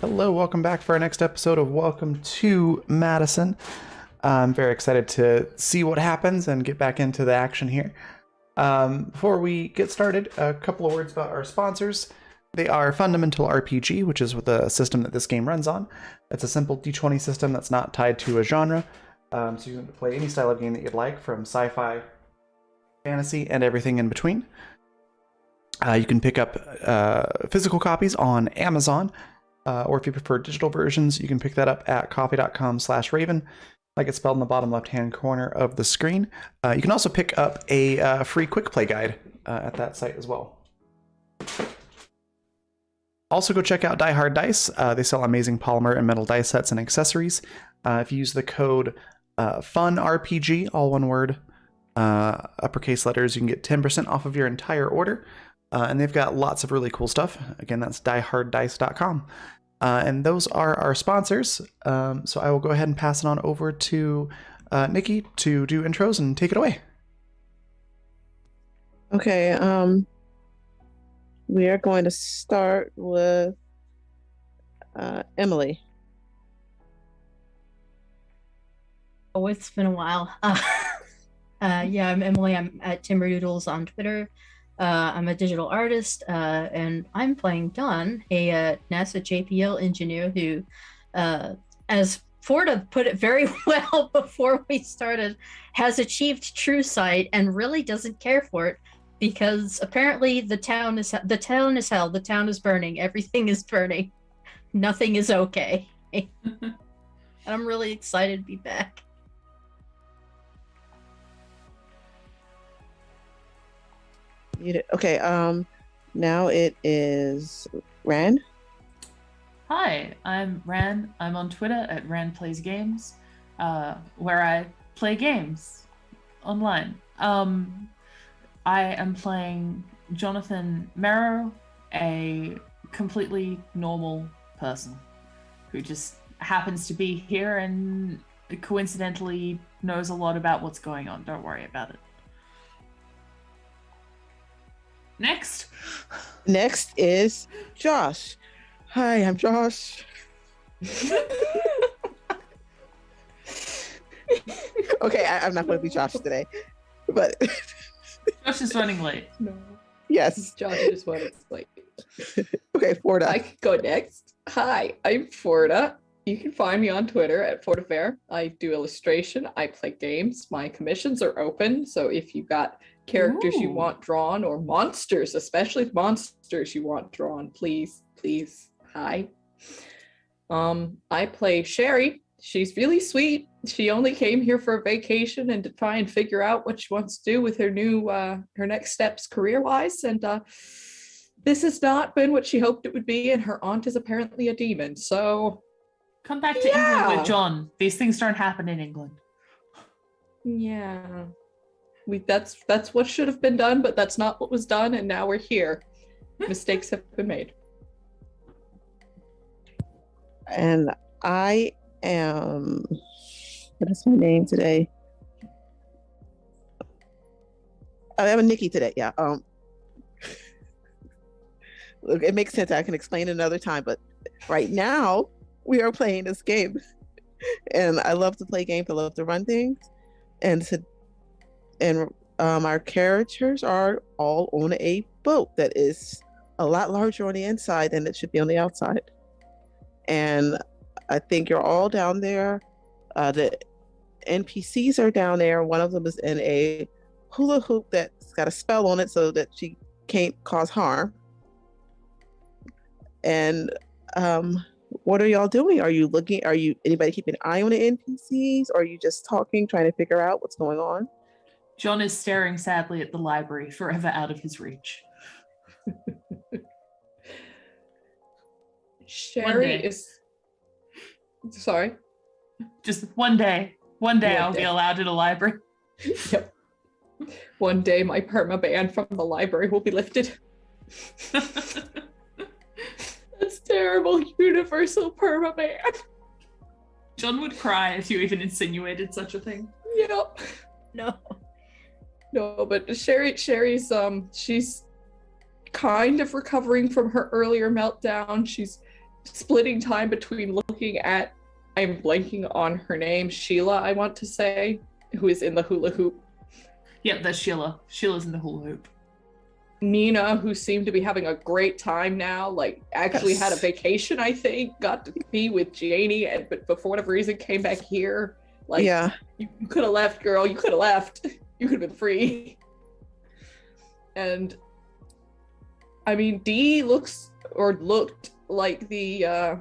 Hello, welcome back for our next episode of Welcome to Madison. I'm very excited to see what happens and get back into the action here. Before we get started, a couple of words about our sponsors. They are Fundamental RPG, which is the system that this game runs on. It's a simple D20 system that's not tied to a genre, so you can play any style of game that you'd like, from sci-fi, fantasy, and everything in between. You can pick up physical copies on Amazon, or if you prefer digital versions, you can pick that up at coffee.com/Raven, like it's spelled in the bottom left-hand corner of the screen. You can also pick up a free quick play guide at that site as well. Also, go check out Die Hard Dice. They sell amazing polymer and metal dice sets and accessories. If you use the code FUNRPG, all one word, uppercase letters, you can get 10% off of your entire order. And they've got lots of really cool stuff. Again, that's dieharddice.com. And those are our sponsors. So I will go ahead and pass it on over to Nikki to do intros and take it away. Okay, we are going to start with Emily. Oh, it's been a while. Yeah, I'm Emily. I'm at Timberdoodles on Twitter. I'm a digital artist, and I'm playing Don, a NASA JPL engineer who, as Forda put it very well before we started, has achieved true sight and really doesn't care for it because apparently the town is hell. The town is burning. Everything is burning. Nothing is okay. And I'm really excited to be back. Okay, now it is Ran. Hi, I'm Ran. I'm on Twitter at RanPlaysGames, where I play games online. I am playing Jonathan Merrow, a completely normal person who just happens to be here and coincidentally knows a lot about what's going on. Don't worry about it. Next is Josh. Hi, I'm Josh. Okay, I'm not going to be Josh today, but Josh is running late. No. Yes, Josh is what it's like. Okay, Forda. I could go next. Hi, I'm Forda. You can find me on Twitter at FordaFair. I do illustration. I play games. My commissions are open, so if you've got characters you want drawn, or monsters, especially monsters you want drawn, please, hi. I play Sherry. She's really sweet. She only came here for a vacation and to try and figure out what she wants to do with her her next steps career-wise, and this has not been what she hoped it would be, and her aunt is apparently a demon, so come back to England with John. These things don't happen in England. Yeah. That's what should have been done, but that's not what was done, and now we're here. Mistakes have been made. And I am, what is my name today? I am a Nikki today, yeah. Look, it makes sense. I can explain it another time, but right now we are playing this game. And I love to play games. I love to run things. And our characters are all on a boat that is a lot larger on the inside than it should be on the outside. And I think you're all down there. The NPCs are down there. One of them is in a hula hoop that's got a spell on it so that she can't cause harm. And what are y'all doing? Are you anybody keeping an eye on the NPCs? Or are you just talking, trying to figure out what's going on? John is staring sadly at the library, forever out of his reach. Sherry is... Sorry? Just one day I'll be allowed in a library. Yep. One day my perma-ban from the library will be lifted. That's terrible. Universal perma-ban. John would cry if you even insinuated such a thing. Yep. No, but Sherry's she's kind of recovering from her earlier meltdown. She's splitting time between looking at, I'm blanking on her name, Sheila, I want to say, who is in the hula hoop. Yep, that's Sheila. Sheila's in the hula hoop. Nina, who seemed to be having a great time now, like actually had a Yes. vacation, I think, got to be with Janie, but for whatever reason came back here. Like, Yeah. you could have left, girl. You could have left. You could have been free. And I mean, Dee looked like the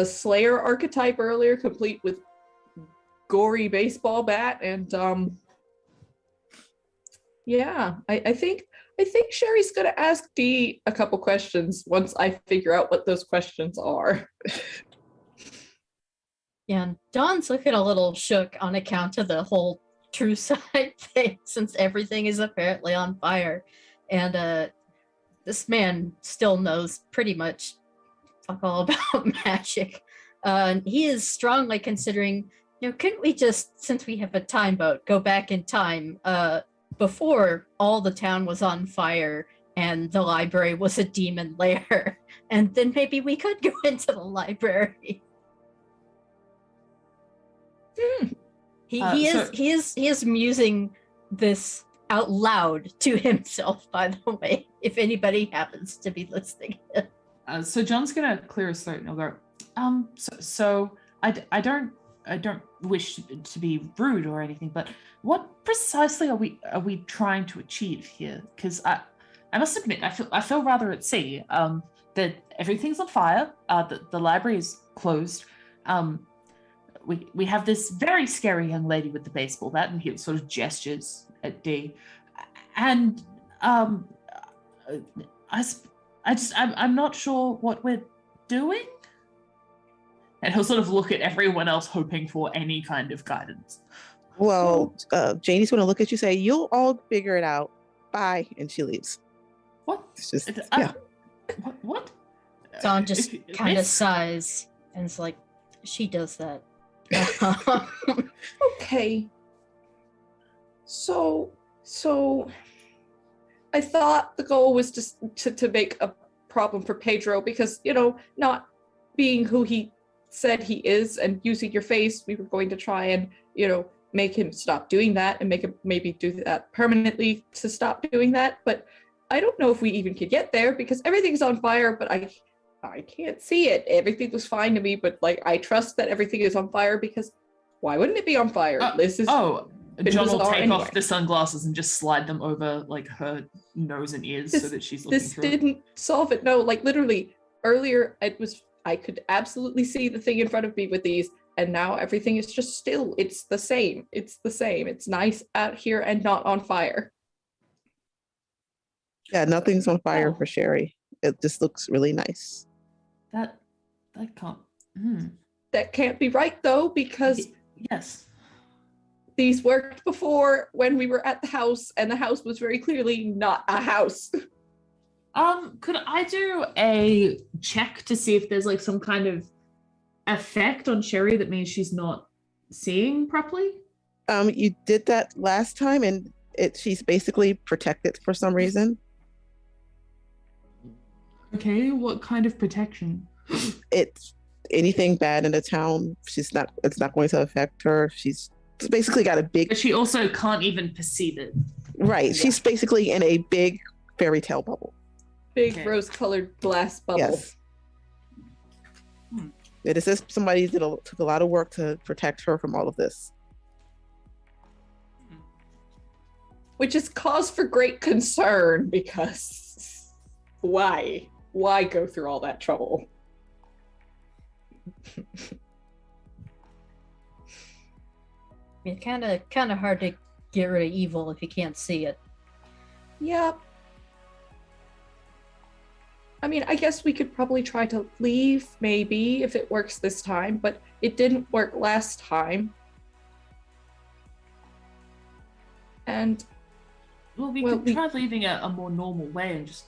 Slayer archetype earlier, complete with gory baseball bat, and yeah, I think Sherry's gonna ask Dee a couple questions once I figure out what those questions are. Yeah, and Dawn's looking a little shook on account of the whole true side thing, since everything is apparently on fire. And this man still knows pretty much fuck all about magic. And he is strongly considering, couldn't we just, since we have a time boat, go back in time before all the town was on fire and the library was a demon lair, and then maybe we could go into the library. He is musing this out loud to himself, by the way, if anybody happens to be listening. So John's gonna clear his throat and he'll go, so I don't wish to be rude or anything, but what precisely are we trying to achieve here? Because I must admit, I feel rather at sea. That everything's on fire. The library is closed. We have this very scary young lady with the baseball bat, and he sort of gestures at Dee. And I'm not sure what we're doing. And he'll sort of look at everyone else, hoping for any kind of guidance. Well, Janie's going to look at you, say, "You'll all figure it out. Bye," and she leaves. What? It's just Yeah. What? Dawn just kind of sighs and is like, she does that. Okay. So I thought the goal was just to make a problem for Pedro because, not being who he said he is and using your face, we were going to try and, make him stop doing that and make him maybe do that permanently to stop doing that. But I don't know if we even could get there because everything's on fire, but I can't see it. Everything was fine to me, but I trust that everything is on fire because why wouldn't it be on fire? John will take anyway. off the sunglasses and just slide them over her nose and ears so that she's looking through. This didn't solve it. No, literally earlier I could absolutely see the thing in front of me with these, and now everything is just still. It's the same. It's nice out here and not on fire. Yeah, nothing's on fire for Sherry. It just looks really nice. That can't. That can't be right though, because Yes. these worked before when we were at the house, and the house was very clearly not a house. Could I do a check to see if there's some kind of effect on Sherry that means she's not seeing properly? You did that last time, and she's basically protected for some reason. Okay, what kind of protection? It's anything bad in the town. It's not going to affect her. She's basically got a big. But she also can't even perceive it. Right. Yeah. She's basically in a big fairy tale bubble. Big Okay. rose-colored glass bubble. Yes. It is just somebody that took a lot of work to protect her from all of this. Which is cause for great concern because why? Why go through all that trouble? It's kind of hard to get rid of evil if you can't see it. Yeah. I mean, I guess we could probably try to leave, maybe, if it works this time, but it didn't work last time. And Well, we could try leaving a more normal way and just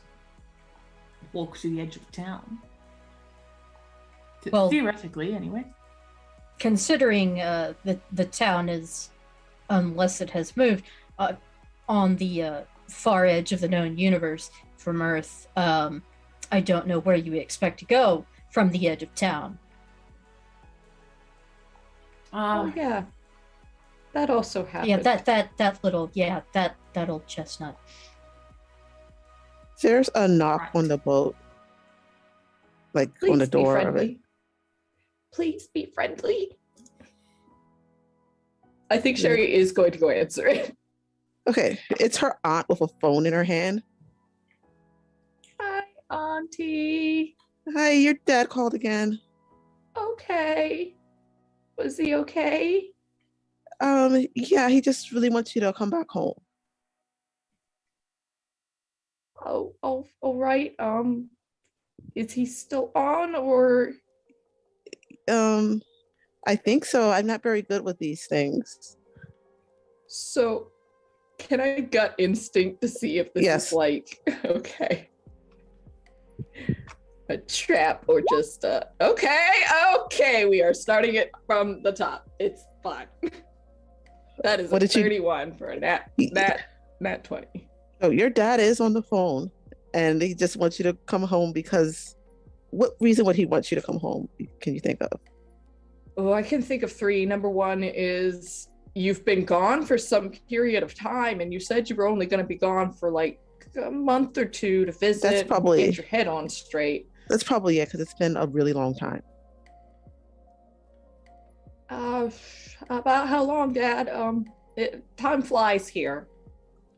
walk to the edge of town. Well- Theoretically, anyway. Considering the town is, unless it has moved, on the far edge of the known universe from Earth, I don't know where you expect to go from the edge of town. Oh yeah, that also happened. Yeah, that old chestnut. There's a knock Right. on the boat, like Please on the be door of it. friendly. Please be friendly. I think Sherry is going to go answer it. Okay, it's her aunt with a phone in her hand. Hi, Auntie. Hi, your dad called again. Okay. Was he okay? Yeah, he just really wants you to come back home. Oh, all right. Is he still on or? I think so. I'm not very good with these things. So, can I gut instinct to see if this Yes. is like okay, a trap or just okay? We are starting it from the top. It's fine. That is What a did you- 31 for a nat 20. Oh, your dad is on the phone, and he just wants you to come home because. What reason would he want you to come home? Can you think of? Oh, I can think of 3. Number 1 is you've been gone for some period of time, and you said you were only going to be gone for like a month or 2 to visit. That's probably- and get your head on straight. That's probably it, because it's been a really long time. About how long, Dad? Time flies here.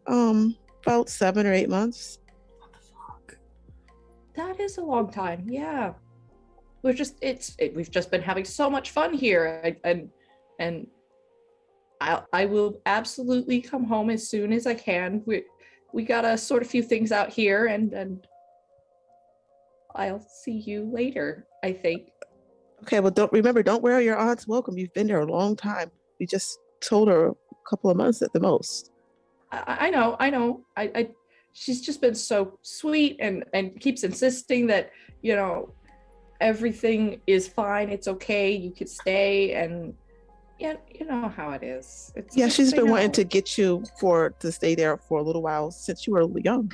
About 7 or 8 months. What the fuck? That is a long time. Yeah, we've just been having so much fun here, and I will absolutely come home as soon as I can. We gotta sort a few things out here, and I'll see you later, I think. Okay, well, don't wear your aunt's welcome. You've been there a long time. We just told her a couple of months at the most. I know. She's just been so sweet and keeps insisting that, everything is fine. It's okay. You could stay. And yeah, you know how it is. Yeah, she's they been wanting know. to get you to stay there for a little while since you were young.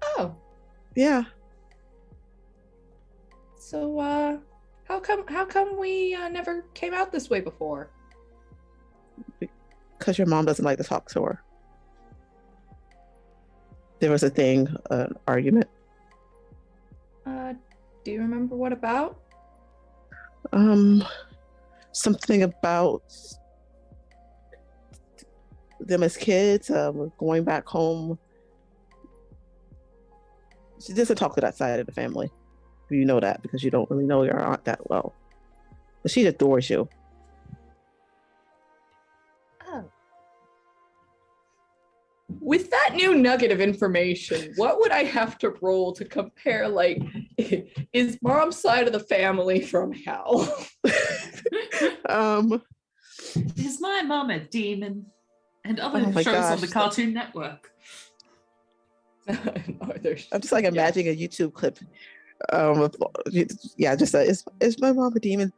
Oh, Yeah. so how come we never came out this way before? Because your mom doesn't like to talk to her. There was a thing, an argument. Do you remember what about? Something about them as kids, going back home. She doesn't talk to that side of the family. You know that because you don't really know your aunt that well. But she adores you. Oh. With that new nugget of information, what would I have to roll to compare, like, is mom's side of the family from hell? Is my mom a demon? And other Oh my shows on gosh. the Cartoon Network. I'm just like imagining a YouTube clip. Is my mom a demon?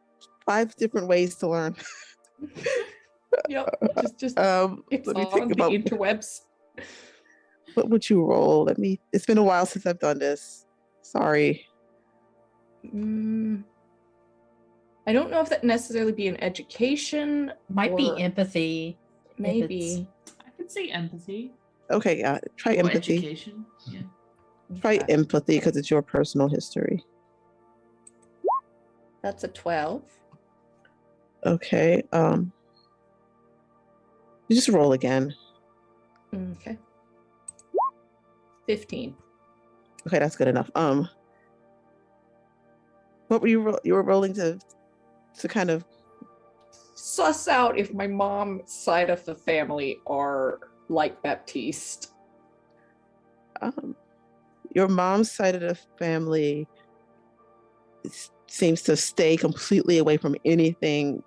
5 different ways to learn. Yep, just Let it's me on think the about interwebs. what would you roll. It's been a while since I've done this. Sorry. I don't know if that necessarily be an education. Might be or empathy. maybe. I could see empathy. Okay, try Or empathy. education. Yeah. Try Okay. empathy because it's your personal history. That's a 12. Okay. You just roll again. Okay. 15. Okay, that's good enough. What were you were rolling to kind of Suss out if my mom's side of the family are like Baptiste. Your mom's side of the family seems to stay completely away from anything.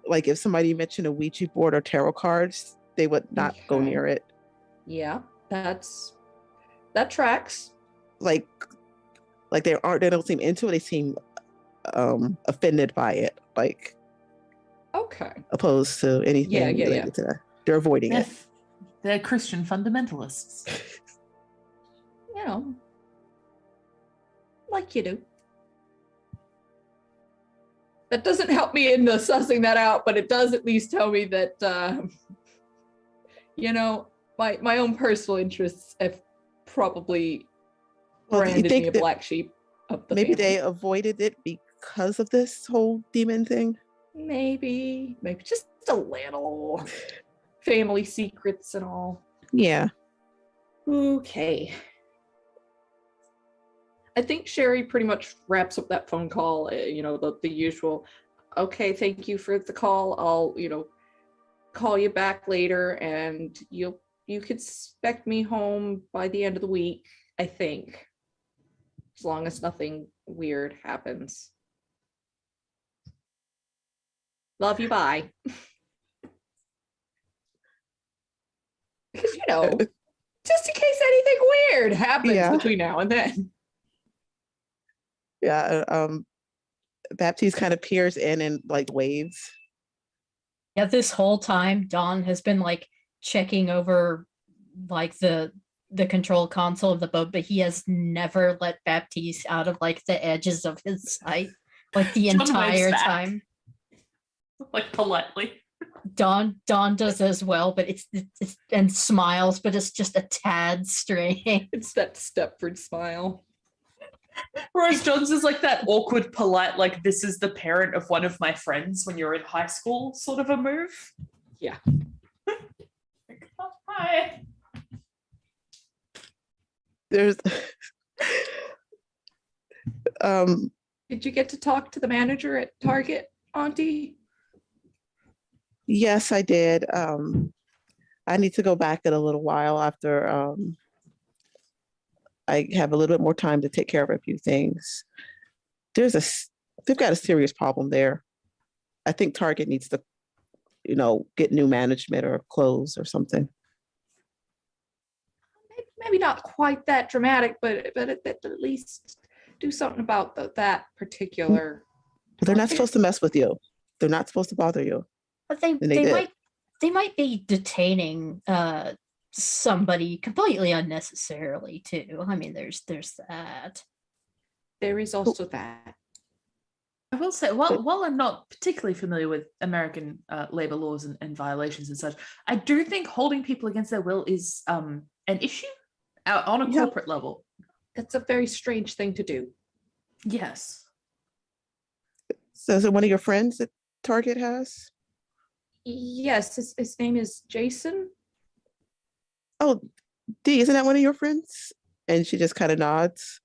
Like if somebody mentioned a Ouija board or tarot cards, they would not go Okay. near it. Yeah, that tracks. Like they don't seem into it. They seem offended by it. Like Okay. opposed to anything Yeah. related to that. They're avoiding it. They're Christian fundamentalists. Yeah, like you do. That doesn't help me in the sussing that out, but it does at least tell me that, my own personal interests have probably branded me a black sheep of the maybe family. they avoided it because of this whole demon thing? Maybe just a little family secrets and all. Yeah. Okay. I think Sherry pretty much wraps up that phone call, the usual, okay, thank you for the call. I'll, call you back later and you could expect me home by the end of the week, I think. As long as nothing weird happens. Love you, bye. Because, just in case anything weird happens between now and then. Yeah, Baptiste kind of peers in and like waves. Yeah, this whole time Don has been like checking over like the control console of the boat, but he has never let Baptiste out of like the edges of his sight, like the John entire waves back. time. Like politely. Don does as well, but it's and smiles, but it's just a tad strange. It's that Stepford smile. Whereas John's is like that awkward, polite, like this is the parent of one of my friends when you're in high school sort of a move. Yeah. Like, oh, hi. There's Did you get to talk to the manager at Target, Auntie? yes, I did. I need to go back in a little while after I have a little bit more time to take care of a few things. They've got a serious problem there. I think Target needs to, get new management or close or something. Maybe not quite that dramatic, but at least do something about that particular. They're not supposed to mess with you. They're not supposed to bother you. But they might be detaining somebody completely unnecessarily too. I mean, there's that. There is also that. I will say, while I'm not particularly familiar with American labor laws and violations and such, I do think holding people against their will is an issue on a corporate level. That's a very strange thing to do. Yes. So is it one of your friends that Target has? Yes, his name is Jason. Oh, Dee, isn't that one of your friends? And she just kind of nods.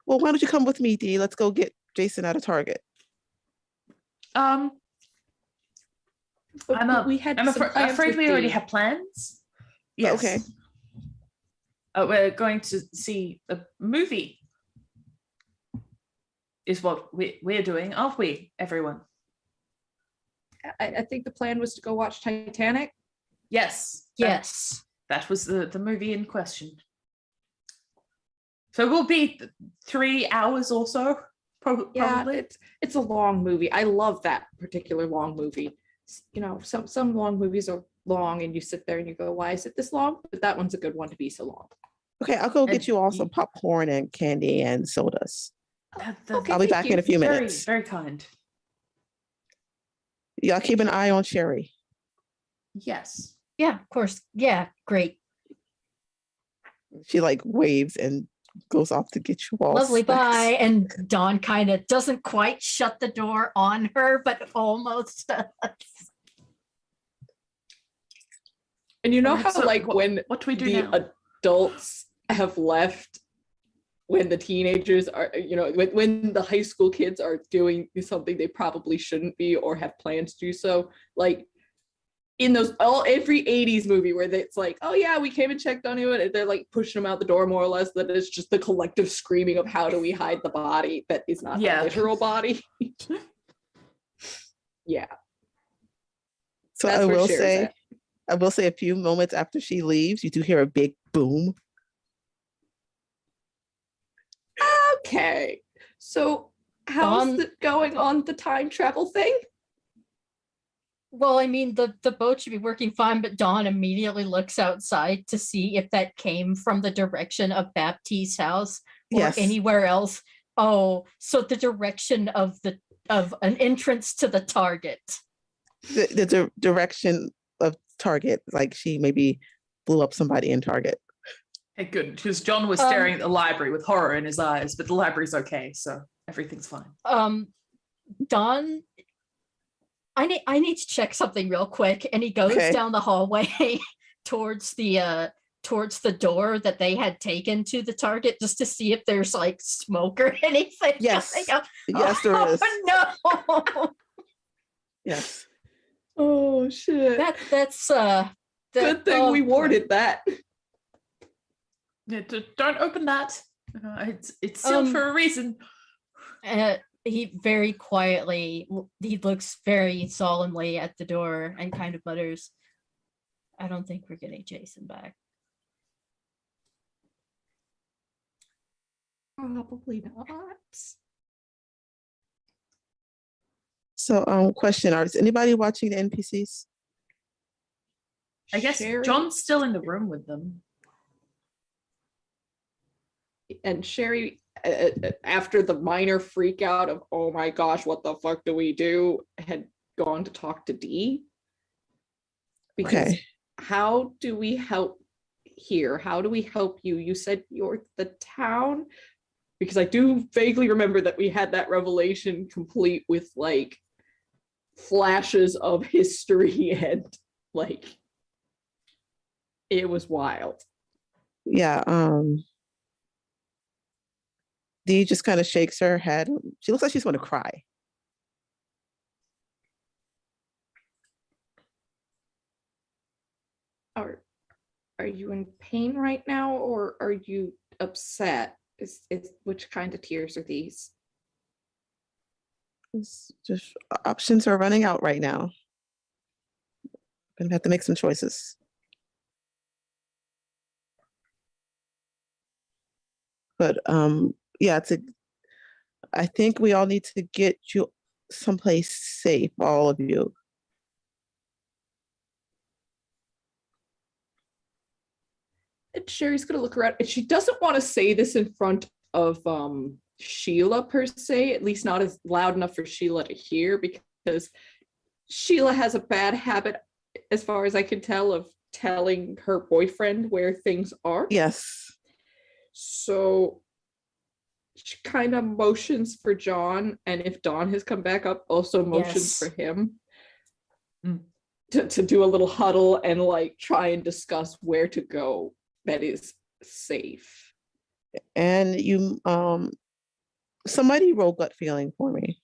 Well, why don't you come with me, Dee? Let's go get Jason out of Target. I'm afraid we already have plans. Yes. Okay. We're going to see a movie. Is what we're doing, aren't we, everyone? I think the plan was to go watch Titanic. Yes. Yes. That was the movie in question. So we'll be 3 hours or so, probably. Yeah, it's a long movie. I love that particular long movie. Some long movies are long and you sit there and you go, why is it this long? But that one's a good one to be so long. Okay, I'll go get you all some popcorn and candy and sodas. Okay, I'll be back in a few Very, minutes. very kind. Y'all keep an eye on Sherry. Yes. Yeah, of course. Yeah, great. She like waves and goes off to get you all. Lovely, snacks. bye. And Dawn kind of doesn't quite shut the door on her, but almost does. And you know how So when what do we do the now? adults have left, when the teenagers are, when the high school kids are doing something they probably shouldn't be or have plans to do so, like in every 80s movie where it's like, oh yeah, we came and checked on you, and they're like pushing them out the door more or less, that it's just the collective screaming of how do we hide the body that is not the literal body. Yeah. So That's I where will Cher's say, at. a few moments after she leaves, you do hear a big boom. Okay, so how's it going on the time travel thing? Well, I mean, the boat should be working fine, but Dawn immediately looks outside to see if that came from the direction of Baptiste's house or Yes. anywhere else. Oh, so the direction of an entrance to the target. The direction of Target, like she maybe blew up somebody in Target. Okay, good. Because John was staring at the library with horror in his eyes, but the library's okay, so everything's fine. Dawn, I need to check something real quick, and he goes down the hallway towards the door that they had taken to the target just to see if there's like smoke or anything. Yes. Yes, there is. No. Yes. Oh shit. That's Good thing we warded that. Yeah, don't open that. It's sealed for a reason. He very quietly, he looks very solemnly at the door and kind of mutters, "I don't think we're getting Jason back." Probably not. So, question: is anybody watching the NPCs? I guess Sherry- John's still in the room with them. And Sherry, after the minor freak out of, oh my gosh, what the fuck do we do, had gone to talk to Dee. Because how do we help here? How do we help you? You said you're the town? Because I do vaguely remember that we had that revelation complete with like flashes of history and like it was wild. Yeah. Dee just kind of shakes her head. She looks like she's going to cry. Are you in pain right now, or are you upset? Is which kind of tears are these? It's just options are running out right now. Gonna have to make some choices. But yeah, I think we all need to get you someplace safe, all of you. And Sherry's gonna look around, and she doesn't want to say this in front of Sheila per se, at least not as loud enough for Sheila to hear, because Sheila has a bad habit, as far as I can tell, of telling her boyfriend where things are. Yes. So she kind of motions for John, and if Dawn has come back up, also motions for him to do a little huddle and like try and discuss where to go that is safe. And you somebody roll gut feeling for me.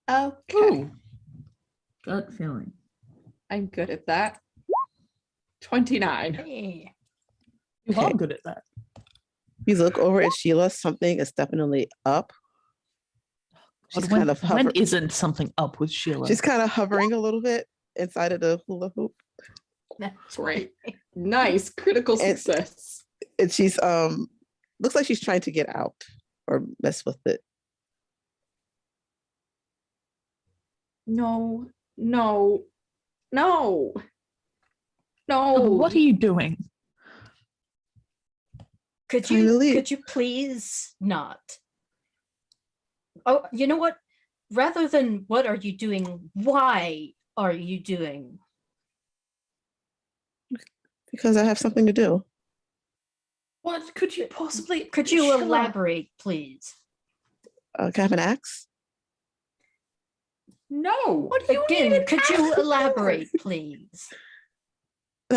Okay. Ooh. Gut feeling. I'm good at that. 29. Hey. You are good at that. You look over at Sheila, something is definitely up. She's kind of when isn't something up with Sheila? She's kind of hovering a little bit inside of the hula hoop. Great. Nice. Critical success. And she's looks like she's trying to get out or mess with it. No. What are you doing? Could Time to you leave. could you please not? Oh, you know what? Rather than what are you doing, why are you doing? Because I have something to do. What could you possibly? Could you Sheila. elaborate, please? Can I have an axe? No. What do you need Again, an could you axe for? elaborate, please?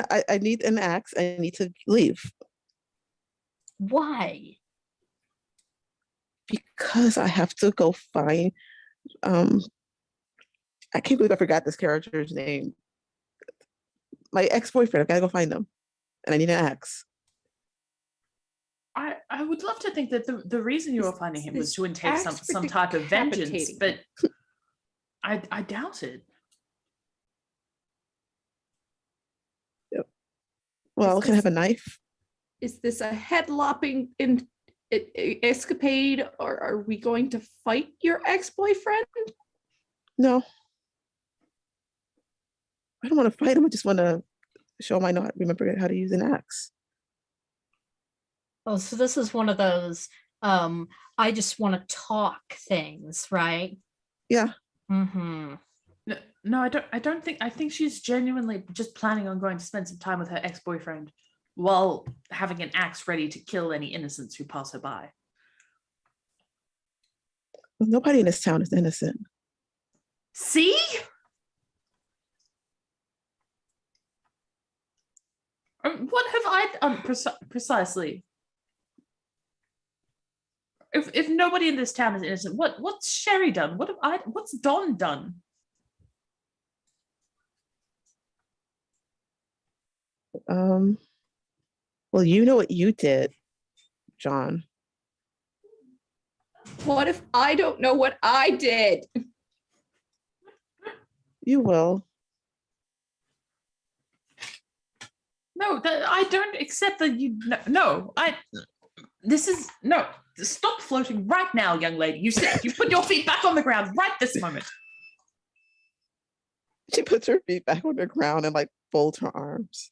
I need an axe. I need to leave. Why? Because I have to go find I can't believe I forgot this character's name. My ex-boyfriend. I've got to go find him. And I need an axe. I would love to think that the reason you were finding him was to intake axe for some type of vengeance, decapitating but I doubt it. Well, can I have a knife? Is this a head lopping escapade, or are we going to fight your ex-boyfriend? No. I don't want to fight him. I just want to show him I remember how to use an axe. Oh, so this is one of those I just want to talk things, right? Yeah. Mm-hmm. No, I don't think. I think she's genuinely just planning on going to spend some time with her ex-boyfriend while having an axe ready to kill any innocents who pass her by. Well, nobody in this town is innocent. See? What have I precisely? If nobody in this town is innocent, what's Sherry done? What's Don done? Well, you know what you did, John. What if I don't know what I did? You will. No, I don't accept that you. No, This is no. Stop floating right now, young lady. You sit. You put your feet back on the ground right this moment. She puts her feet back on the ground and like folds her arms.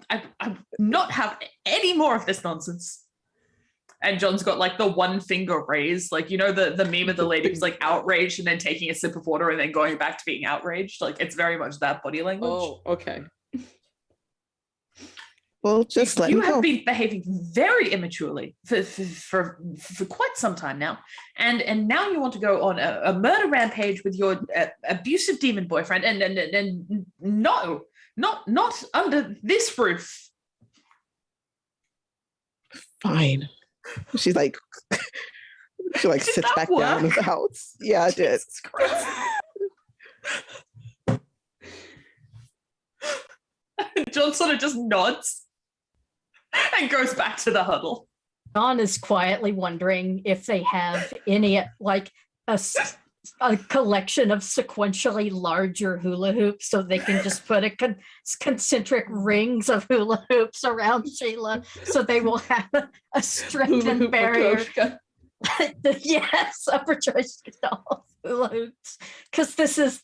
I'm not have any more of this nonsense. And John's got like the one finger raised, like, you know, the meme of the lady who's like outraged and then taking a sip of water and then going back to being outraged. Like, it's very much that body language. Oh, okay. Well, just let you me have go. been behaving very immaturely for quite some time now, and now you want to go on a murder rampage with your abusive demon boyfriend, and no, not under this roof. Fine. She like Did sits that back work? down in the house. Yeah, I did. Jesus Christ. John sort of just nods and goes back to the huddle. Don is quietly wondering if they have any, like, a collection of sequentially larger hula hoops so they can just put concentric rings of hula hoops around Sheila so they will have a strengthened barrier. Yes, a Patricia doll hula hoops. Because this is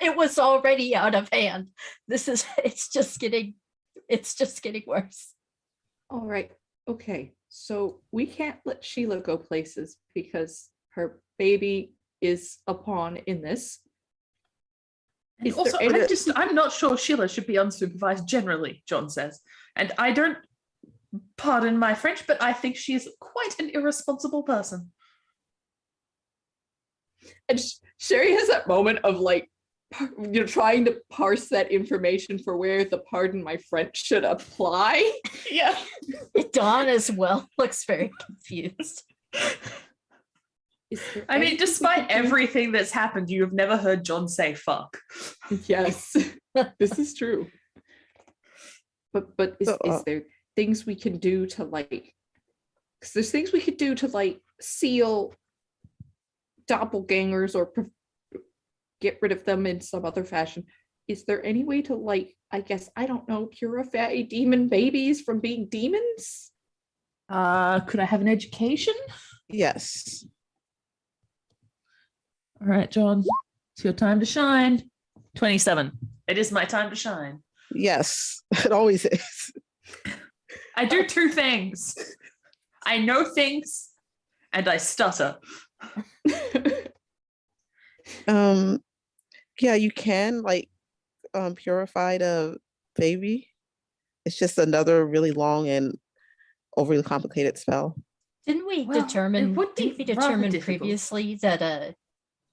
it was already out of hand. It's just getting worse. All right. Okay. So we can't let Sheila go places because her baby is a pawn in this. And also, I'm not sure Sheila should be unsupervised generally, John says. And I don't, pardon my French, but I think she is quite an irresponsible person. And Sherry has that moment of like, you're trying to parse that information for where the pardon my French should apply. Yeah. Dawn as well looks very confused. I mean, despite everything that's happened, you have never heard John say fuck. Yes, this is true. But is there things we can do to like, because there's things we could do to like seal doppelgangers or get rid of them in some other fashion. Is there any way to like, I guess, I don't know, purify demon babies from being demons? Could I have an education? Yes. All right, John, it's your time to shine. 27. It is my time to shine. Yes, it always is. I do two things. I know things and I stutter. Yeah, you can like purify the baby. It's just another really long and overly complicated spell. Didn't we Well, determine? it would be Didn't we rather determine difficult. previously that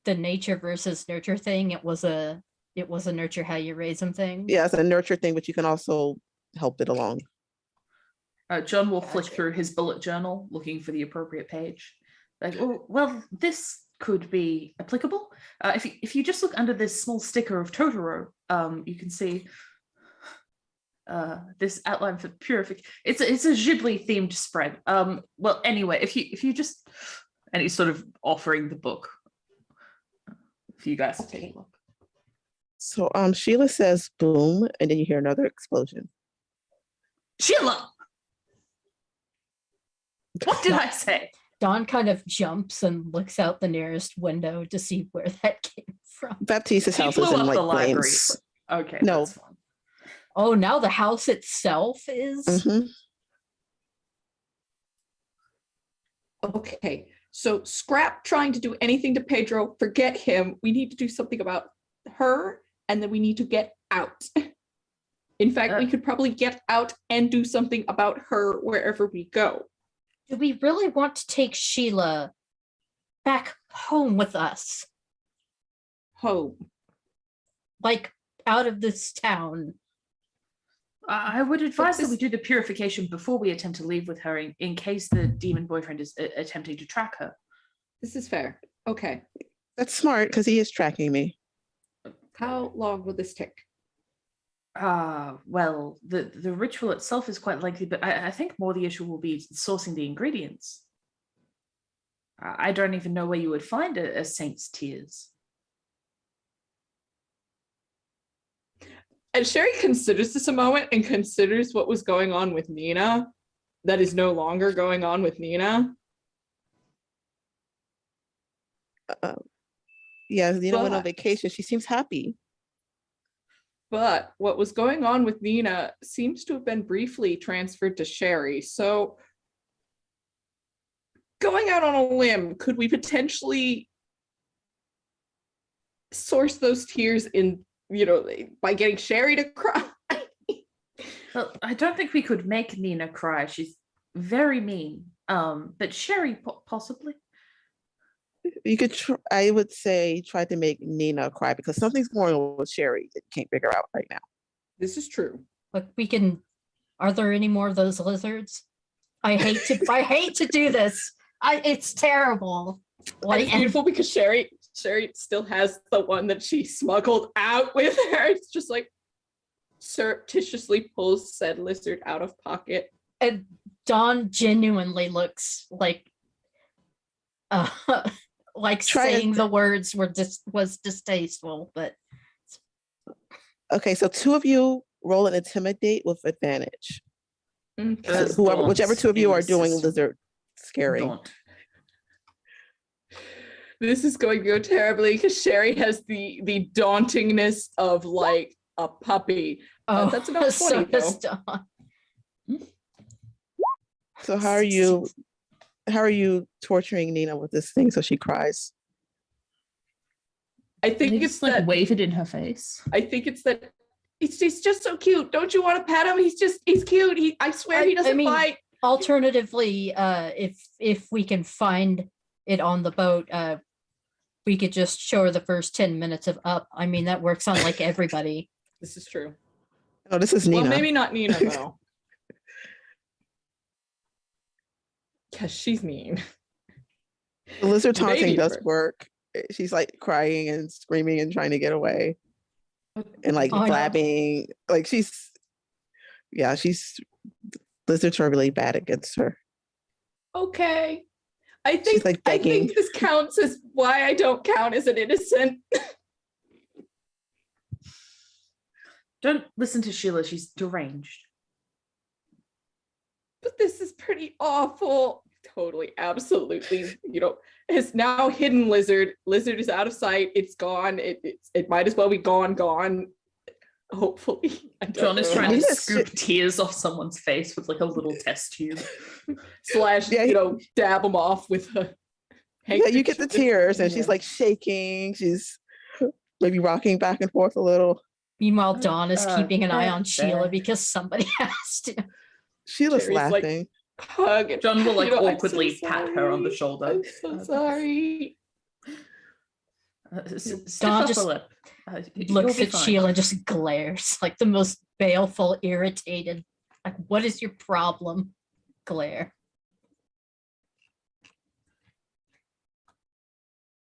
the nature versus nurture thing? It was a nurture how you raise them thing. Yeah, it's a nurture thing, but you can also help it along. John will flick through his bullet journal looking for the appropriate page. Like, oh, well, this could be applicable. If you just look under this small sticker of Totoro, you can see this outline for purification. It's a Ghibli themed spread. Well, anyway, if you just, and he's sort of offering the book for you guys to take a look. So Sheila says boom, and then you hear another explosion. Sheila, what did I say? Dawn kind of jumps and looks out the nearest window to see where that came from? Baptiste's He house blew is in up like the library. flames. Okay, No. that's fine. Oh, now the house itself is. Hmm. Okay, so scrap trying to do anything to Pedro. Forget him. We need to do something about her, and then we need to get out. In fact, we could probably get out and do something about her wherever we go. Do we really want to take Sheila back home with us? Home. Like out of this town? I would advise that we do the purification before we attempt to leave with her in case the demon boyfriend is attempting to track her. This is fair. Okay. That's smart because he is tracking me. How long will this take? Well, the ritual itself is quite lengthy, but I think more the issue will be sourcing the ingredients. I don't even know where you would find a saint's tears. And Sherry considers this a moment and considers what was going on with Nina that is no longer going on with Nina. Yeah, Nina went on But- vacation. She seems happy. But what was going on with Nina seems to have been briefly transferred to Sherry. So going out on a limb, could we potentially source those tears in, by getting Sherry to cry? Well, I don't think we could make Nina cry. She's very mean. But Sherry possibly. You could, I would say, try to make Nina cry because something's going on with Sherry that you can't figure out right now. This is true. Like we can. Are there any more of those lizards? I hate to do this. It's terrible. And it's beautiful because Sherry still has the one that she smuggled out with her. It's just like surreptitiously pulls said lizard out of pocket. And Dawn genuinely looks like saying the words was distasteful, but Okay, so two of you roll an intimidate with advantage. Whichever two of you are doing lizard scaring. This is going to go terribly because Sherry has the dauntingness of like a puppy. That's about 20 though. Dawn. So how are you torturing Nina with this thing so she cries? I think Maybe it's just like that. wave it in her face. I think it's that. He's just so cute. Don't you want to pet him? He's cute. I swear he doesn't bite. Alternatively, if we can find it on the boat, we could just show her the first 10 minutes of Up. I mean, that works on like everybody. This is true. Oh, this is Nina. Well, maybe not Nina though. Because she's mean. The lizard The taunting baby does bird. work. She's like crying and screaming and trying to get away. And like Oh, no. blabbing. Like lizards are really bad against her. Okay. I think like I begging. think this counts as why I don't count as an innocent. Don't listen to Sheila. She's deranged. But this is pretty awful. Totally, absolutely. Has now hidden lizard. Lizard is out of sight. It's gone. It might as well be gone. Hopefully. John is know. trying to Yes. scoop tears off someone's face with like a little test tube. / dab them off with a Yeah, you get the handkerchief. tears and she's like shaking. She's maybe rocking back and forth a little. Meanwhile, Dawn is keeping an eye on fair. Sheila because somebody has to. She's Sherry's like, laughing. hug. And, John will like I'm so awkwardly pat her on the sorry. shoulder. I'm so sorry. Stiff Dawn upper just lip. You'll Looks be at fine. Sheila and just glares like the most baleful, irritated. Like, what is your problem? Glare.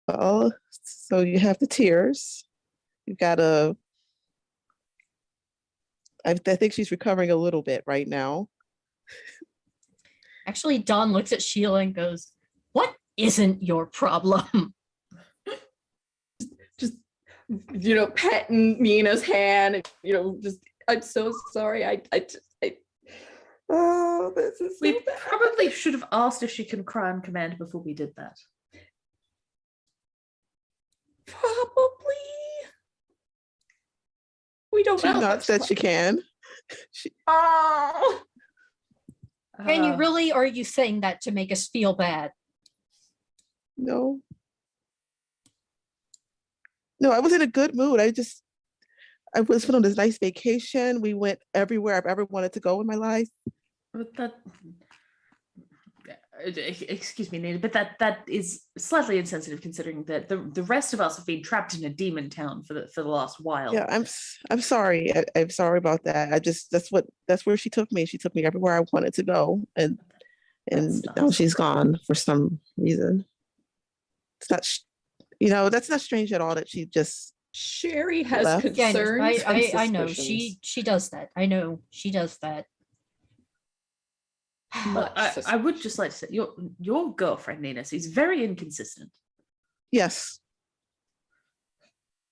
Well, so you have the tears. You've got I think she's recovering a little bit right now. Actually, Dawn looks at Sheila and goes, "What isn't your problem?" Just petting Nina's hand. I'm so sorry. Oh, this is so We bad. probably should have asked if she can cry on command before we did that. Probably. We don't She know. nods that she can. Oh. Can you really, or are you saying that to make us feel bad? No. No, I was in a good mood. I was on this nice vacation. We went everywhere I've ever wanted to go in my life. But that, excuse me, Nina, but that is slightly insensitive considering that the rest of us have been trapped in a demon town for the last while. Yeah, I'm sorry. I'm sorry about that. That's where she took me. She took me everywhere I wanted to go, and That's now nice. she's gone for some reason. It's not, that's not strange at all that she just Sherry has Left. Yeah, concerns. I and know suspicions. she does that. I know she does that. But I would just like to say your girlfriend Nina is very inconsistent. yes,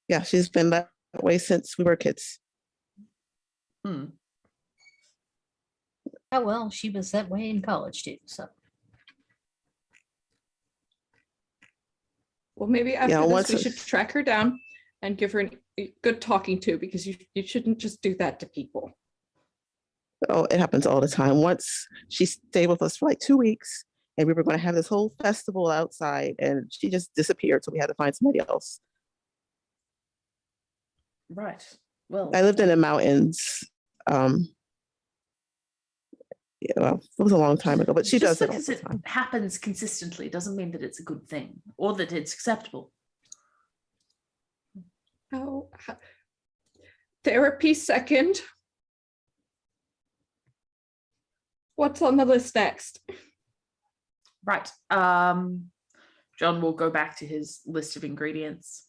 yeah, she's been that way since we were kids. Hmm. Oh well, she was that way in college too. So Well, maybe after this once we should track her down and give her a good talking to, because you shouldn't just do that to people. Oh, it happens all the time. Once she stayed with us for like 2 weeks, and we were going to have this whole festival outside, and she just disappeared, so we had to find somebody else. Right. Well, I lived in the mountains. Yeah, well, it was a long time ago, but she just does it all because the it time. happens consistently doesn't mean that it's a good thing or that it's acceptable. Oh, therapy second. What's on the list next? Right. John will go back to his list of ingredients.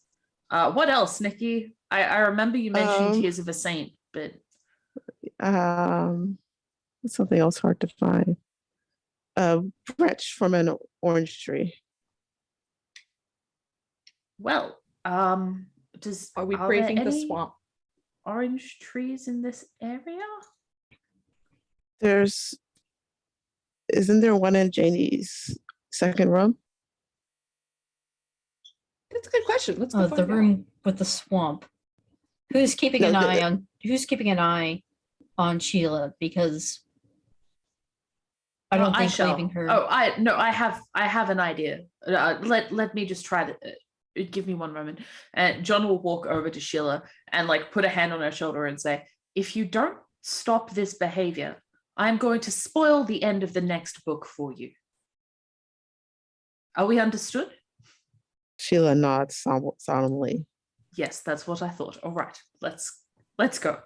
What else, Nikki? I remember you mentioned Tears of a Saint, but Something else hard to find. Branch from an orange tree. well, Are we are there braving the any swamp? orange trees in this area? Isn't there one in Janie's second room? That's a good question. Let's go the find out. room with the swamp. Who's keeping No, an eye on Sheila? Because I don't think leaving her. Oh, I have an idea. Let me just try that. Give me one moment. And John will walk over to Sheila and like put a hand on her shoulder and say, "If you don't stop this behavior, I'm going to spoil the end of the next book for you." Are we understood? Sheila nods solemnly. Yes, that's what I thought. All right, let's go.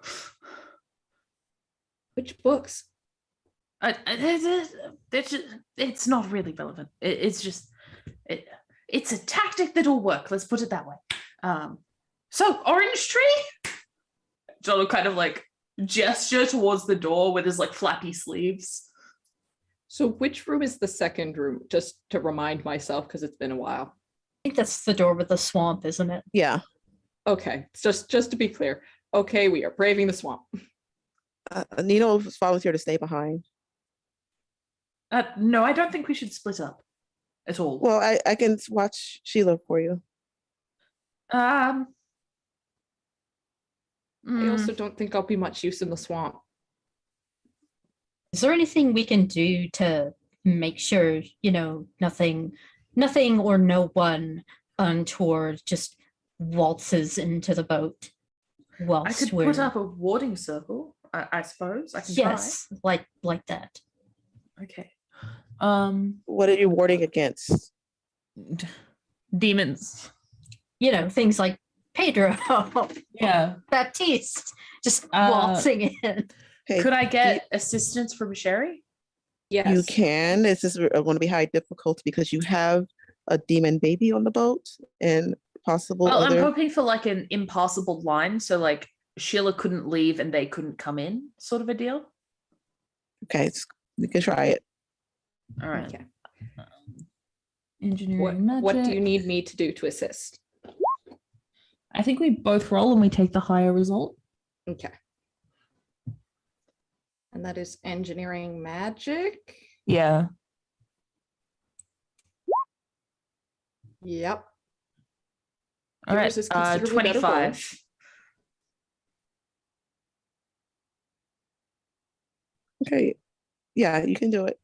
Which books? It's not really relevant. It's a tactic that'll work. Let's put it that way. So orange tree. John will kind of like gesture towards the door with his like flappy sleeves. So which room is the second room? Just to remind myself, because it's been a while. I think that's the door with the swamp, isn't it? Yeah. Okay, just to be clear. Okay, we are braving the swamp. Nino volunteered to stay behind. No, I don't think we should split up at all. Well, I can watch Sheila for you. I also don't think I'll be much use in the swamp. Is there anything we can do to make sure, nothing or no one untoward just waltzes into the boat I could whilst put up a warding circle, I suppose. I can yes, like that. try. Okay. What are you warding against? Demons. Things like Pedro, Yeah. Baptiste, just waltzing in. Hey, Could I get assistance from Sherry? Yes. you can. It's just going to be high difficulty because you have a demon baby on the boat and possible Well, other. I'm hoping for like an impassable line, so like Sheila couldn't leave and they couldn't come in, sort of a deal. Okay, we can try it. All right. Okay. Engineering What do you need me to do to assist? I think we both roll and we take the higher result. Okay. And that is engineering magic. Yeah. Yep. All right. Yours is considerably better 25. Okay. Yeah, you can do it.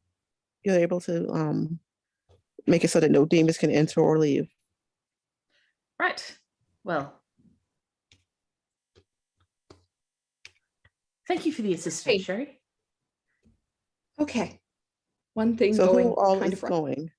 You're able to make it so that no demons can enter or leave. Right. Well, thank you for the assistance, Hey. Sherry. Okay. One thing So going who all kind is of wrong. going?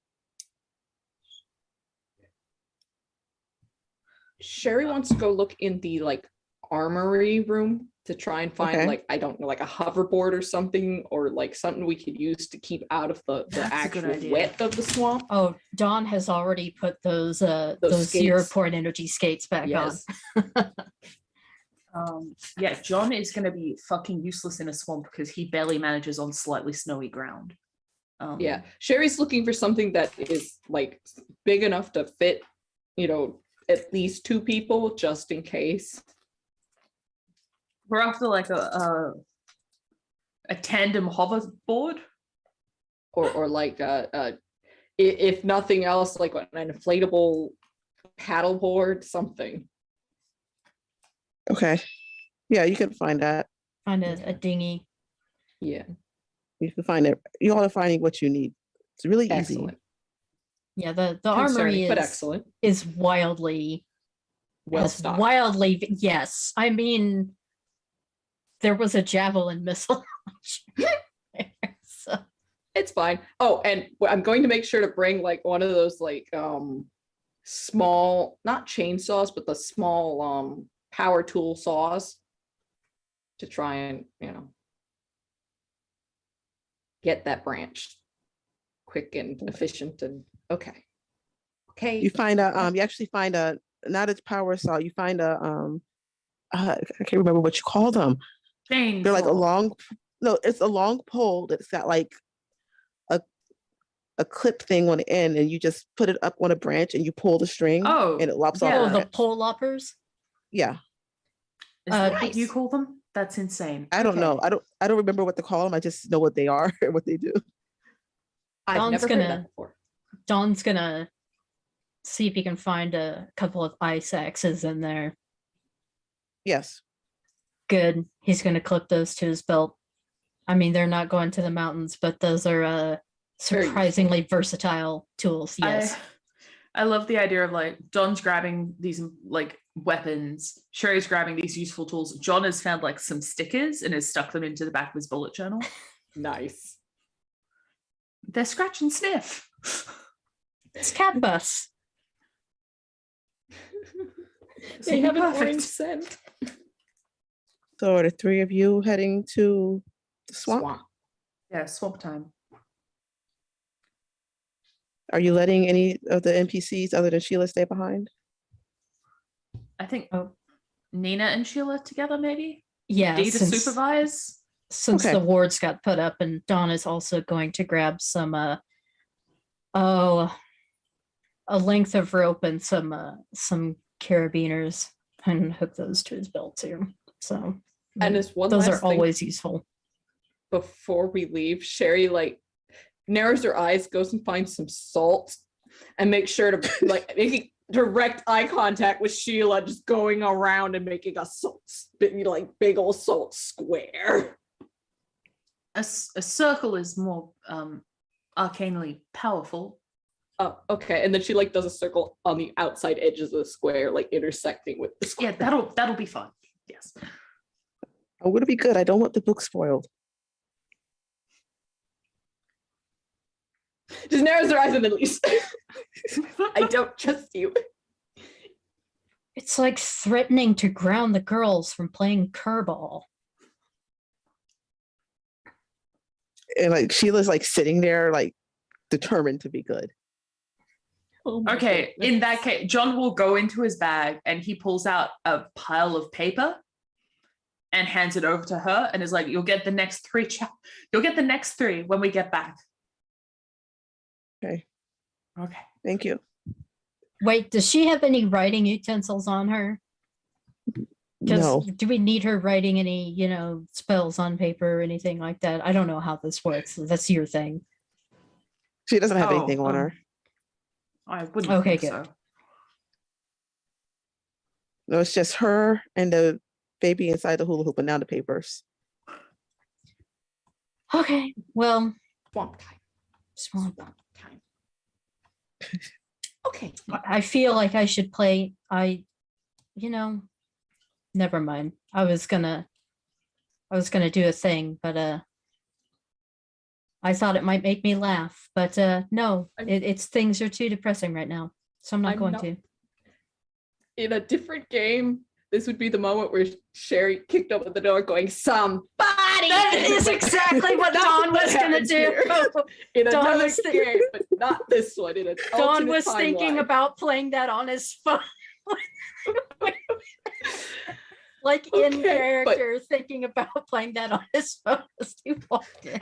Sherry wants to go look in the like armory room to try and find Okay. like, I don't know, like a hoverboard or something, or like something we could use to keep out of the That's a good actual idea. wet of the swamp. Oh, Dawn has already put those skates. zero point energy skates back Yes. on. Yeah, John is going to be fucking useless in a swamp because he barely manages on slightly snowy ground. Yeah. Sherry's looking for something that is like big enough to fit, at least 2 people just in case. We're after like a tandem hoverboard. Or like if nothing else, like an inflatable paddleboard, something. Okay. Yeah, you can find that. Find a dinghy. Yeah. You can find it. You all are finding what you need. It's really easy. Excellent. Yeah, the Concerning, armory but is excellent. wildly Well has stocked. wildly, yes. I mean, there was a javelin missile launcher. So It's fine. Oh, and I'm going to make sure to bring like one of those like small, not chainsaws, but the small power tool saws to try and, get that branch quick and efficient and okay. You find a you actually find a not a power saw, you find a I can't remember what you call them. Chainsaw. They're like it's a long pole that's got like a clip thing on the end, and you just put it up on a branch and you pull the string and it lops yeah. oh, off. the pole loppers. Yeah. Is that what Nice. you call them? That's insane. I don't know. I don't remember what to call them. I just know what they are and what they do. I've Dawn's never heard gonna- that before. Dawn's gonna see if he can find a couple of ice axes in there. Yes. Good. He's gonna clip those to his belt. I mean, they're not going to the mountains, but those are Very surprisingly versatile tools. Yes. I love the idea of like John's grabbing these like weapons, Sherry's grabbing these useful tools. John has found like some stickers and has stuck them into the back of his bullet journal. Nice. They're scratch and sniff. It's cat bus. They have an Perfect. orange scent. So are the 3 of you heading to the swamp? Yeah, swamp time. Are you letting any of the NPCs other than Sheila stay behind? I think Nina and Sheila together, maybe? Yeah, Dee to since supervise? Okay. the wards got put up, and Dawn is also going to grab some a length of rope and some carabiners and hook those to his belt too. So And as one those last are thing always useful. before we leave, Sherry like narrows her eyes, goes and finds some salt, and makes sure to like making direct eye contact with Sheila, just going around and making a salt, like big old salt square. A circle is more arcanely powerful. Oh, okay. And then she like does a circle on the outside edges of the square, like intersecting with the square. Yeah, that'll be fun. Yes. I'm gonna be good. I don't want the book spoiled. Just narrows her eyes and then leaves. I don't trust you. It's like threatening to ground the girls from playing Kerbal. And like Sheila's like sitting there, like determined to be good. Oh my Okay, goodness. in that case, John will go into his bag and he pulls out a pile of paper and hands it over to her and is like, "You'll get the next 3 you'll get the next 3 when we get back." Okay. Okay. Thank you. Wait, does she have any writing utensils on her? Because No, do we need her writing any, spells on paper or anything like that? I don't know how this works. That's your thing. she doesn't have Oh, anything on her. I wouldn't Okay, think good. so. No, it's just her and the baby inside the hula hoop and now the papers. Okay, well, Swamp time. swamp. Swamp time. Okay. I feel like I should play. Never mind. I was gonna do a thing, but I thought it might make me laugh, but no, it's things are too depressing right now, so I'm not going to. In a different game, this would be the moment where Sherry kicked up at the door going, somebody! That is exactly what Dawn was gonna do. In Dawn another was game, but not this one. In an Dawn alternate was thinking timeline. about playing that on his phone. Like in Okay, character, thinking about playing that on his phone as he walked in.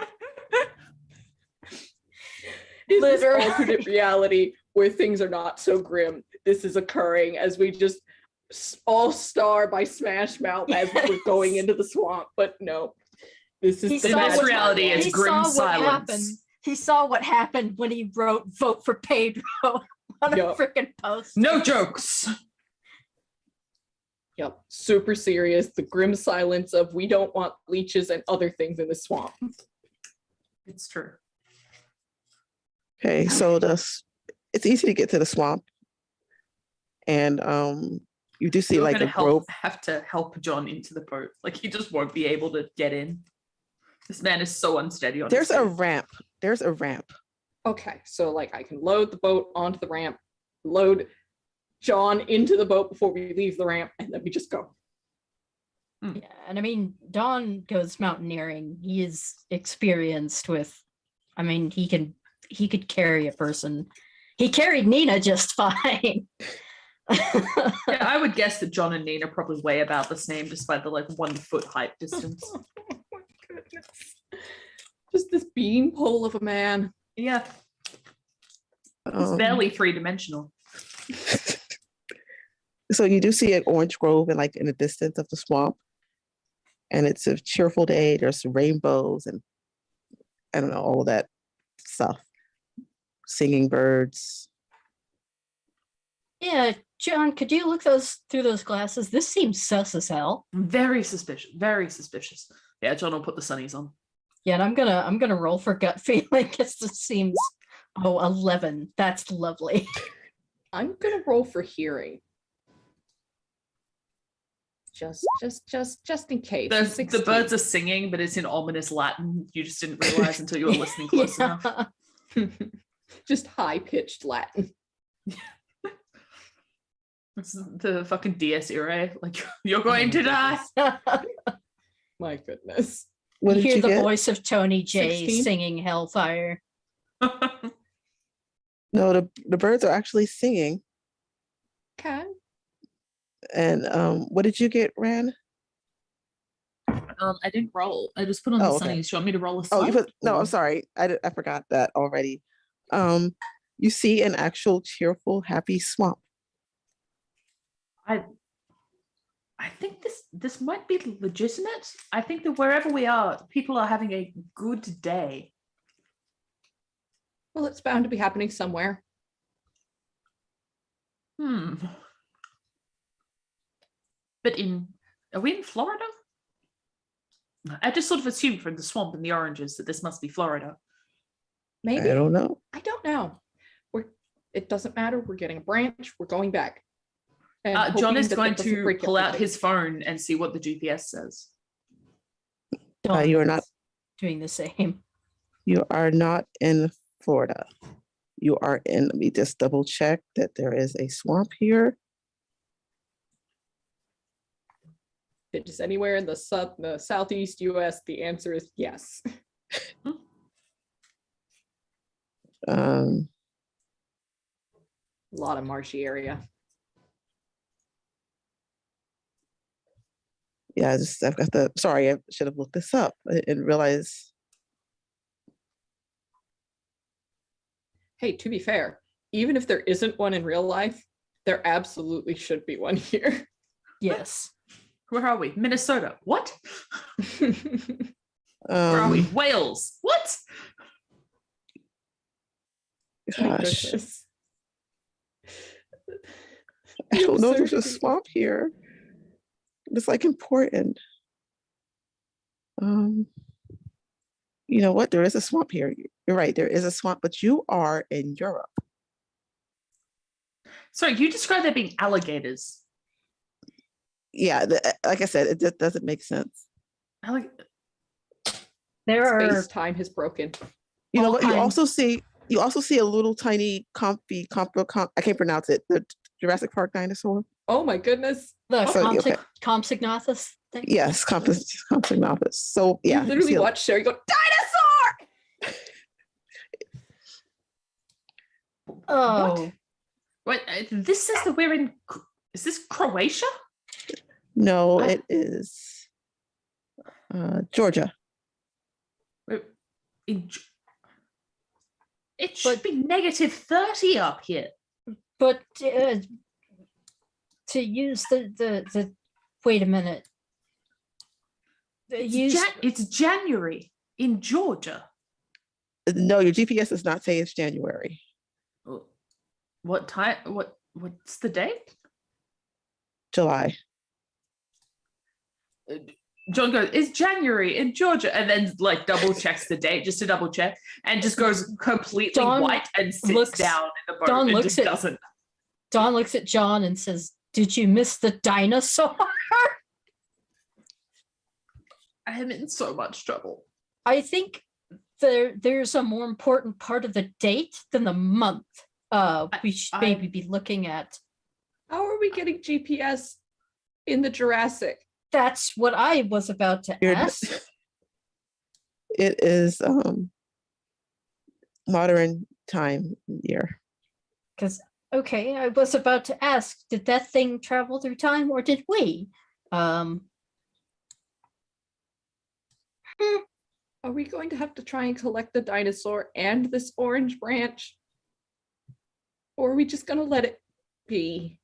In this Literally. alternate reality where things are not so grim, this is occurring as we just all star by Smash Mouth as we're going Yes. into the swamp. But no, this is He the saw best what- reality timeline. is He grim saw what happened. silence. He saw what happened when he wrote "vote for Pedro" on a Yup. freaking post. No jokes. Yep, super serious. The grim silence of we don't want leeches and other things in the swamp. It's true. Okay, so it's easy to get to the swamp, and you do see You're like gonna a rope. have to help John into the boat. Like he just won't be able to get in. This man is so unsteady on There's his a feet. ramp. There's a ramp. Okay, so like I can load the boat onto the ramp, load John into the boat before we leave the ramp, and then we just go. Yeah, and I mean, Dawn goes mountaineering. He is experienced with. I mean, he could carry a person. He carried Nina just fine. Yeah, I would guess that John and Nina probably weigh about the same, despite the like 1 foot height distance. Oh my goodness. Just this beanpole of a man. Yeah, it's barely 3-dimensional. So you do see an orange grove in the distance of the swamp, and it's a cheerful day. There's rainbows and I don't know, all of that stuff. Singing birds. Yeah, John, could you look through those glasses? This seems sus as hell. Very suspicious. Very suspicious. Yeah, John will put the sunnies on. Yeah, and I'm gonna roll for gut feeling because this seems 11. That's lovely. I'm gonna roll for hearing. Just in case. The 16. birds are singing, but it's in ominous Latin. You just didn't realize until you were listening close enough. Just high-pitched Latin. It's the fucking Dies Irae. Like, you're going to die. My goodness. What You did hear you the get? voice of Tony J 16? singing Hellfire. No, the birds are actually singing. Okay. And what did you get, Ran? I didn't roll. I just put on the Oh, okay. sunnies. Do you want me to roll a Oh, you side? put, no, I'm Or- sorry. I forgot that already. You see an actual cheerful, happy swamp. I think this might be legitimate. I think that wherever we are, people are having a good day. Well, it's bound to be happening somewhere. But are we in Florida? I just sort of assumed from the swamp and the oranges that this must be Florida. Maybe. I don't know. I don't know. It doesn't matter. We're getting a branch. We're going back. And John hoping is that going that doesn't to break pull out everything. his phone and see what the GPS says. Dawn you are not. is doing the same. You are not in Florida. You are in. Let me just double check that there is a swamp here. If it is anywhere in the southeast US, the answer is yes. Um, A lot of marshy area. yeah, I've got the. Sorry, I should have looked this up. I didn't realize. Hey, to be fair, even if there isn't one in real life, there absolutely should be one here. Yes. Where are we? Minnesota. What? Where are we? Wales. What? My Gosh, goodness. I don't know. There's a absurdity. swamp here. It's like important. You know what? There is a swamp here. You're right. There is a swamp, but you are in Europe. Sorry, you described there being alligators. Yeah, like I said, it just doesn't make sense. There are Space time has broken. You know all what? You also see a little tiny I can't pronounce it. The Jurassic Park dinosaur. Oh my goodness. the So, okay. Compsognathus thing. Yes, Compsognathus. So yeah, You literally see a- watch Sherry go, dinosaur! Oh, Wait, this says that we're in. Is this Croatia? No, What? it is Georgia. In, it should be negative 30 up here. but to use the wait a minute. It's January in Georgia. No, your GPS does not say it's January. What time? What's the date? July. John goes, "It's January in Georgia," and then like double checks the date just to double check, and just goes completely Dawn white and sits looks- down in the boat Dawn and looks just at- doesn't. Dawn looks at John and says, "Did you miss the dinosaur?" I am in so much trouble. I think there's a more important part of the date than the month. We should maybe be looking at. How are we getting GPS in the Jurassic? That's what I was about to ask. It is modern time year. Because okay, I was about to ask, did that thing travel through time or did we? Are we going to have to try and collect the dinosaur and this orange branch? Or are we just going to let it be?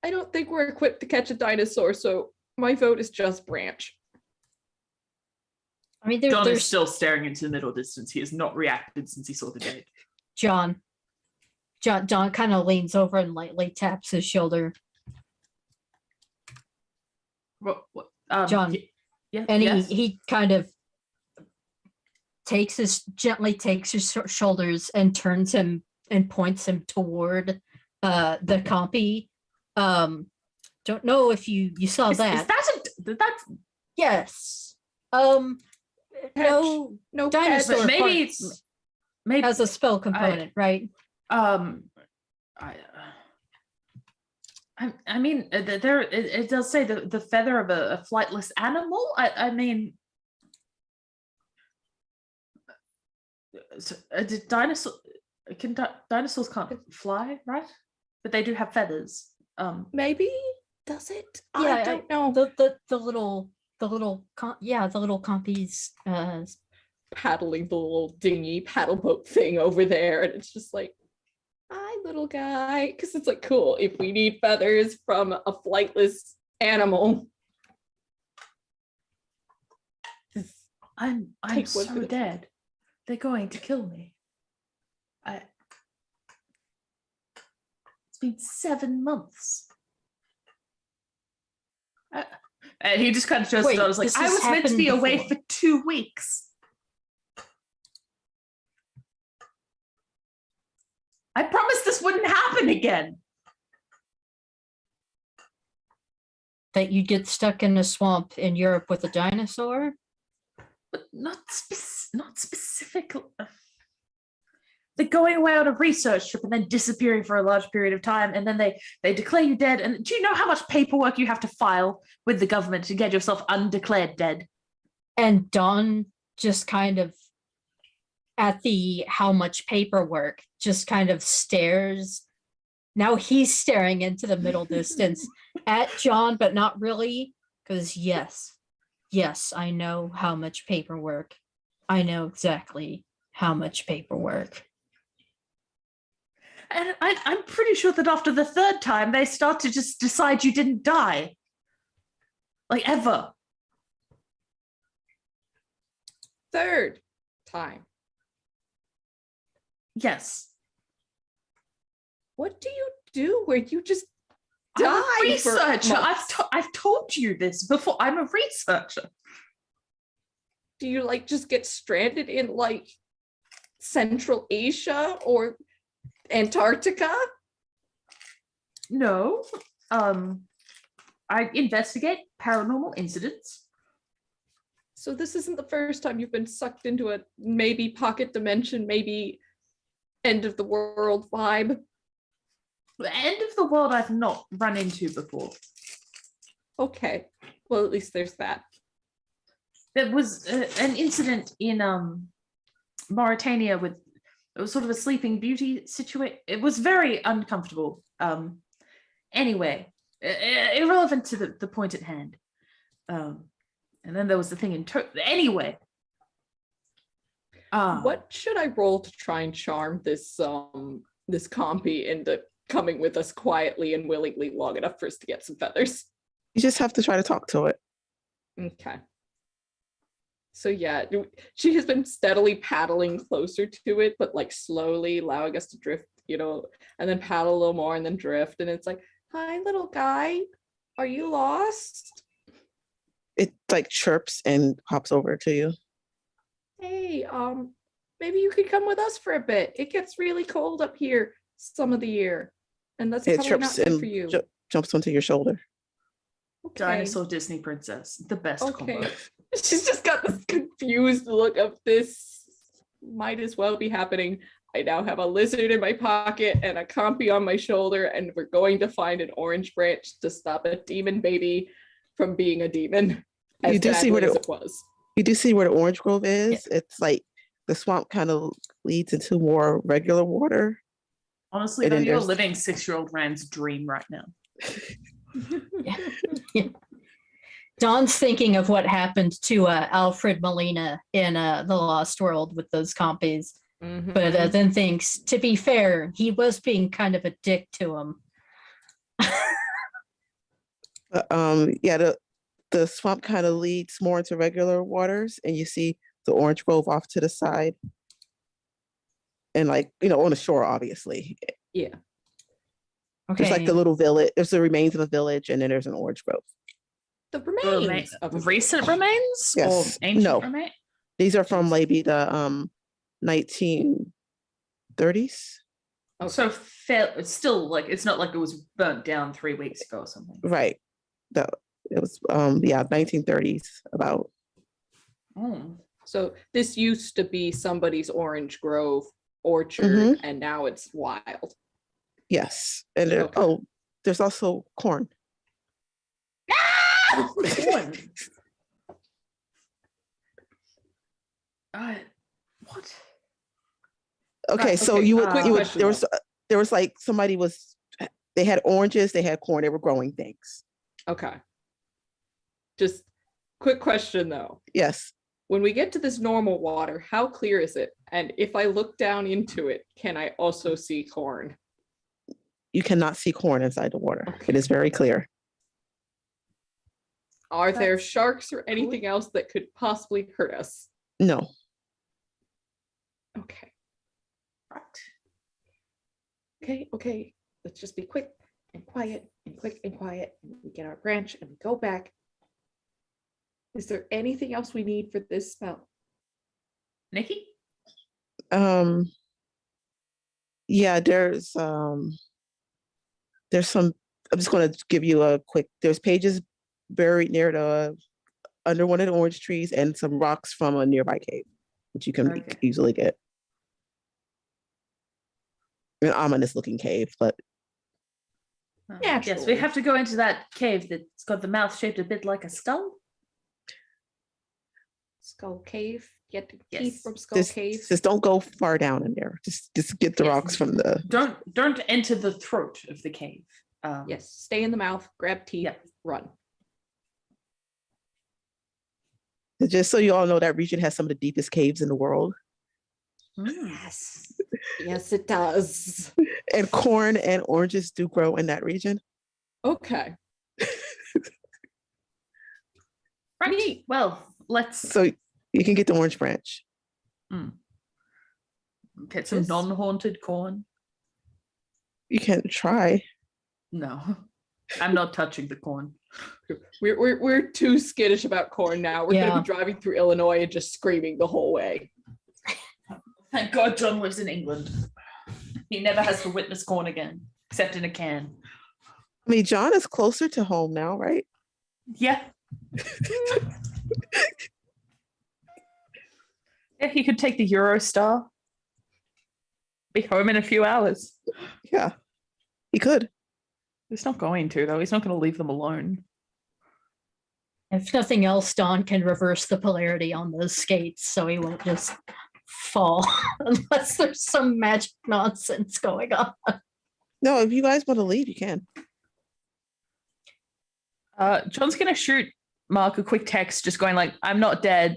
I don't think we're equipped to catch a dinosaur, so my vote is just branch. I mean, John is there's still staring into the middle distance. He has not reacted since he saw the date. John kind of leans over and lightly taps his shoulder. What, John, yeah, And yes. he kind of gently takes his shoulders and turns him and points him toward the compy. Don't know if you saw Is that. that's Yes. No No dinosaur pets. maybe part it's maybe has a spell component, right? I mean there it does say the feather of a flightless animal. I mean so, did dinosaurs can't fly, right? But they do have feathers. Maybe? Does it? Yeah, I don't know. The little compies Paddling the little dinghy paddle boat thing over there, and it's just like, hi, little guy. Because it's like, cool, if we need feathers from a flightless animal. I'm Take one so for the- dead. They're going to kill me. It's been 7 months. And he just kind of just Wait, I was like, this I has was meant to be happened away before. for 2 weeks. I promised this wouldn't happen again. that you'd get stuck in a swamp in Europe with a dinosaur. But not specific. They're going away on a research trip and then disappearing for a large period of time, and then they declare you dead. And do you know how much paperwork you have to file with the government to get yourself undeclared dead? And Dawn just kind of at the how much paperwork just kind of stares. Now he's staring into the middle distance at John, but not really, because yes, I know how much paperwork. I know exactly how much paperwork. And I'm pretty sure that after the 3rd time, they start to just decide you didn't die. Like, ever. 3rd time. Yes. What do you do where you just I'm a die for researcher. months. I've told you this before. I'm a researcher. Do you like just get stranded in like Central Asia or Antarctica? No. I investigate paranormal incidents. So this isn't the first time you've been sucked into a maybe pocket dimension, maybe end of the world vibe. The end of the world I've not run into before. Okay, well, at least there's that. There was an incident in Mauritania with it was sort of a Sleeping Beauty situation. It was very uncomfortable. Anyway, irrelevant to the point at hand. And then there was the thing in anyway. What should I roll to try and charm this this compy into coming with us quietly and willingly long enough for us to get some feathers? You just have to try to talk to it. Okay. So yeah, she has been steadily paddling closer to it, but like slowly allowing us to drift, and then paddle a little more and then drift. And it's like, hi, little guy, are you lost? It like chirps and hops over to you. Hey, maybe you could come with us for a bit. It gets really cold up here some of the year, and that's It probably chirps not good and for you. jumps onto your shoulder. Okay. Dinosaur Disney princess, the best Okay. combo. She's just got this confused look of this might as well be happening. I now have a lizard in my pocket and a compy on my shoulder, and we're going to find an orange branch to stop a demon baby from being a demon. You do see where it was. You do see where the orange grove is. Yeah. It's like the swamp kind of leads into more regular water. Honestly, though, you're living 6-year-old Rand's dream right now. Yeah. Dawn's thinking of what happened to Alfred Molina in The Lost World with those compies, but then thinks, to be fair, he was being kind of a dick to him. Yeah, the swamp kind of leads more into regular waters, and you see the orange grove off to the side, and on the shore, obviously. Yeah. Okay. There's like the little village. There's the remains of a village, and then there's an orange grove. The remains of recent remains? Yes. Or ancient No. remains? These are from maybe the 1930s. Okay. So it's still it's not like it was burnt down 3 weeks ago or something. Right. It was 1930s about. So this used to be somebody's orange grove orchard, and now it's wild. Yes. And there's also corn. Corn. What? Okay, so you would there was like they had oranges, they had corn, they were growing things. Okay. Just quick question though. Yes. When we get to this normal water, how clear is it? And if I look down into it, can I also see corn? You cannot see corn inside the water. Okay. It is very clear. Are there sharks or anything else that could possibly hurt us? No. Okay. Right. Okay. Let's just be quick and quiet and quick and quiet. And we get our branch and we go back. Is there anything else we need for this spell? Nikki? Yeah, there's some, I'm just going to give you a quick, there's pages buried near under one of the orange trees and some rocks from a nearby cave, which you can easily get. An ominous looking cave, but. Yes, we have to go into that cave that's got the mouth shaped a bit like a skull. Skull Cave. Get the teeth from Skull Cave. Just don't go far down in there. Just get the rocks from the. Don't enter the throat of the cave. Yes, stay in the mouth. Grab teeth. Run. Just so you all know, that region has some of the deepest caves in the world. Yes. Yes, it does. And corn and oranges do grow in that region. Okay. Right. Well, let's. So you can get the orange branch. Get some non-haunted corn. You can try. No. I'm not touching the corn. We're too skittish about corn now. We're gonna be driving through Illinois and just screaming the whole way. Thank God John lives in England. He never has to witness corn again, except in a can. I mean, John is closer to home now, right? Yeah. Yeah, he could take the Eurostar. Be home in a few hours. Yeah, he could. He's not going to, though. He's not going to leave them alone. If nothing else, Don can reverse the polarity on those skates so he won't just fall unless there's some magic nonsense going on. No, if you guys want to leave, you can. John's going to shoot Mark a quick text just going like, I'm not dead.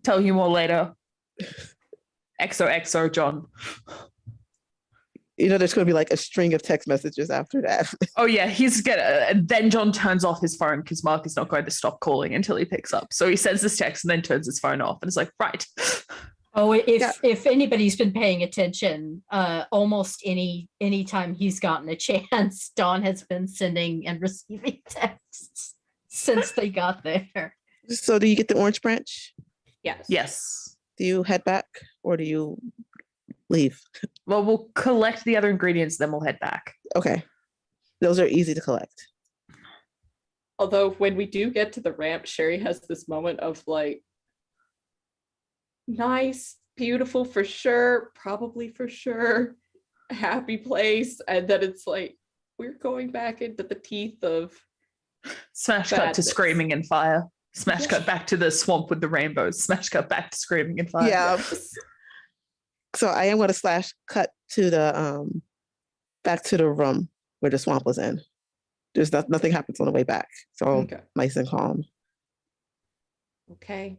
Tell you more later. XOXO, John. You know, there's going to be like a string of text messages after that. Oh yeah, he's gonna. Then John turns off his phone because Mark is not going to stop calling until he picks up. So he sends this text and then turns his phone off, and it's like, right. Oh, if anybody's been paying attention, almost any time he's gotten a chance, Don has been sending and receiving texts since they got there. So, do you get the orange branch? Yes. Yes. Do you head back or do you leave? Well, we'll collect the other ingredients, then we'll head back. Okay. Those are easy to collect. Although when we do get to the ramp, Sherry has this moment of like, nice, beautiful for sure, probably for sure, happy place. And then it's like, we're going back into the teeth of Smash cut to badness. screaming and fire. Smash cut back to the swamp with the rainbows. Smash cut back to screaming and fire. Yeah. So I am going to slash cut to the back to the room where the swamp was in. There's nothing happens on the way back. So Okay. nice and calm. Okay.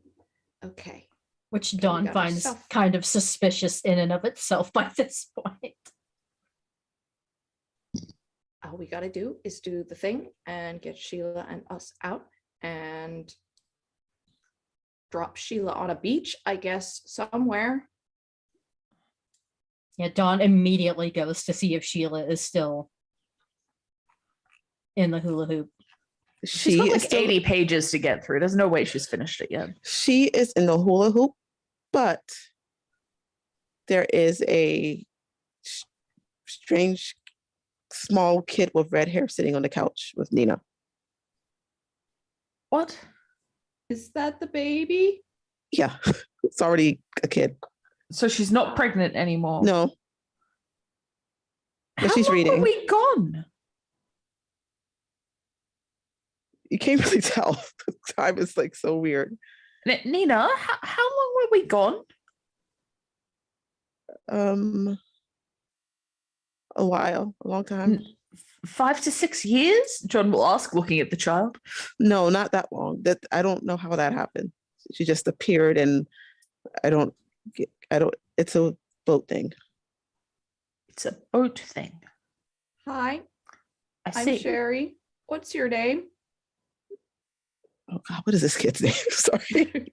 Which we Dawn got finds ourselves- kind of suspicious in and of itself by this point. All we gotta do is do the thing and get Sheila and us out and drop Sheila on a beach, I guess, somewhere. Yeah, Dawn immediately goes to see if Sheila is still in the hula hoop. She's She got is like still, 80 pages to get through. There's no way she's finished it yet. she is in the hula hoop, but there is a strange small kid with red hair sitting on the couch with Nina. What? Is that the baby? Yeah, it's already a kid. So she's not pregnant anymore. No, How but she's long reading. were we gone? You can't really tell. The time is like so weird. Nina, how long were we gone? A while, a long time. 5 to 6 years? John will ask, looking at the child. No, not that long. That I don't know how that happened. She just appeared, and I don't. It's a boat thing. It's a boat thing. Hi, I I'm see. Sherry. What's your name? Oh God, what is this kid's name? Sorry.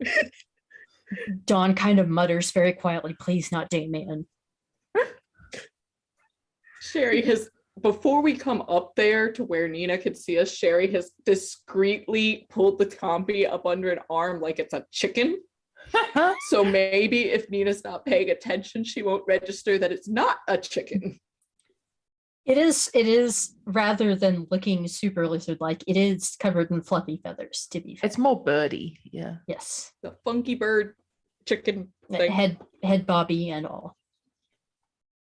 Dawn kind of mutters very quietly, please not Damien. Sherry has, before we come up there to where Nina could see us, Sherry has discreetly pulled the combi up under an arm like it's a chicken. So maybe if Nina's not paying attention, she won't register that it's not a chicken. It is rather than looking super lizard-like, it is covered in fluffy feathers, to be fair. It's more birdie, yeah. Yes. The funky bird chicken thing. Head bobby and all.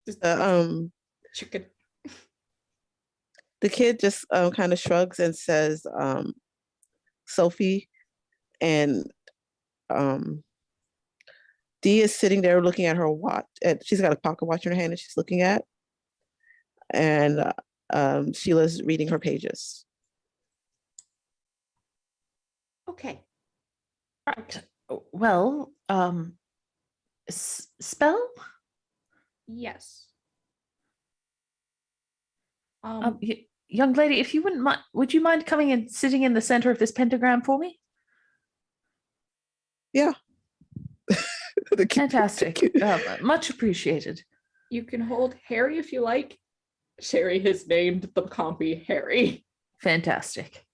Just chicken. The kid just kind of shrugs and says, Sophie, and Dee is sitting there looking at her watch. And she's got a pocket watch in her hand and she's looking at. And Sheila's reading her pages. Okay. Right. Well, spell? Yes. Young lady, if you wouldn't mind, would you mind coming and sitting in the center of this pentagram for me? Yeah. The kid- Fantastic. Much appreciated. You can hold Harry if you like. Sherry has named the compy Harry. Fantastic.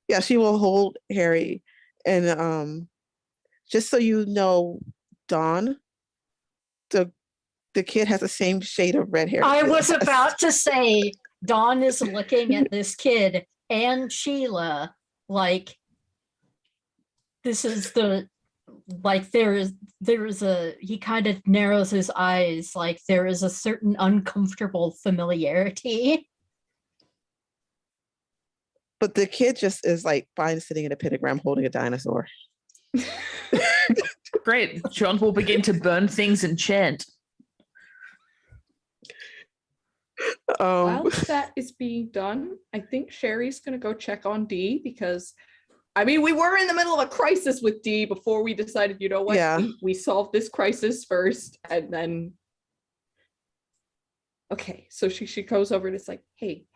Yeah, she will hold Harry. And just so you know, Dawn, the kid has the same shade of red hair. I was about to say, Dawn is looking at this kid and Sheila like this is the like there is a he kind of narrows his eyes like there is a certain uncomfortable familiarity. But the kid just is like fine sitting in a pentagram holding a dinosaur. Great. John will begin to burn things and chant. While that is being done, I think Sherry's gonna go check on Dee because I mean we were in the middle of a crisis with Dee before we decided, you know what, Yeah. we solved this crisis first and then okay, so she goes over and it's like, hey,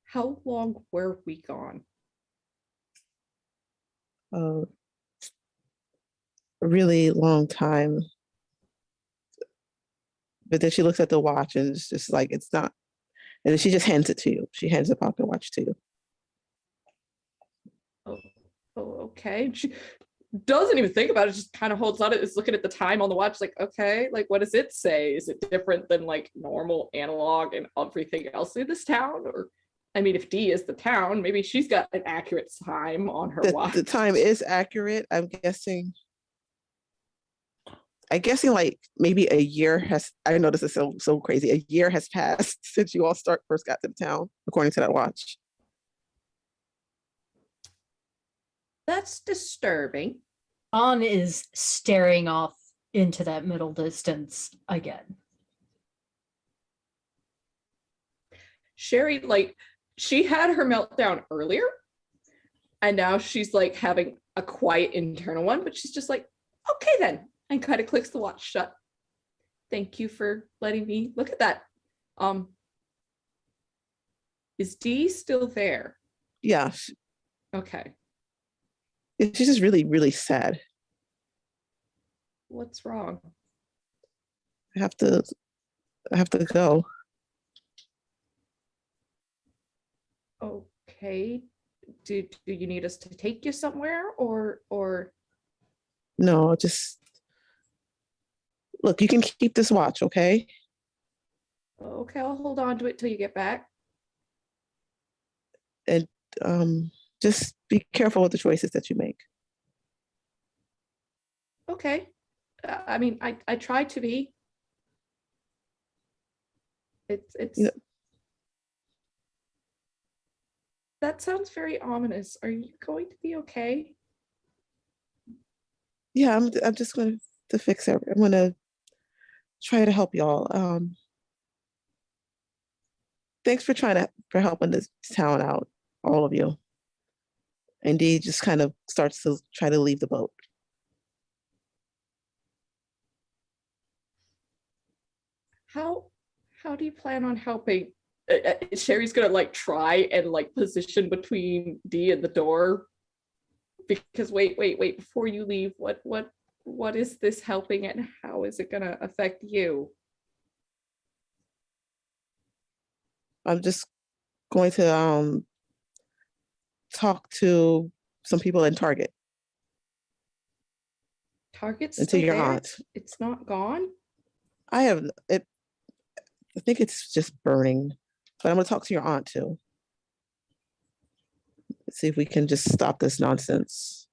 how long were we gone? A really long time. But then she looks at the watch and it's just like, it's not. And then she just hands it to you. She hands the pocket watch to you. Oh, okay. She doesn't even think about it, just kind of holds on it, is looking at the time on the watch, like, okay, like what does it say? Is it different than like normal analog and everything else in this town? Or I mean, if D is the town, maybe she's got an accurate time on her watch. The time is accurate. I'm guessing like maybe a year has, I know this is so crazy. A year has passed since you all first got to the town, according to that watch. That's disturbing. Dawn is staring off into that middle distance again. Sherry, like, she had her meltdown earlier, and now she's like having a quiet internal one, but she's just like, okay then, and kind of clicks the watch shut. Thank you for letting me look at that. Is Dee still there? Yeah. Okay. She's just really, really sad. What's wrong? I have to go. Okay. Do you need us to take you somewhere or No, just look, you can keep this watch, okay? okay, I'll hold on to it till you get back. And just be careful with the choices that you make. Okay. I mean, I try to be. It's You know, that sounds very ominous. Are you going to be okay? yeah, I'm just going to fix it. I'm going to try to help y'all. Thanks for helping this town out, all of you. And Dee just kind of starts to try to leave the boat. How do you plan on helping? Sherry's gonna like try and like position between Dee and the door, because wait, before you leave, what is this helping and how is it gonna affect you? I'm just going to talk to some people in Target Target's and to still your there? aunt. It's not gone? I think it's just burning, but I'm going to talk to your aunt too. Let's see if we can just stop this nonsense.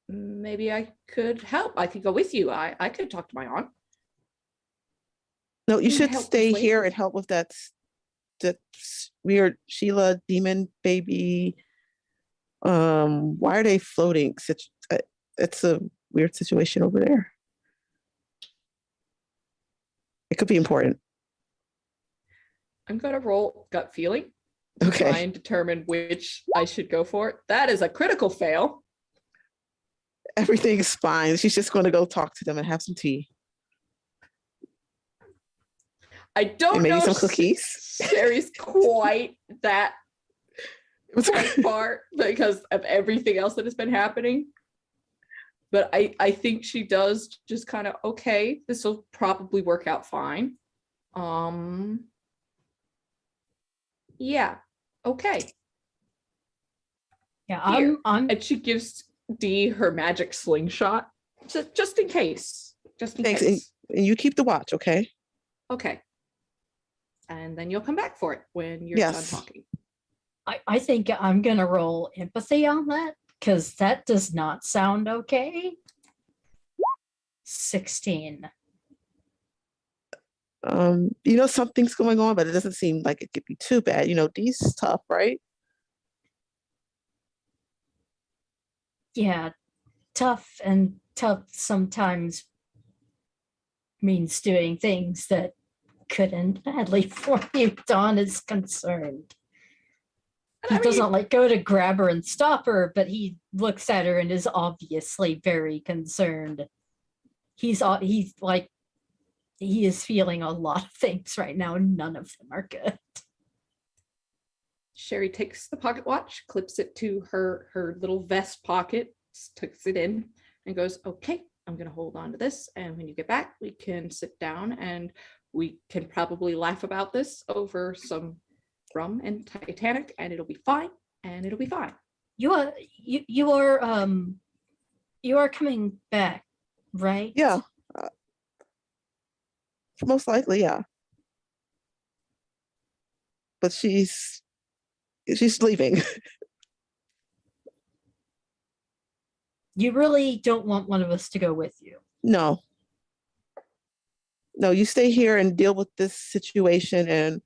Maybe I could help. I could go with you. I could talk to my aunt. No, you Can should help stay persuade here her. and help with that weird Sheila demon baby. Why are they floating? It's a weird situation over there. It could be important. I'm gonna roll gut feeling to try Okay. and determine which I should go for. That is a critical fail. Everything's fine. She's just going to go talk to them and have some tea I don't and maybe know some if cookies. Sherry's quite that It was far because of everything else that has been happening. But I think she does just kind of, okay, this will probably work out fine. Yeah. Okay. Yeah, Here. I'm And she gives Dee her magic slingshot. Just in case. Just in Thanks. case. And you keep the watch, okay? Okay. And then you'll come back for it when you're Yes. done talking. I think I'm gonna roll empathy on that because that does not sound okay. 16. Something's going on, but it doesn't seem like it could be too bad. Dee's tough, right? Yeah, tough, and tough sometimes means doing things that could end badly for you. Dawn is concerned. He doesn't like go to grab her and stop her, but he looks at her and is obviously very concerned. He's like, he is feeling a lot of things right now. None of them are good. Sherry takes the pocket watch, clips it to her little vest pocket, tucks it in, and goes, okay, I'm going to hold on to this. And when you get back, we can sit down and we can probably laugh about this over some rum and Titanic, and it'll be fine. And it'll be fine. You are coming back, right? Yeah. Most likely, yeah. But she's leaving. You really don't want one of us to go with you. No, you stay here and deal with this situation. And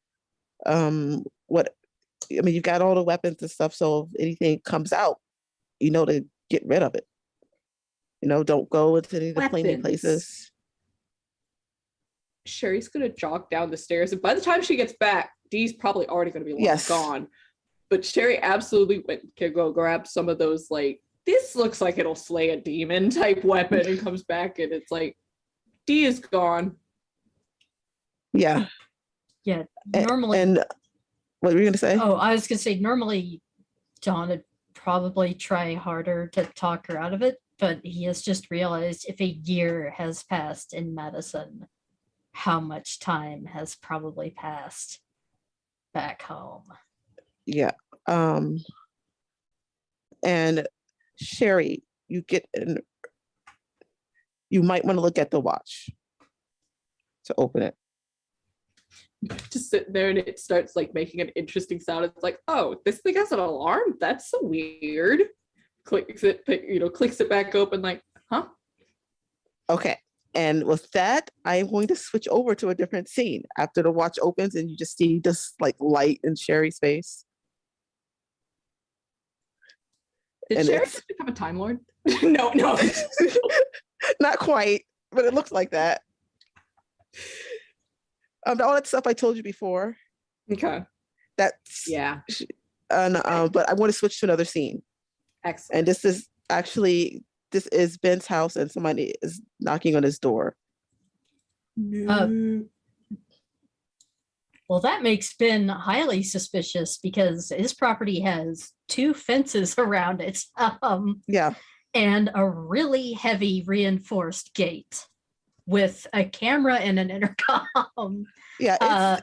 you've got all the weapons and stuff, so if anything comes out, to get rid of it. Don't go into any of the flaming places. Sherry's gonna jog down the stairs, and by the time she gets back, Dee's probably already gonna be gone. But Sherry absolutely can go grab some of those, like, this looks like it'll slay a demon type weapon, and comes back and it's like, Dee is gone. Yeah. Yeah. Normally. And what were you gonna say? Oh, I was gonna say normally John would probably try harder to talk her out of it, but he has just realized if a year has passed in Madison, how much time has probably passed back home. Yeah. And Sherry, you might want to look at the watch to open it. Just sit there and it starts like making an interesting sound. It's like, oh, this thing has an alarm? That's so weird. Clicks it back open, like, huh? Okay. And with that, I'm going to switch over to a different scene after the watch opens and you just see this like light in Sherry's face. Did Sherry just become a Time Lord? No. Not quite, but it looks like that. All that stuff I told you before. Okay. That's yeah. And but I want to switch to another scene. Excellent. And this is Ben's house, and somebody is knocking on his door. Well, that makes Ben highly suspicious because his property has 2 fences around it. Yeah. And a really heavy reinforced gate with a camera and an intercom. Yeah,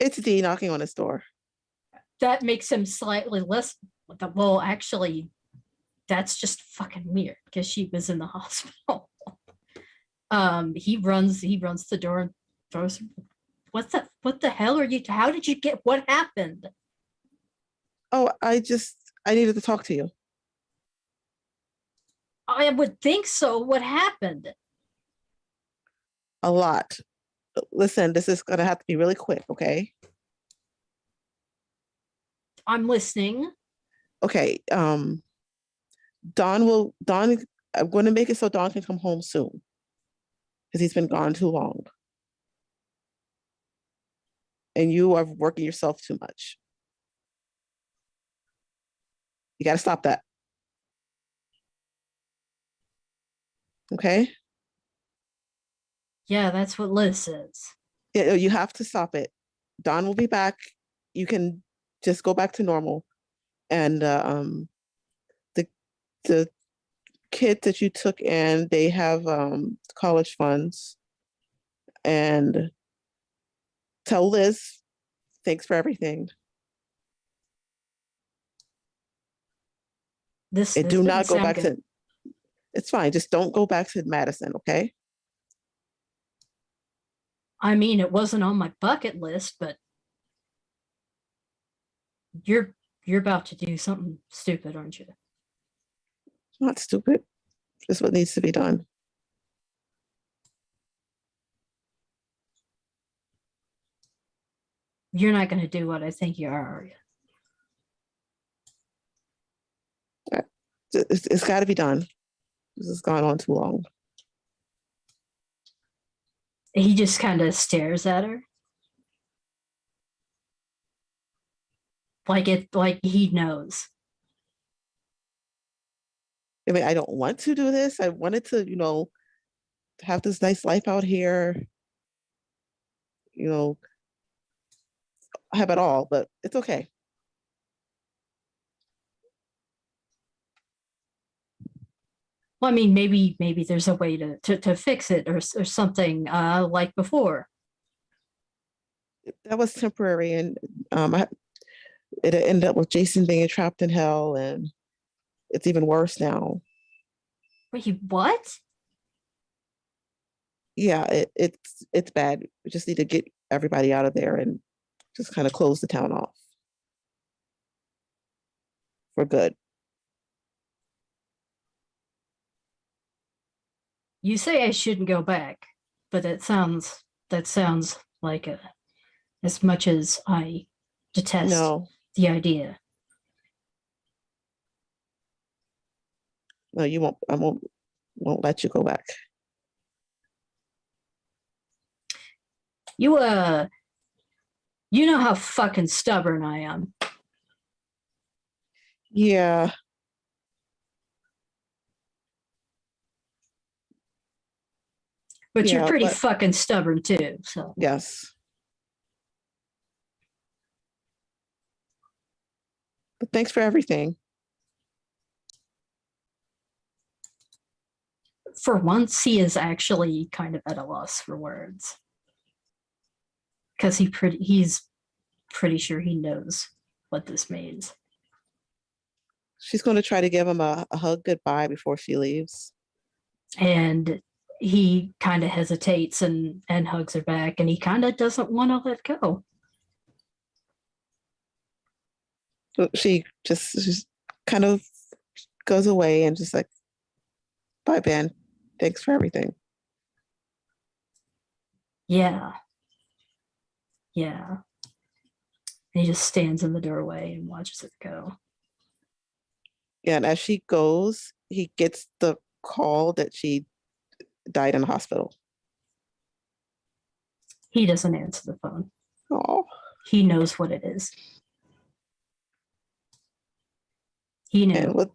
it's Dee knocking on his door. That makes him slightly less. Well, actually, that's just fucking weird because she was in the hospital. He runs the door and throws. What the hell are you? How did you get? What happened? Oh, I needed to talk to you. I would think so. What happened? A lot. Listen, this is gonna have to be really quick, okay? I'm listening. Okay. Dawn, I'm going to make it so Dawn can come home soon. Because he's been gone too long. And you are working yourself too much. You got to stop that. Okay? Yeah, that's what Liz says. Yeah, you have to stop it. Dawn will be back. You can just go back to normal. And the kids that you took in, they have college funds. And tell Liz, thanks for everything. And this do didn't not go sound back good. to. It's fine. Just don't go back to Madison, okay? I mean, it wasn't on my bucket list, but you're about to do something stupid, aren't you? Not stupid. Just what needs to be done. You're not going to do what I think you are you? It's got to be done. This has gone on too long. He just kind of stares at her. Like he knows. I mean, I don't want to do this. I wanted to, have this nice life out here, have it all, but it's okay. Well, I mean, maybe there's a way to fix it or something like before. That was temporary, and it ended up with Jason being trapped in hell, and it's even worse now. Wait, what? Yeah, it's bad. We just need to get everybody out of there and just kind of close the town off for good. You say I shouldn't go back, but that sounds like as much as I detest No, the idea. no, you won't. I won't let you go back. You you know how fucking stubborn I am. Yeah, But you're Yeah, pretty but- fucking stubborn too. So yes. But thanks for everything. for once, he is actually kind of at a loss for words because he's pretty sure he knows what this means. She's going to try to give him a hug goodbye before she leaves. And he kind of hesitates and hugs her back, and he kind of doesn't want to let go. She just kind of goes away and just like, bye, Ben. Thanks for everything. Yeah. And he just stands in the doorway and watches it go. Yeah, and as she goes, he gets the call that she died in the hospital. He doesn't answer the phone. Oh, He knows what it is. He knew.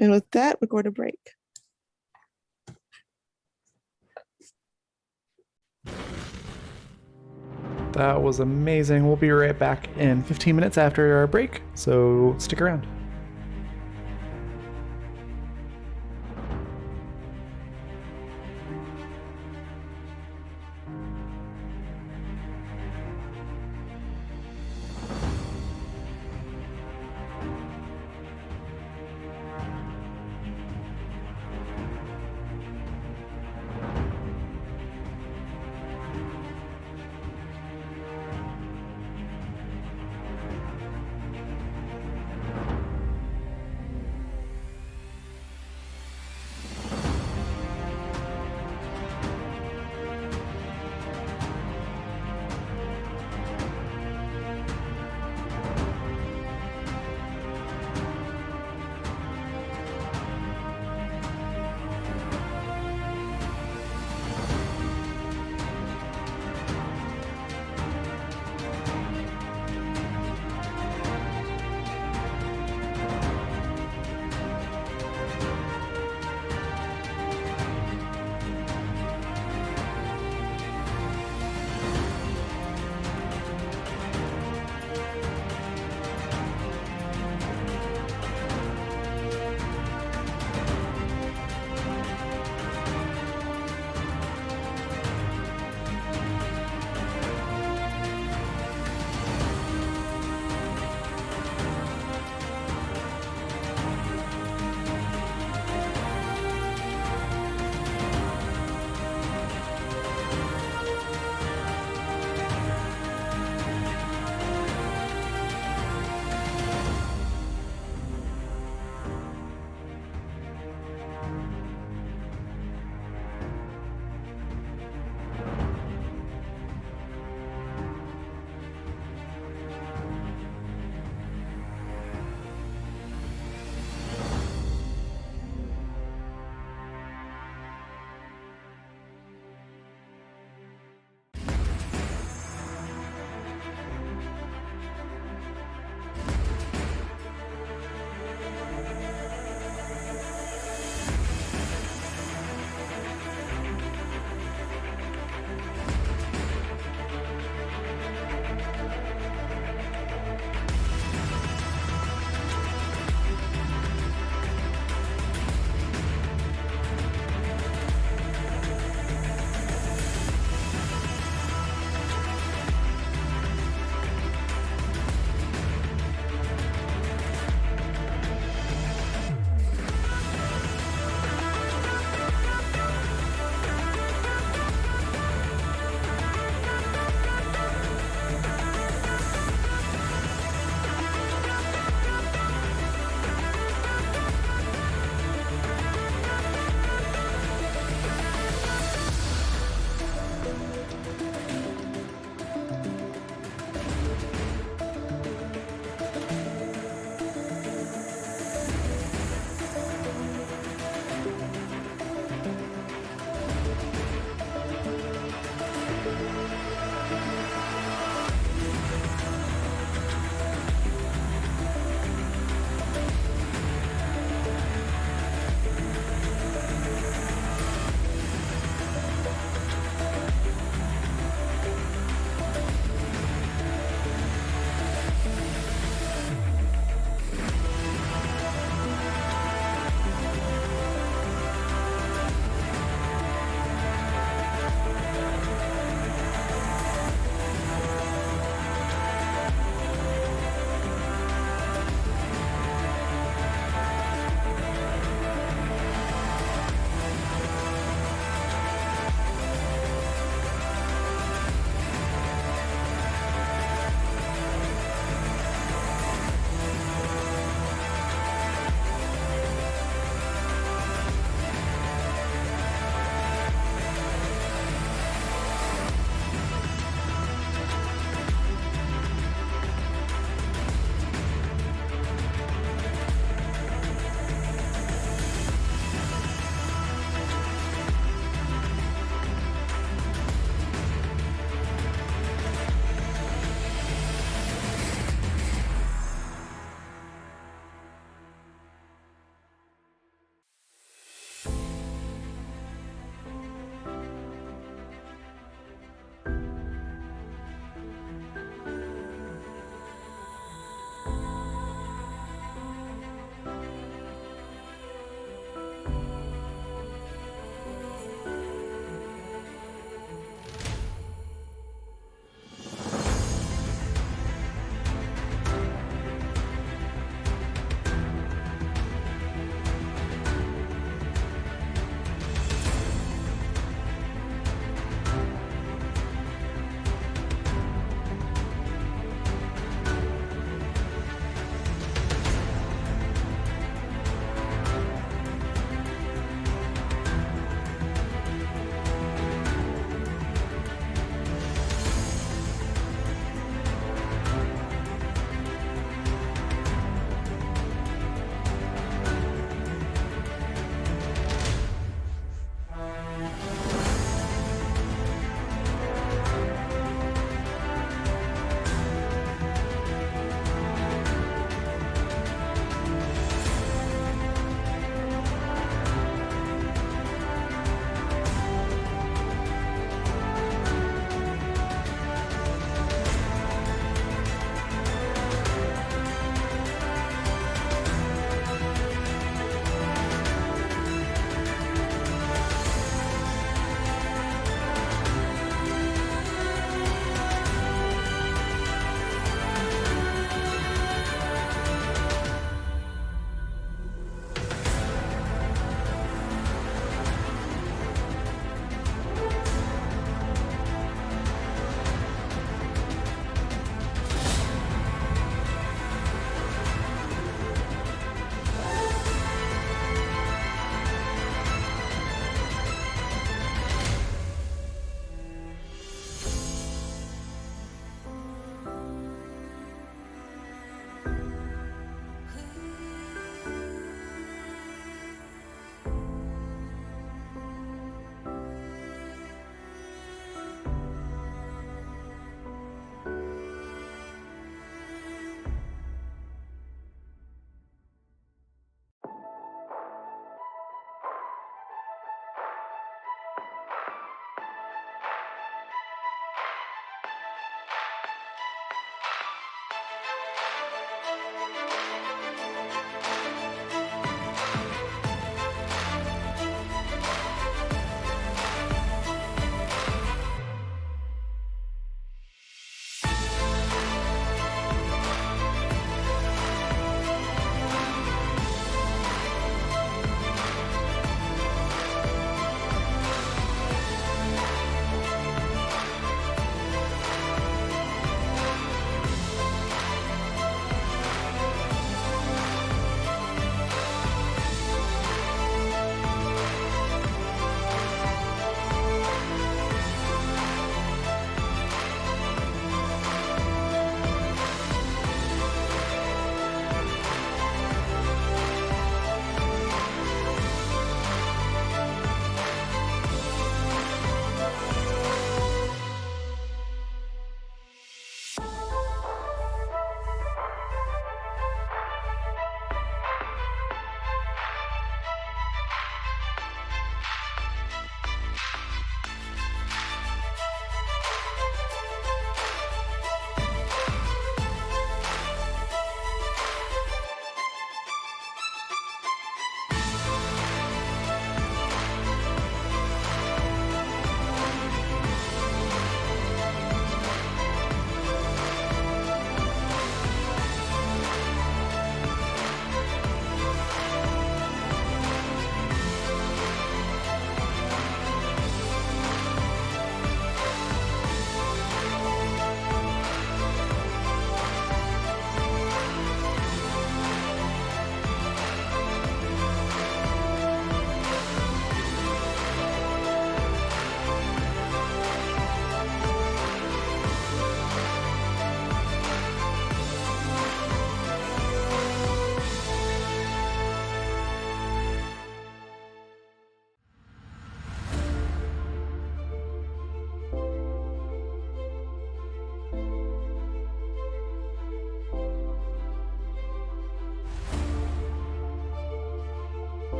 And with that, we're going to break. That was amazing. We'll be right back in 15 minutes after our break, so stick around.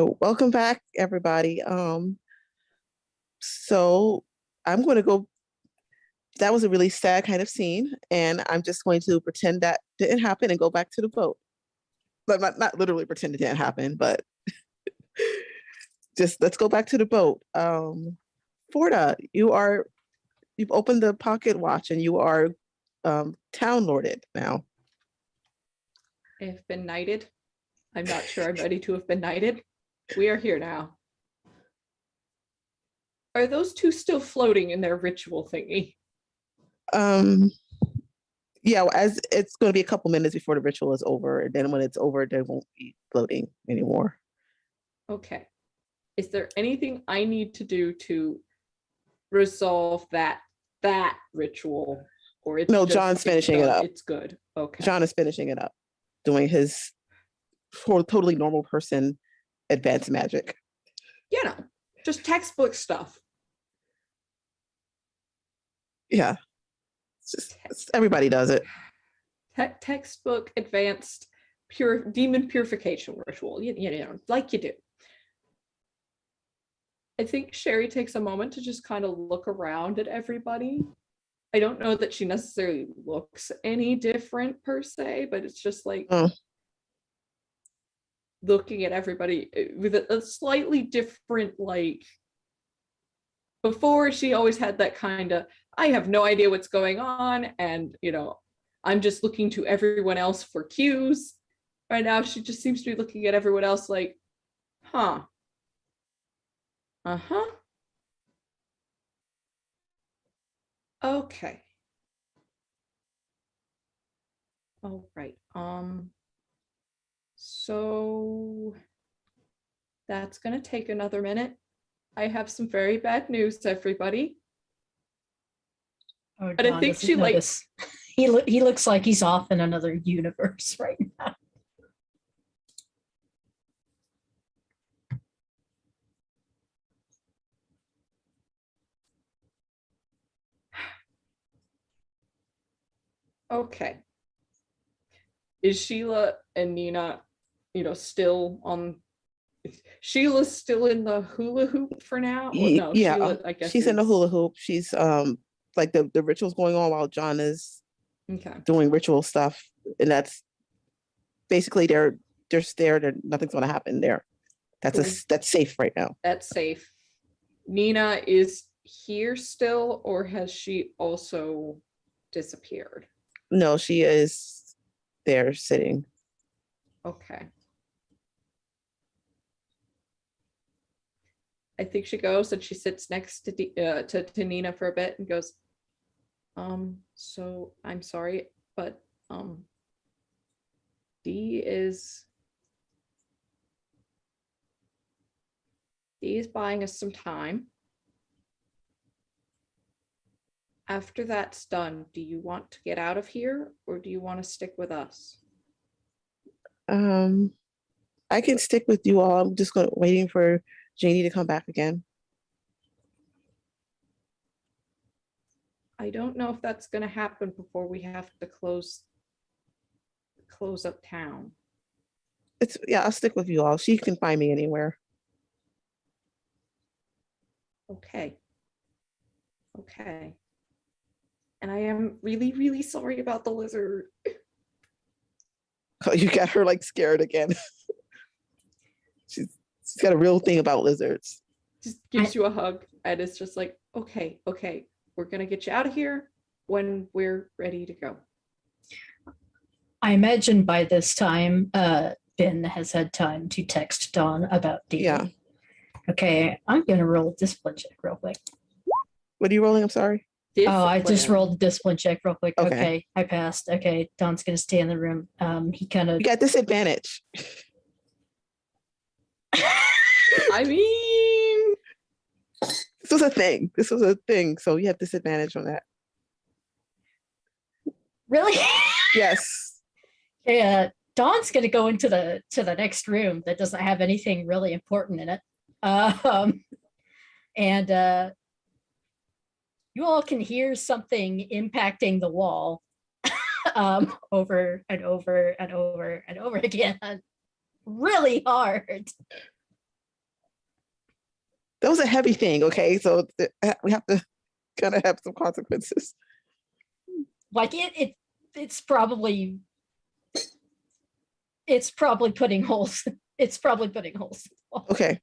So welcome back, everybody. So I'm going to go. That was a really sad kind of scene, and I'm just going to pretend that didn't happen and go back to the boat. But not literally pretend it didn't happen, but just let's go back to the boat. Forda, you've opened the pocket watch and you are town lorded now. I have been knighted. I'm not sure I'm ready to have been knighted. We are here now. Are those two still floating in their ritual thingy? Yeah, as it's going to be a couple minutes before the ritual is over, and then when it's over, they won't be floating anymore. Okay. Is there anything I need to do to resolve that ritual? Or it's No, just, John's finishing it up. It's good. Okay. John is finishing it up, doing his totally normal person advanced magic. You know, just textbook stuff. Yeah, everybody does it. Textbook advanced pure demon purification ritual. You know, like you do. I think Sherry takes a moment to just kind of look around at everybody. I don't know that she necessarily looks any different per se, but it's just like looking at everybody with a slightly different, like, before she always had that kind of, I have no idea what's going on, and you know, I'm just looking to everyone else for cues. Right now she just seems to be looking at everyone else like, huh. Uh-huh. Okay. All right. So that's gonna take another minute. I have some very bad news, everybody. Oh, But I John think doesn't she, like- notice. He looks like he's off in another universe right now. Okay. Is Sheila and Nina, you know, still on? Sheila's still in the hula hoop for now? Well, no, Yeah, Sheila, I guess she's in the is- hula hoop. She's like the ritual's going on while John is Okay. doing ritual stuff, and that's basically they're scared. Nothing's going to happen there. That's safe right now. That's safe. Nina is here still, or has she also disappeared? No, she is there sitting. Okay. I think she goes and she sits next to Nina for a bit and goes, so I'm sorry, but D is buying us some time. After that's done, do you want to get out of here or do you want to stick with us? I can stick with you all. I'm just waiting for Janie to come back again. I don't know if that's going to happen before we have to close up town. I'll stick with you all. She can find me anywhere. Okay. And I am really, really sorry about the lizard. Oh, you got her like scared again. she's got a real thing about lizards. Just gives you a hug and it's just like, okay, we're gonna get you out of here when we're ready to go. I imagine by this time, Ben has had time to text Dawn about Dee. Yeah. Okay, I'm gonna roll a discipline check real quick. What are you rolling? I'm sorry. Oh, I just Discipline. rolled a discipline check real quick. Okay. Okay, I passed. Okay, Dawn's gonna stay in the room. He kind of. You got disadvantage. I mean, This was a thing. So you have disadvantage on that. Really? Yes. Yeah, Dawn's gonna go into the next room that doesn't have anything really important in it. And you all can hear something impacting the wall over and over and over and over again, really hard. that was a heavy thing. Okay, so we have to kind of have some consequences. Like it's probably putting holes. It's probably putting holes in the wall. Okay.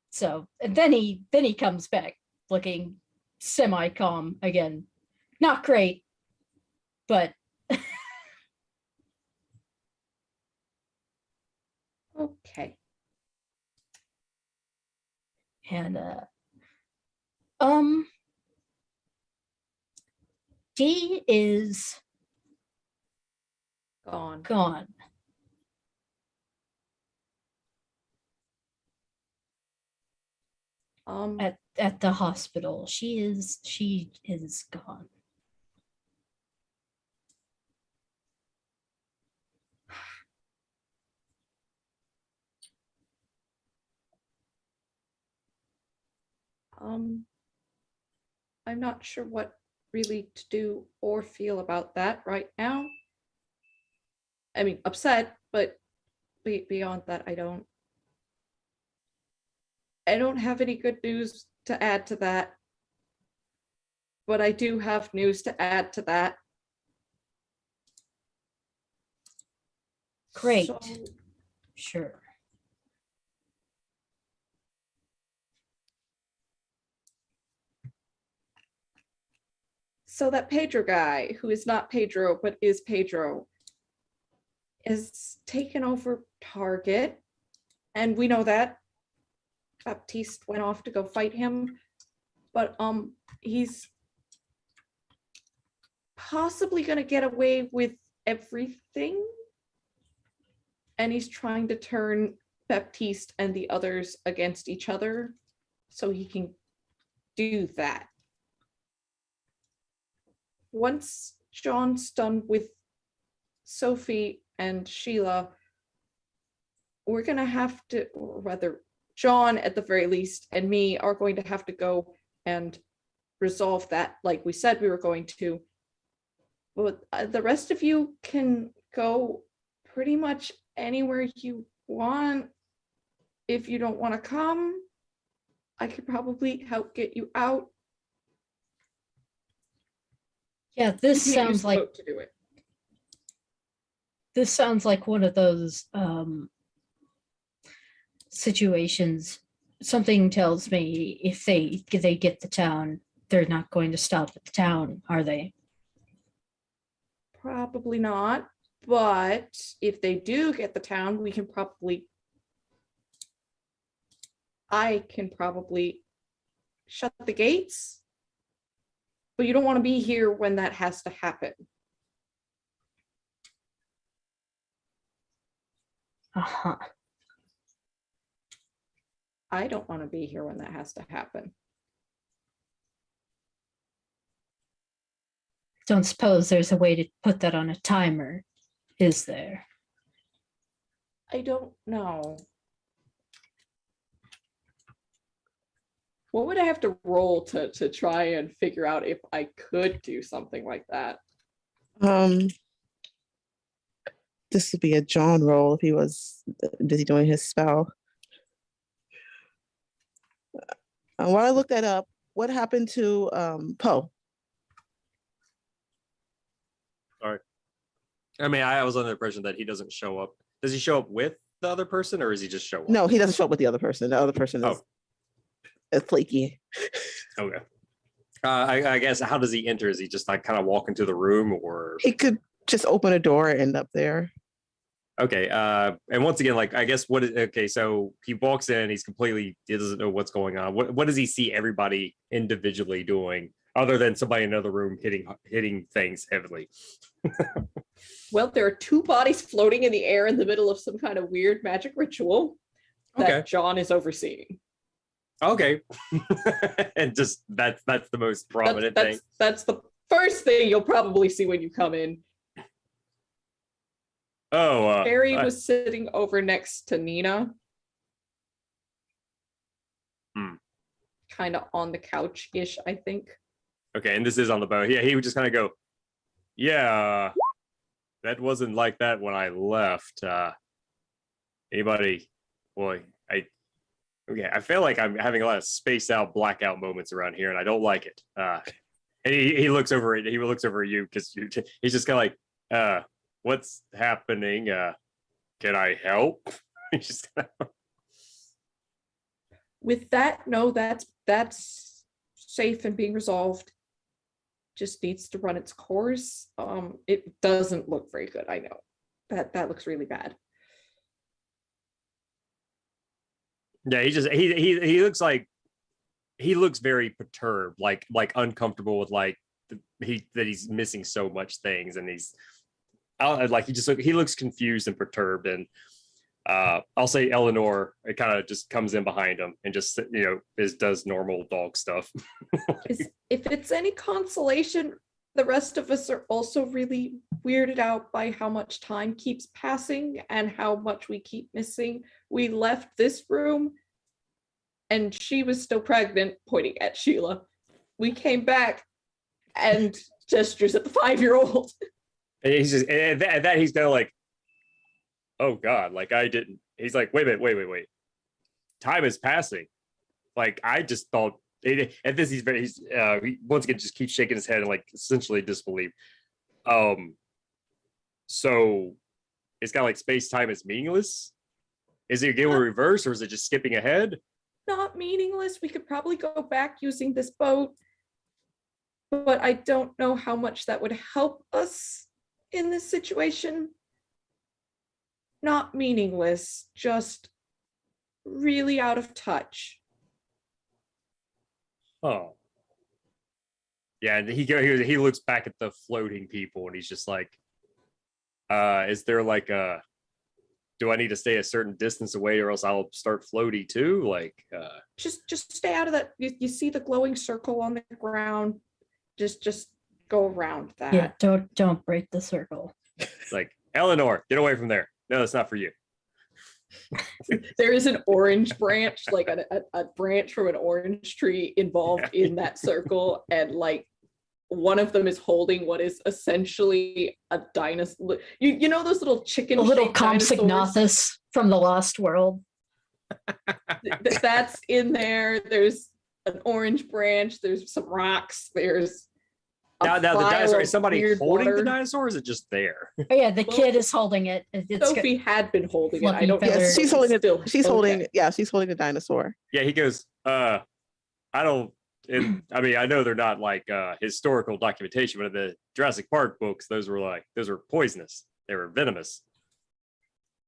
So and then he comes back looking semi-calm again. Not great, but Okay. and D is Gone. gone. At the hospital. She is gone. I'm not sure what really to do or feel about that right now. I mean, upset, but beyond that, I don't have any good news to add to that. But I do have news to add to that. Great. So, Sure. so that Pedro guy, who is not Pedro, but is Pedro, is taken over Target. And we know that. Baptiste went off to go fight him. But he's possibly gonna get away with everything. And he's trying to turn Baptiste and the others against each other so he can do that. Once John's done with Sophie and Sheila, we're gonna have to, or rather, John at the very least and me are going to have to go and resolve that like we said we were going to. But the rest of you can go pretty much anywhere you want. If you don't want to come, I could probably help get you out. Yeah, this You can't use sounds the like boat to do it. this sounds like one of those situations. Something tells me if they get the town, they're not going to stop at the town, are they? Probably not. But if they do get the town, I can probably shut the gates. But you don't want to be here when that has to happen. Uh-huh. I don't want to be here when that has to happen. Don't suppose there's a way to put that on a timer, is there? I don't know. What would I have to roll to try and figure out if I could do something like that? This would be a John roll if he was busy doing his spell. While I look that up, what happened to Poe? Sorry. I mean, I was under the impression that he doesn't show up. Does he show up with the other person, or is he just show up? No, he doesn't show up with the other person. The other person is flaky. Okay. I guess, how does he enter? Is he just like kind of walk into the room, or? He could just open a door and end up there. Okay. And once again, like, I guess okay, so he walks in, he doesn't know what's going on. What does he see everybody individually doing other than somebody in another room hitting things heavily? Well, there are two bodies floating in the air in the middle of some kind of weird magic ritual that John is overseeing. Okay. And just that's the most prominent thing. That's the first thing you'll probably see when you come in. Oh, Harry was sitting over next to Nina. Kind of on the couch-ish, I think. Okay, and this is on the boat. Yeah, he would just kind of go, yeah, that wasn't like that when I left. Anybody? Boy, I feel like I'm having a lot of spaced out blackout moments around here, and I don't like it. And he looks over it. He looks over at you because he's just kind of like, what's happening? Can I help? He's just With that, no, that's safe and being resolved. Just needs to run its course. It doesn't look very good. I know that looks really bad. Yeah, he looks like he looks very perturbed, like uncomfortable with like that he's missing so much things, and like he looks confused and perturbed. And I'll say Eleanor, it kind of just comes in behind him and just does normal dog stuff. If it's any consolation, the rest of us are also really weirded out by how much time keeps passing and how much we keep missing. We left this room and she was still pregnant, pointing at Sheila. We came back and gestures at the 5-year-old. And he's just, and that he's kind of like, oh God, like I didn't. He's like, wait. Time is passing. Like I just thought. And this he once again just keeps shaking his head and like essentially disbelief. So it's kind of like space time is meaningless. Is it again reverse, or is it just skipping ahead? Not meaningless. We could probably go back using this boat, but I don't know how much that would help us in this situation. Not meaningless, just really out of touch. Oh. Yeah, and he looks back at the floating people and he's just like, is there like do I need to stay a certain distance away or else I'll start floaty too? Like just stay out of that. You see the glowing circle on the ground. Just go around that. Yeah, don't break the circle. It's like, Eleanor, get away from there. No, that's not for you. There is an orange branch, like a branch from an orange tree involved in that circle, and like one of them is holding what is essentially a dinosaur. You know those little chicken, a little Compsognathus from the Lost World. That's in there. There's an orange branch. There's some rocks. There's now the dinosaur. Is somebody holding water. the dinosaur? Or is it just there? Oh yeah, the kid is holding it. Sophie had been holding it. I don't. Yes, she's holding it. She's holding. Okay. Yeah, she's holding a dinosaur. Yeah, he goes. I don't. I mean, I know they're not like historical documentation, but in the Jurassic Park books, those were poisonous. They were venomous.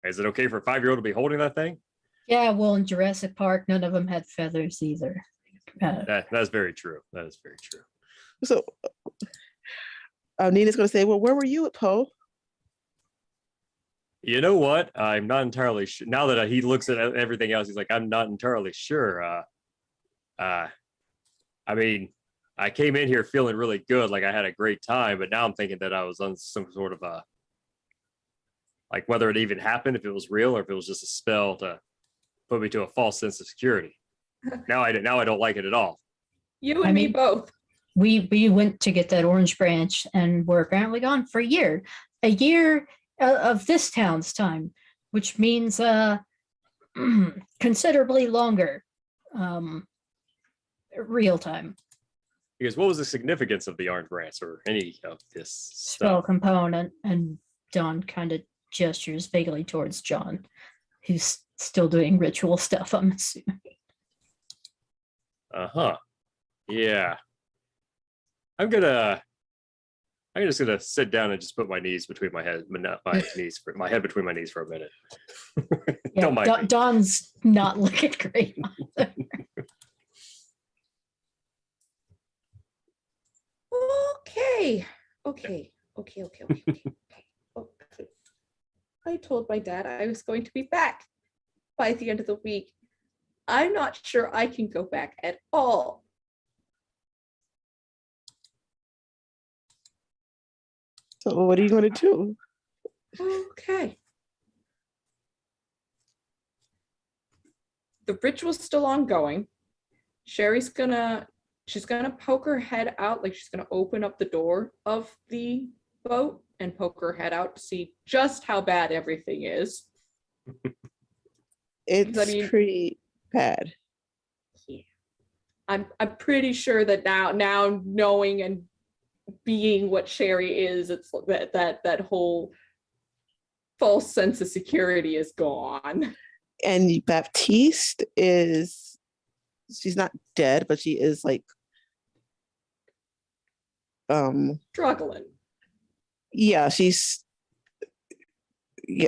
Is it okay for a 5-year-old to be holding that thing? Yeah, well, in Jurassic Park, none of them had feathers either. That's very true. That is very true. So Nina's going to say, well, where were you at Poe? You know what? I'm not entirely sure. Now that he looks at everything else, he's like, I'm not entirely sure. I mean, I came in here feeling really good, like I had a great time, but now I'm thinking that I was on some sort of like whether it even happened, if it was real, or if it was just a spell to put me to a false sense of security. Now I don't like it at all. You and me both. We went to get that orange branch and we're apparently gone for a year of this town's time, which means considerably longer real time. Because what was the significance of the orange branch or any of this Spell stuff? component, and Don kind of gestures vaguely towards John, who's still doing ritual stuff, I'm assuming. Yeah. I'm just gonna sit down and just put my knees between my head, but not my knees, my head between my knees for a minute. Yeah, Don't mind me. Don's not looking great. Okay. I told my dad I was going to be back by the end of the week. I'm not sure I can go back at all. So what are you going to do? Okay. The ritual's still ongoing. She's gonna poke her head out, like she's gonna open up the door of the boat and poke her head out to see just how bad everything is. It's mean- pretty bad. Yeah. I'm pretty sure that now knowing and being what Sherry is, it's that whole false sense of security is gone. And Baptiste she's not dead, but she is like Struggling. yeah,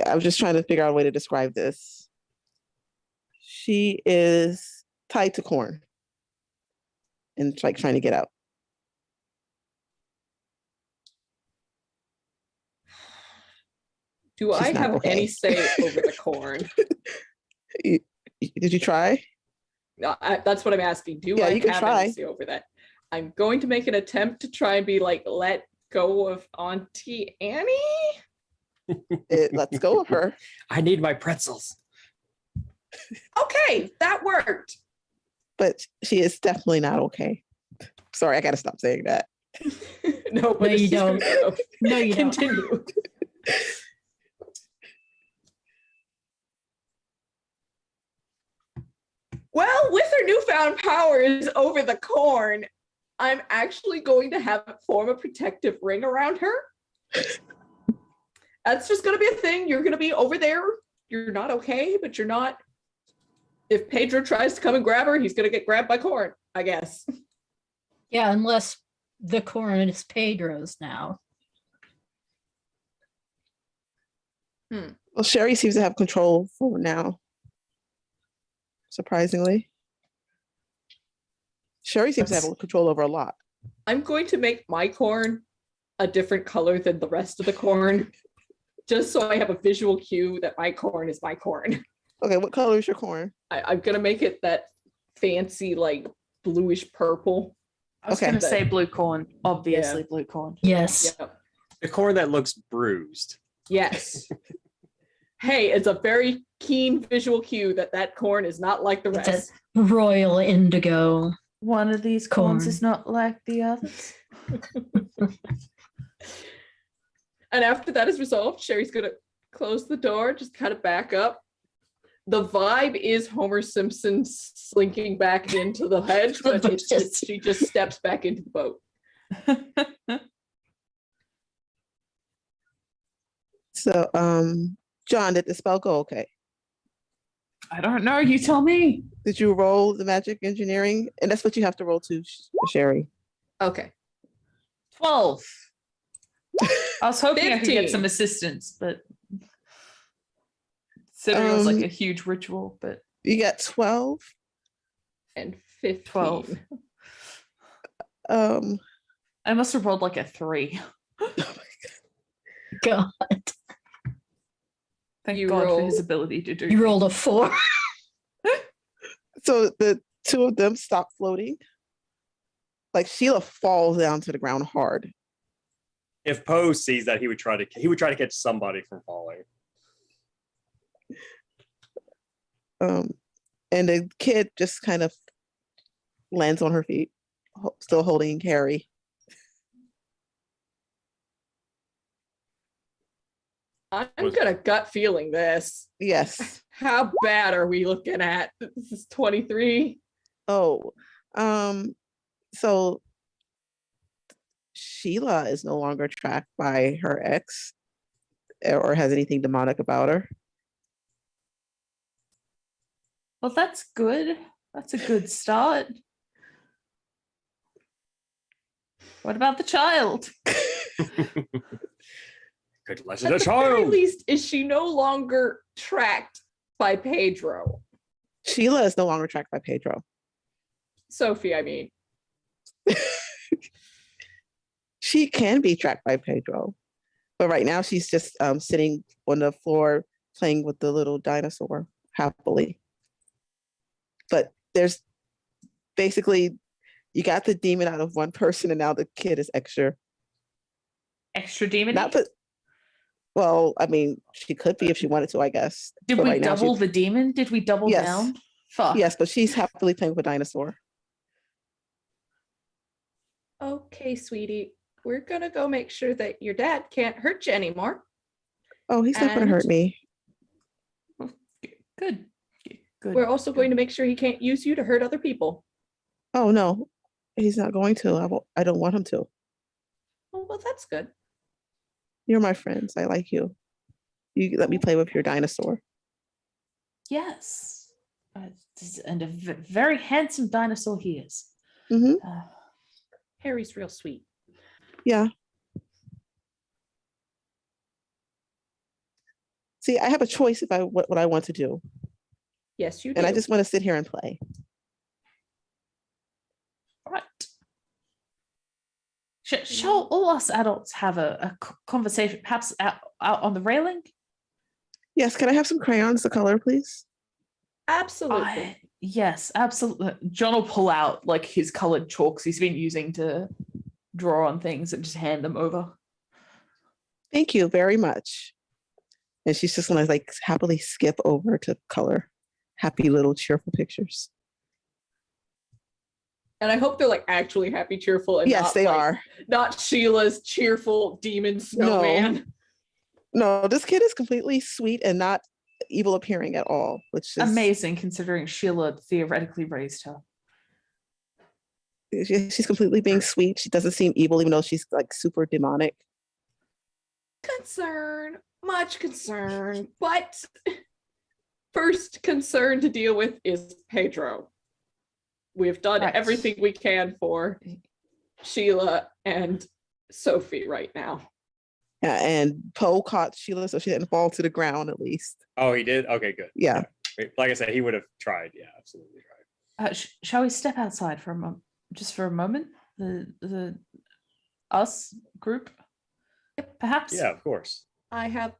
I'm just trying to figure out a way to describe this. She is tied to corn and like trying to get out. Do I She's not have okay. any say over the corn? Did you try? That's what I'm asking. Do Yeah, I you can have try. any say over that? I'm going to make an attempt to try and be like, let go of Auntie Annie. Let's go with her. I need my pretzels. Okay, that worked. But she is definitely not okay. Sorry, I gotta stop saying that. No, but No, you it's just gonna don't. go. No, you don't. Continue. Well, with her newfound powers over the corn, I'm actually going to have it form a protective ring around her. That's just going to be a thing. You're going to be over there. You're not okay, but you're not. If Pedro tries to come and grab her, he's going to get grabbed by corn, I guess. Yeah, unless the corn is Pedro's now. Well, Sherry seems to have control for now. Surprisingly. Sherry seems to have control over a lot. I'm going to make my corn a different color than the rest of the corn, just so I have a visual cue that my corn is my corn. Okay, what color is your corn? I'm going to make it that fancy, like, bluish purple. I was Okay. going to say blue corn. Obviously, Yeah. blue corn. Yes. Yep. The corn that looks bruised. Yes. Hey, it's a very keen visual cue that corn is not like the It's rest. a royal indigo. One of these corns Corn. is not like the others. And after that is resolved, Sherry's going to close the door, just kind of back up. The vibe is Homer Simpson slinking back into the hedge, but she just steps back into the boat. So, John, did the spell go okay? I don't know. You tell me. Did you roll the magic engineering? And that's what you have to roll to, Sherry. Okay. 12. I was hoping I could 15. get some assistance, but considering it was like a huge ritual, but You got 12. And 15. 12. I I must have rolled like a 3. God, Thank You God for rolled- his ability to do. you rolled a 4. So the two of them stop floating. Like Sheila falls down to the ground hard. If Poe sees that, he would try to catch somebody from falling. And the kid just kind of lands on her feet, still holding Carrie. I'm gonna gut feeling this. Yes. How bad are we looking at? This is 23. Oh, so Sheila is no longer tracked by her ex or has anything demonic about her. Well, that's good. That's a good start. What about the child? Good At lesson, a the very child. least, is she no longer tracked by Pedro? Sheila is no longer tracked by Pedro. Sophie, I mean. She can be tracked by Pedro, but right now she's just sitting on the floor playing with the little dinosaur happily. But there's basically, you got the demon out of one person and now the kid is extra. Extra demon? Not but well, I mean, she could be if she wanted to, I guess. Did But we right now double she's- the demon? Did we double Yes. down? Fuck. Yes, but she's happily playing with a dinosaur. Okay, sweetie, we're gonna go make sure that your dad can't hurt you anymore. Oh, he's not gonna hurt And- me. Good. Good. We're also going to make sure he can't use you to hurt other people. Oh no, he's not going to. I don't want him to. Oh, well, that's good. You're my friends. I like you. You let me play with your dinosaur. Yes. And a very handsome dinosaur he is. Hmm. Harry's real sweet. Yeah. See, I have a choice if what I want to do, Yes, you do. and I just want to sit here and play. Right. Shall all us adults have a conversation, perhaps out on the railing? Yes, can I have some crayons to color, please? Absolutely. Yes, absolutely. John will pull out like his colored chalks he's been using to draw on things and just hand them over. Thank you very much. And she's just gonna like happily skip over to color happy little cheerful pictures. And I hope they're like actually happy, cheerful, and Yes, not, they like, are. not Sheila's cheerful demon snowman. No, this kid is completely sweet and not evil appearing at all, which is Amazing considering Sheila theoretically raised her. she's completely being sweet. She doesn't seem evil, even though she's like super demonic. Concern, much concern, but first concern to deal with is Pedro. We've done Right. everything we can for Sheila and Sophie right now. Yeah, and Poe caught Sheila so she didn't fall to the ground at least. Oh, he did. Okay, good. Yeah. Like I said, he would have tried. Yeah, absolutely tried. Shall we step outside for a moment? Just for a moment? The us group? Perhaps? Yeah, of course. I have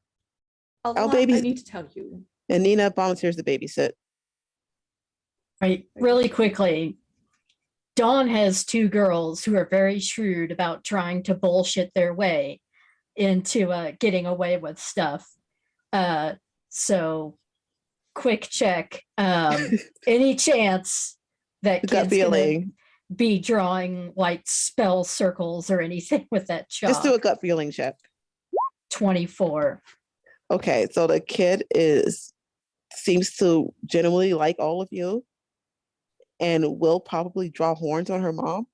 a Our lot baby- I need to tell you. And Nina volunteers to babysit. Right, really quickly. Dawn has two girls who are very shrewd about trying to bullshit their way into getting away with stuff. So quick check. Any chance that Gut kid's gonna feeling. be drawing like spell circles or anything with that chalk? Just do a gut feeling check. 24. Okay, so the kid seems to genuinely like all of you and will probably draw horns on her mom.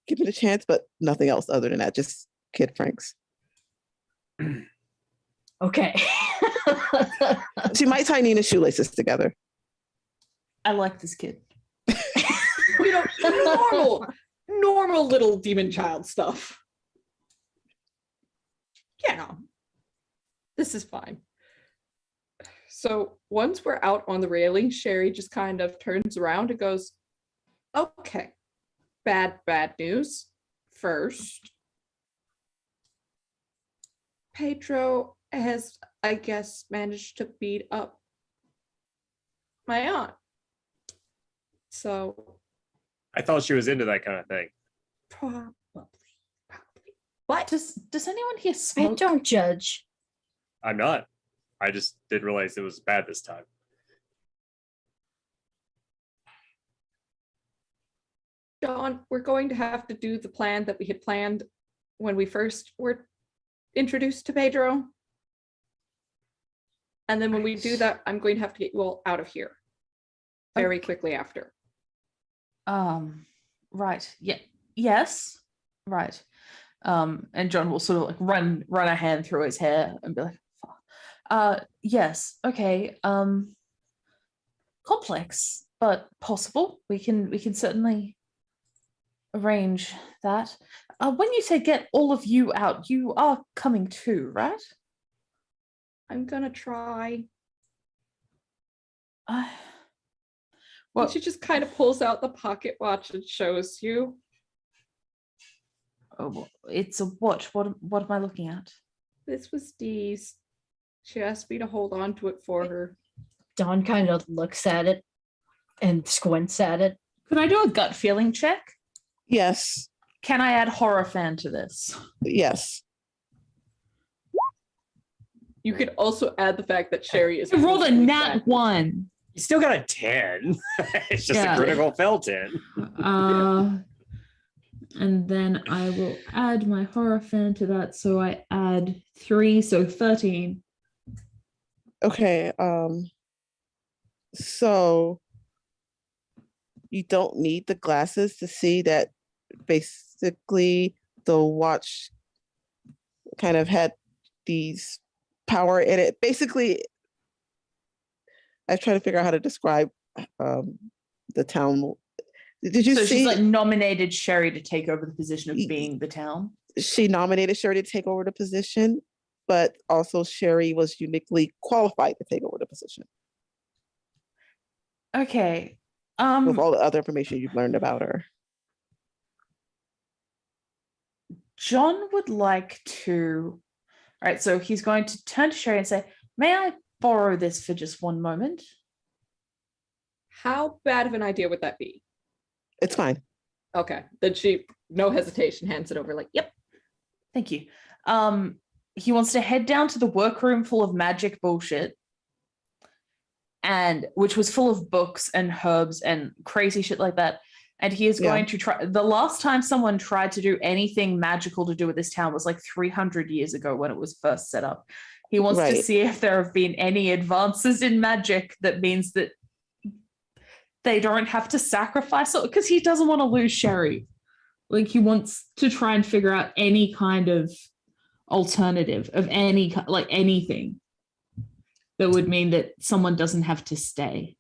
Give it a chance, but nothing else other than that, just kid pranks. Okay. She might tie Nina's shoelaces together. I like this kid. You know, normal little demon child stuff. Yeah, this is fine. So once we're out on the railing, Sherry just kind of turns around and goes, okay, bad news. First, Pedro has, I guess, managed to beat up my aunt. So I thought she was into that kind of thing. probably. But Does anyone here I smoke? don't judge. I'm not. I just didn't realize it was bad this time. Dawn, we're going to have to do the plan that we had planned when we first were introduced to Pedro. And then when we do that, I'm going to have to get you all out of here very quickly after. Right. Yeah. Yes. Right. And John will sort of like run a hand through his hair and be like, yes, okay. Complex, but possible. We can certainly arrange that. When you say get all of you out, you are coming too, right? I'm gonna try. Well, And she just kind of pulls out the pocket watch and shows you. oh, it's a watch. What am I looking at? This was Dee's. She asked me to hold on to it for her. Dawn kind of looks at it and squints at it. Could I do a gut feeling check? Yes, Can I add horror fan to this? yes. You could also add the fact that Sherry is. I rolled a physically nat fat. 1. You still got a 10. It's just Yeah. a critical fail 10. And then I will add my horror fan to that. So I add 3, so 13. Okay. So you don't need the glasses to see that basically the watch kind of had these power in it. Basically, I was trying to figure out how to describe the town. Did you So see? she's like nominated Sherry to take over the position of being the town. She nominated Sherry to take over the position, but also Sherry was uniquely qualified to take over the position Okay. with all the other information you've learned about her. John would like to. All right, so he's going to turn to Sherry and say, "May I borrow this for just one moment?" How bad of an idea would that be? It's fine. Okay. Then she, no hesitation, hands it over like, yep. Thank you. He wants to head down to the workroom full of magic bullshit, and which was full of books and herbs and crazy shit like that. And he is going to try. The last time someone tried to do anything magical to do with this town was like 300 years ago when it was first set up. He wants to see if there have been any advances in magic that means that they don't have to sacrifice it, because he doesn't want to lose Sherry. Like, he wants to try and figure out any kind of alternative of any, like anything that would mean that someone doesn't have to stay.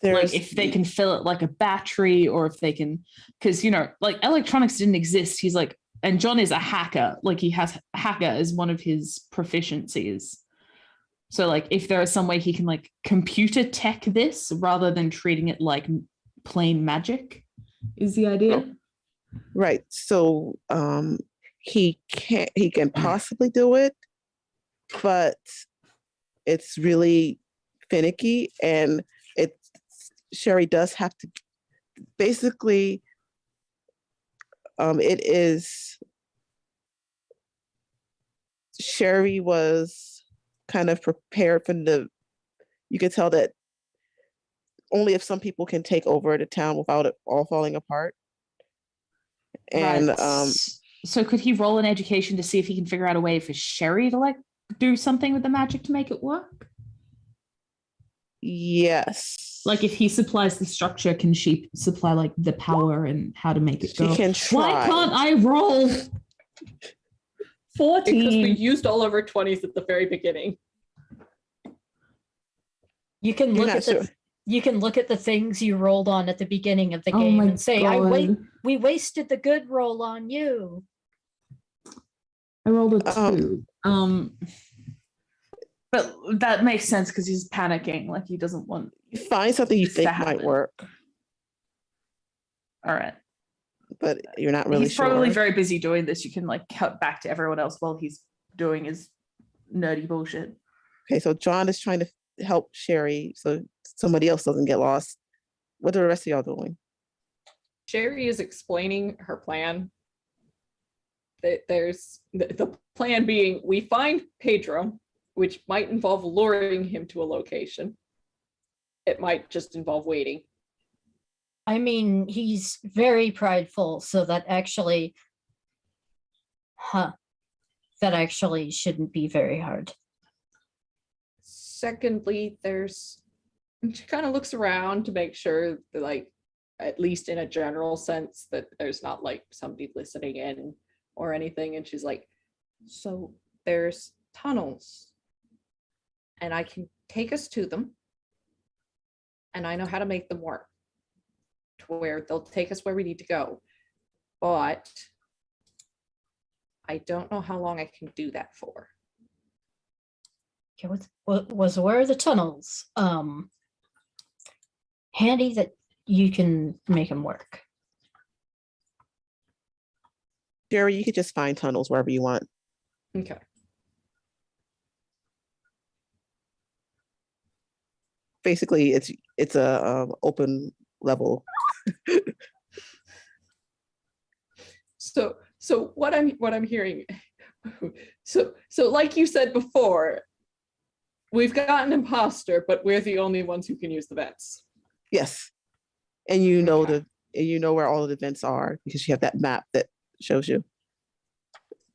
Like if they can fill it like a battery, or if they can, because, you know, like electronics didn't exist. He's like, and John is a hacker. Like, he has hacker as one of his proficiencies. So like if there is some way he can like computer tech this rather than treating it like plain magic is the idea. Right. So he can possibly do it, but it's really finicky, and Sherry does have to basically it is Sherry was kind of prepared from you could tell that only if some people can take over the town without it all falling apart. And right. So could he roll an education to see if he can figure out a way for Sherry to like do something with the magic to make it work? Yes. Like if he supplies the structure, can she supply like the power and how to make it go? She can try. Why can't I roll 14? Because we used all of our 20s at the very beginning. You can look at you can look at the things you rolled on at the beginning of the game and say, we wasted the good roll on you. I rolled a 2. But that makes sense because he's panicking. Like he doesn't want. Find something you think might work. All right. But you're not really he's sure. He's probably very busy doing this. You can like cut back to everyone else while he's doing his nerdy bullshit. Okay, so John is trying to help Sherry so somebody else doesn't get lost. What are the rest of y'all doing? Sherry is explaining her plan. There's the plan being we find Pedro, which might involve luring him to a location. It might just involve waiting. I mean, he's very prideful, so that actually shouldn't be very hard. Secondly, she kind of looks around to make sure that, like, at least in a general sense, that there's not like somebody listening in or anything. And she's like, so there's tunnels and I can take us to them. And I know how to make them work to where they'll take us where we need to go. But I don't know how long I can do that for. Okay, where are the tunnels? Handy that you can make them work. Jerry, you could just find tunnels wherever you want. Okay. Basically, it's a open level. So what I'm hearing, so like you said before, we've got an imposter, but we're the only ones who can use the vents. Yes, and you know where all of the vents are because you have that map that shows you.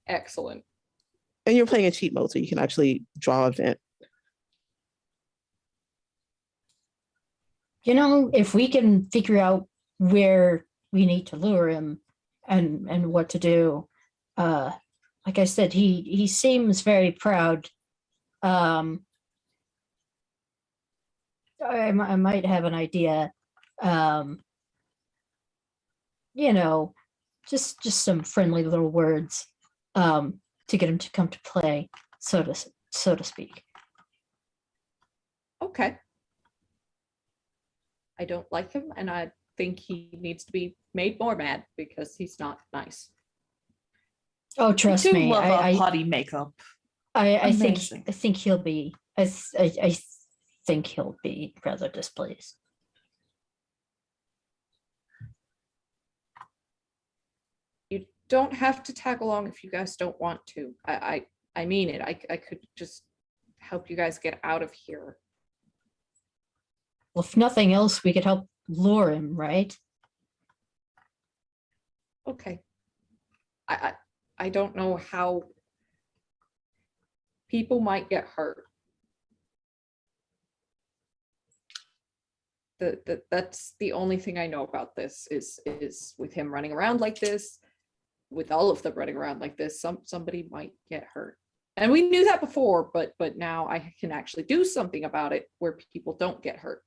Excellent. And you're playing in cheat mode, so you can actually draw a vent. If we can figure out where we need to lure him and what to do, like I said, he seems very proud. I might have an idea. Just some friendly little words to get him to come to play, so to speak. Okay. I don't like him, and I think he needs to be made more mad because he's not nice. Oh, trust I do me, love our I party makeup. I think Amazing. I think he'll be I think he'll be rather displeased. You don't have to tag along if you guys don't want to. I mean it. I could just help you guys get out of here. Well, if nothing else, we could help lure him, right? Okay. I don't know how people might get hurt. That's the only thing I know about this is with him running around like this, with all of them running around like this, somebody might get hurt. And we knew that before, but now I can actually do something about it where people don't get hurt.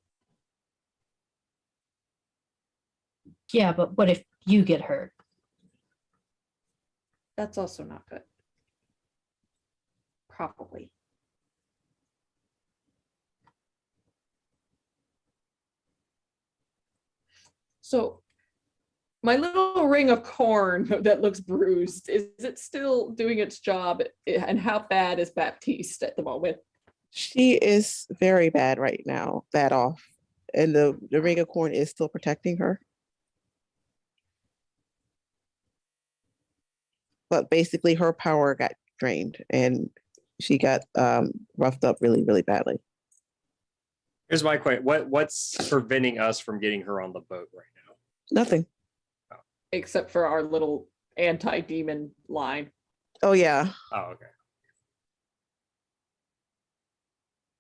Yeah, but what if you get hurt? That's also not good. Probably. So my little ring of corn that looks bruised, is it still doing its job? And how bad is Baptiste at the moment? She is very bad right now, bad off. And the ring of corn is still protecting her. But basically her power got drained and she got roughed up really, really badly. Here's my question: what's preventing us from getting her on the boat right now? Nothing. Except for our little anti-demon line. Oh yeah. Oh, okay.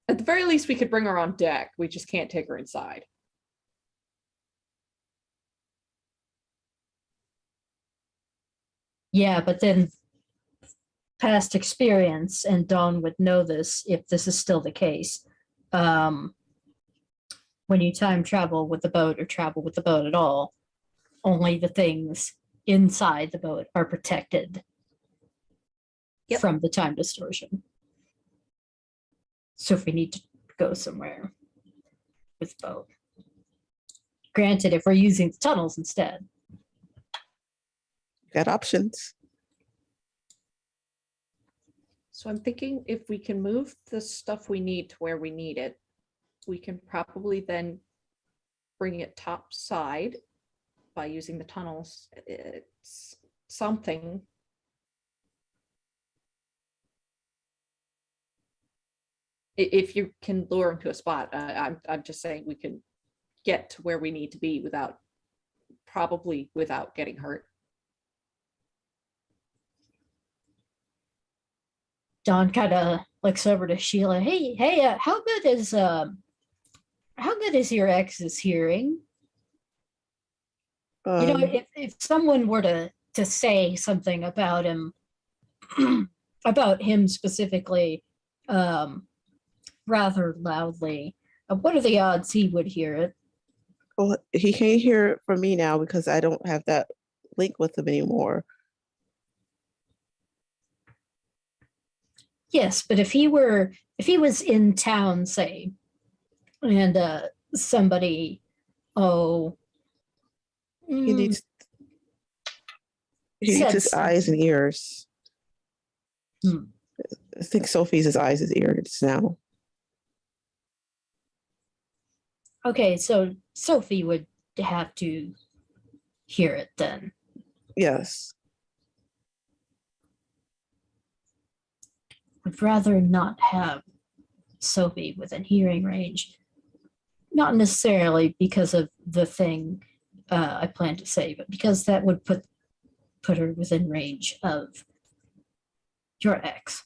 At the very least, we could bring her on deck. We just can't take her inside. Yeah, but then past experience, and Dawn would know this if this is still the case. When you time travel with the boat or travel with the boat at all, only the things inside the boat are protected from the time distortion. So if we need to go somewhere with the boat, granted, if we're using the tunnels instead. Got options. So I'm thinking if we can move the stuff we need to where we need it, we can probably then bring it top side by using the tunnels. It's something. If you can lure him to a spot, I'm just saying we can get to where we need to be probably without getting hurt. Dawn kind of looks over to Sheila. Hey, how good is your ex's hearing? If someone were to say something about him, about him specifically, rather loudly, what are the odds he would hear it? Well, he can't hear it from me now because I don't have that link with him anymore. Yes, but if he was in town, say, and somebody, He needs his eyes and ears. I think Sophie's his eyes and ears now. Okay, so Sophie would have to hear it then. Yes. Would rather not have Sophie within hearing range. Not necessarily because of the thing I plan to say, but because that would put her within range of your ex.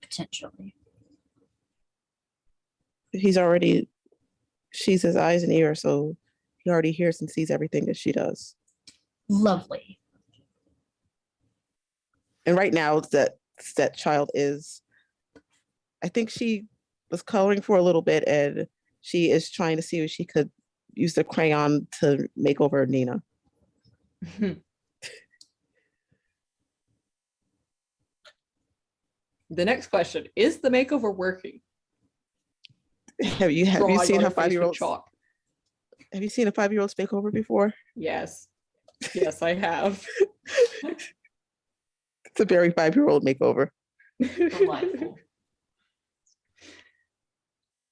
Potentially. She's his eyes and ears, so he already hears and sees everything that she does. Lovely. And right now, that child is, I think she was coloring for a little bit, and she is trying to see if she could use the crayon to make over Nina. The next question, is the makeover working? Have you Drawing seen on how her face with 5-year-olds? chalk. Have you seen a 5-year-old's makeover before? Yes. Yes, I have. It's a very 5-year-old makeover. Delightful.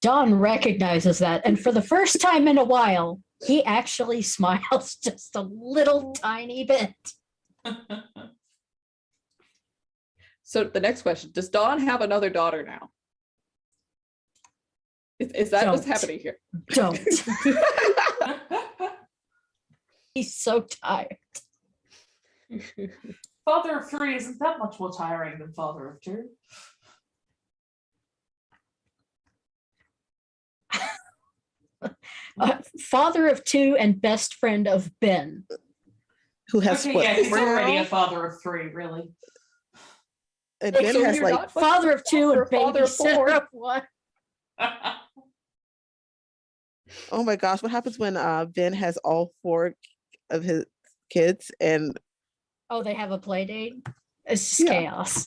Don recognizes that, and for the first time in a while, he actually smiles just a little tiny bit. So the next question, does Dawn have another daughter now? Is that what's Don't. happening here? Don't. He's so tired. Father of 3 isn't that much more tiring than Father of 2. Father of 2 and best friend of Ben. Who has Okay, what? yeah, he's 4 already now? a father of 3, really. And Wait, Ben so has you're like, not- Father of 2 and Father of 4. babysitter of 1. oh my gosh, what happens when Ben has all 4 of his kids and Oh, they have a play date? It's just Yeah. chaos.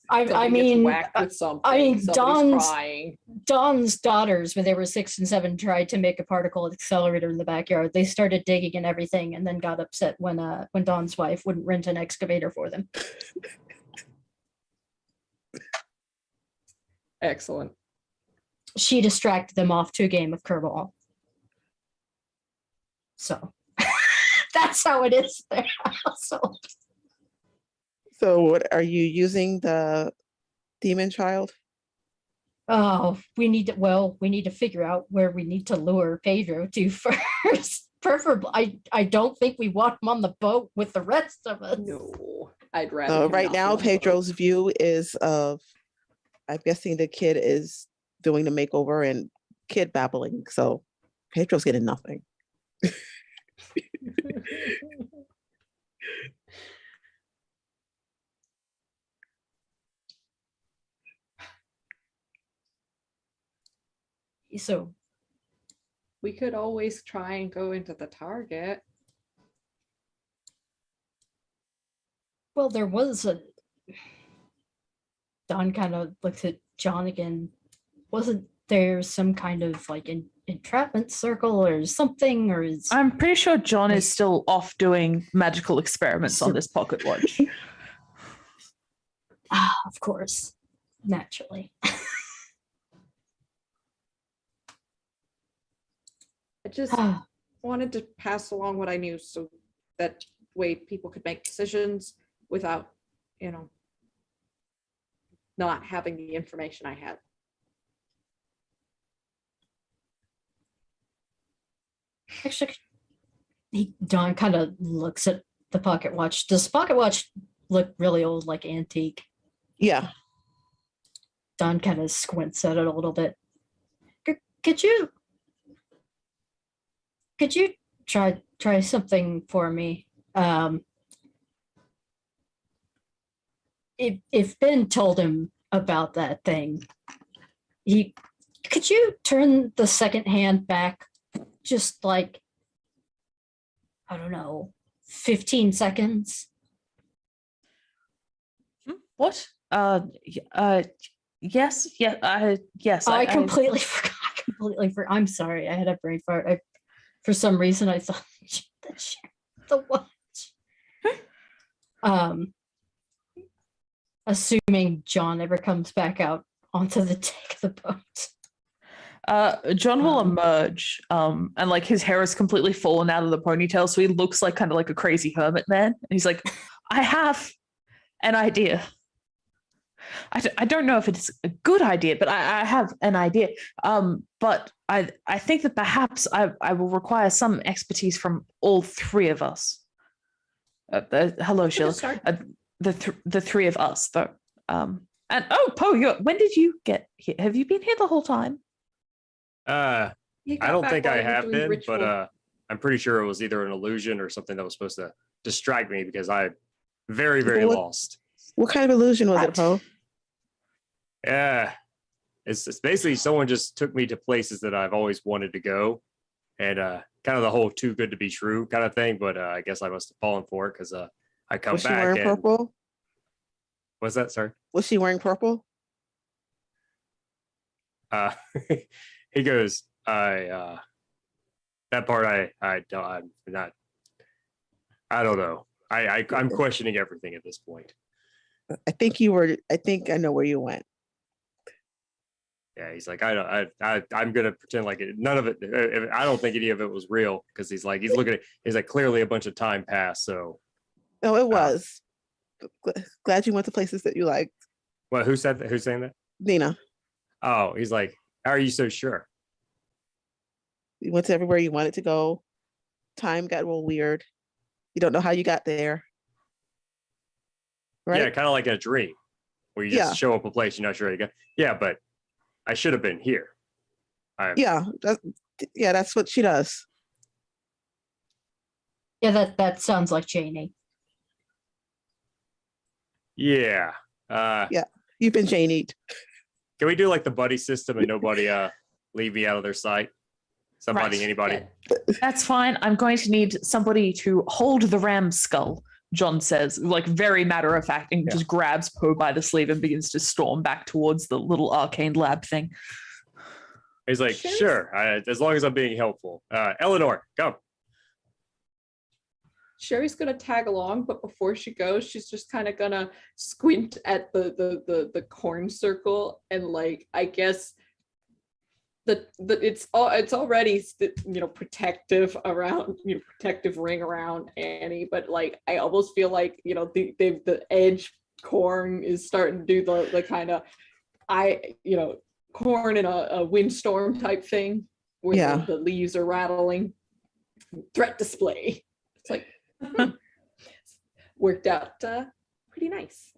I Somebody gets mean, whacked with something. I mean, Somebody's crying. Don's daughters, when they were 6 and 7, tried to make a particle accelerator in the backyard. They started digging and everything, and then got upset when Don's wife wouldn't rent an excavator for them. Excellent. She distracted them off to a game of Kerbal. So that's how it is there. so what are you using the demon child? Oh, we need to figure out where we need to lure Pedro to first. Preferably, I don't think we want him on the boat with the rest of us. No, I'd rather. him Right not be now, on the boat. Pedro's view is of, I'm guessing the kid is doing the makeover and kid babbling. So Pedro's getting nothing. So We could always try and go into the target. well, there was a. Don kind of looks at John again. Wasn't there some kind of like entrapment circle or something, or is I'm pretty sure John is still off doing magical experiments on this pocket watch. of course, naturally. I just wanted to pass along what I knew so that way people could make decisions without, not having the information I had. Actually, Don kind of looks at the pocket watch. Does the pocket watch look really old, like antique? Yeah. Don kind of squints at it a little bit. Could you try something for me? If Ben told him about that thing, could you turn the second hand back just like, I don't know, 15 seconds? What? Yes. Yeah. Yes. I completely forgot. I'm sorry. I had a brain fart. For some reason, I thought the watch. Assuming John ever comes back out onto the deck of the boat. John will emerge, and like his hair is completely fallen out of the ponytail, so he looks like kind of like a crazy hermit man. And he's like, "I have an idea. I don't know if it's a good idea, but I have an idea. But I think that perhaps I will require some expertise from all 3 of us. Hello, Sheila. The 3 of us, though. And Poe, when did you get here? Have you been here the whole time? I You got don't back think while I you were have doing been, ritual. but I'm pretty sure it was either an illusion or something that was supposed to distract me because I'm very, very What- lost. What kind of illusion was it, Right. Poe? Yeah, it's basically someone just took me to places that I've always wanted to go, and kind of the whole too good to be true kind of thing. But I guess I must have fallen for it because I come Was she back wearing and purple? what's that? Sorry. Was she wearing purple? Uh, he goes, that part I'm not. I don't know. I'm questioning everything at this point. I think you were. I think I know where you went. Yeah, he's like, I'm gonna pretend like none of it. I don't think any of it was real because he's looking at. He's like, clearly a bunch of time passed. So, No, it was. Glad you went to places that you liked, well, who said that? Who's saying that? Nina. Oh, he's like, how are you so sure? You went to everywhere you wanted to go. Time got a little weird. You don't know how you got there. Right? Yeah, kind of like in a dream where you just Yeah. show up a place you're not sure you go. Yeah, but I should have been here. Yeah. That's what she does. Yeah, that sounds like Janie. Yeah. You've been Janied. Can we do like the buddy system and nobody leave me out of their sight? Somebody, Right. anybody? Yeah. That's fine. I'm going to need somebody to hold the ram's skull, John says, like very matter of fact, and just grabs Poe by the sleeve and begins to storm back towards the little arcane lab thing. He's like, sure, as long as I'm being helpful. Eleanor, come. Sherry's gonna tag along, but before she goes, she's just kind of gonna squint at the corn circle and like I guess it's already protective around protective ring around Annie, but like I almost feel like the edge corn is starting to do the kind of corn in a windstorm type thing where the leaves are rattling. Threat display. It's like worked out pretty nice.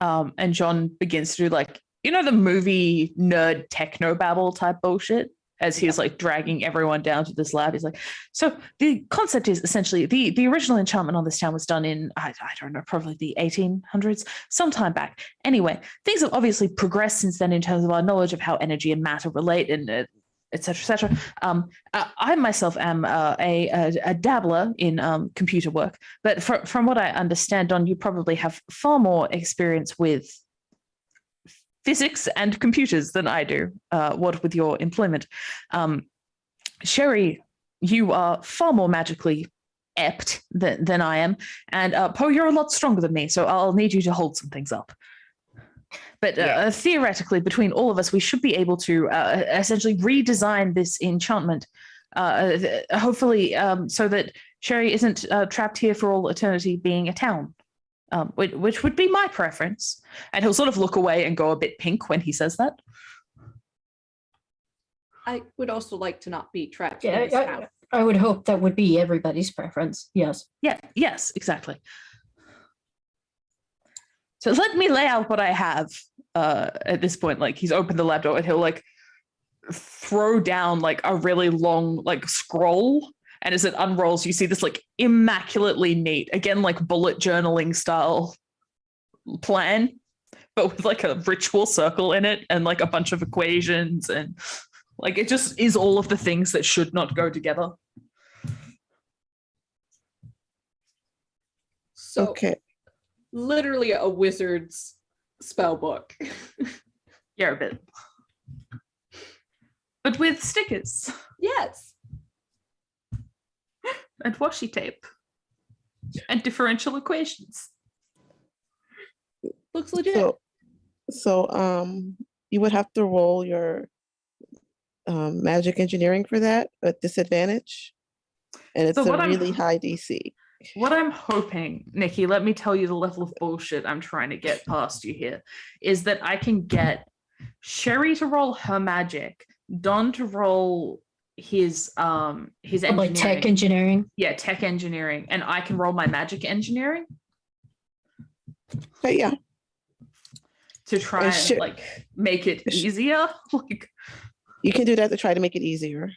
And John begins to do like, the movie nerd techno babble type bullshit as he's like dragging everyone down to this lab. He's like, so the concept is essentially the original enchantment on this town was done in, I don't know, probably the 1800s, sometime back. Anyway, things have obviously progressed since then in terms of our knowledge of how energy and matter relate and et cetera, et cetera. I myself am a dabbler in computer work, but from what I understand, Don, you probably have far more experience with physics and computers than I do, what with your employment. Sherry, you are far more magically apt than I am, and Poe, you're a lot stronger than me, so I'll need you to hold some things up. But theoretically, between all of us, we should be able to essentially redesign this enchantment, hopefully so that Sherry isn't trapped here for all eternity being a town, which would be my preference. And he'll sort of look away and go a bit pink when he says that. I would also like to not be trapped in this house. I would hope that would be everybody's preference. Yes. Yeah, yes, exactly. So let me lay out what I have at this point. Like he's opened the laptop and he'll like throw down like a really long like scroll. And as it unrolls, you see this like immaculately neat, again, like bullet journaling style plan, but with like a ritual circle in it and like a bunch of equations. And like it just is all of the things that should not go together. So Okay. literally a wizard's spell book. Yeah, a bit. But with stickers. Yes. And washi tape. And differential equations. Looks legit. So you would have to roll your magic engineering for that at disadvantage. And it's So a what really high DC. What I'm hoping, Nikki, let me tell you the level of bullshit I'm trying to get past you here, is that I can get Sherry to roll her magic, Don to roll his engineering. Like tech engineering. Yeah, tech engineering. And I can roll my magic engineering. But yeah, To try And and sure- like make it easier. Like, you can do that to try to make it easier.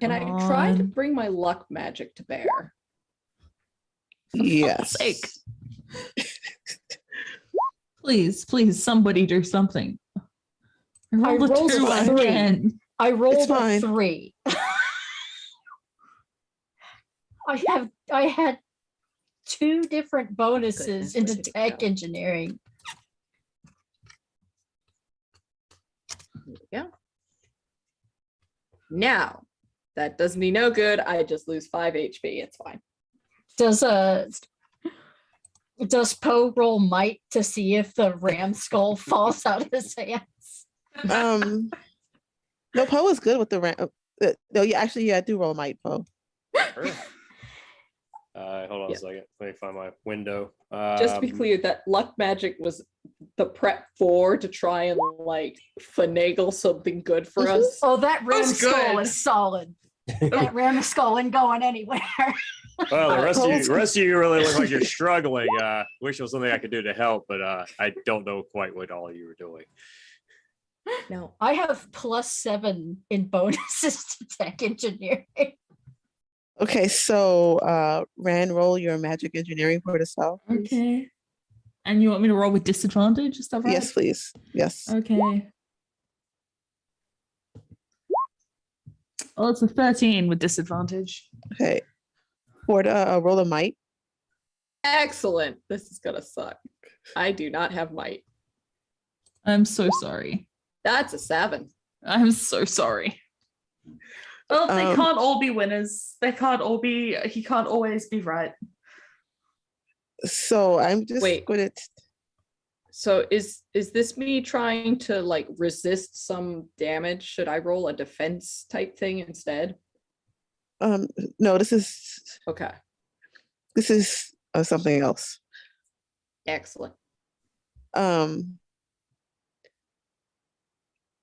Can I try to On- bring my luck magic to bear? Yes. sake. Please, somebody do something. I Roll a rolled 2 a 3. again. I rolled a fine. 3. I had 2 different bonuses Goodness, into where did it tech go? engineering. There we go. Now, that does me no good. I just lose 5 HP. It's fine. Does Poe roll might to see if the ram skull falls out of his hands? No, Poe is good with the ram. No, yeah, actually, yeah, I do roll might, Poe. Sure. Hold on Yeah. a second. Let me find my window. Just to be clear, that luck magic was the prep 4 to try and like finagle something good for us. Oh, that ram That's skull good. is solid. That ram skull ain't going anywhere. Well, the Poe's- rest of you really look like you're struggling. Wish there was something I could do to help, but I don't know quite what all you were doing. No, I have +7 in bonuses to tech engineering. Okay, so Rand, roll your magic engineering for the spell. please. Okay. And you want me to roll with disadvantage? Is that right? Yes, please. Yes. Okay. Oh, it's a 13 with disadvantage. Okay. For the roll of might. excellent. This is gonna suck. I do not have might. I'm so sorry. That's a 7. I'm so sorry. well, they Um, can't all be winners. They can't all be. He can't always be right. So I'm just Wait. going to. So is this me trying to like resist some damage? Should I roll a defense type thing instead? No, this is Okay, something else. excellent.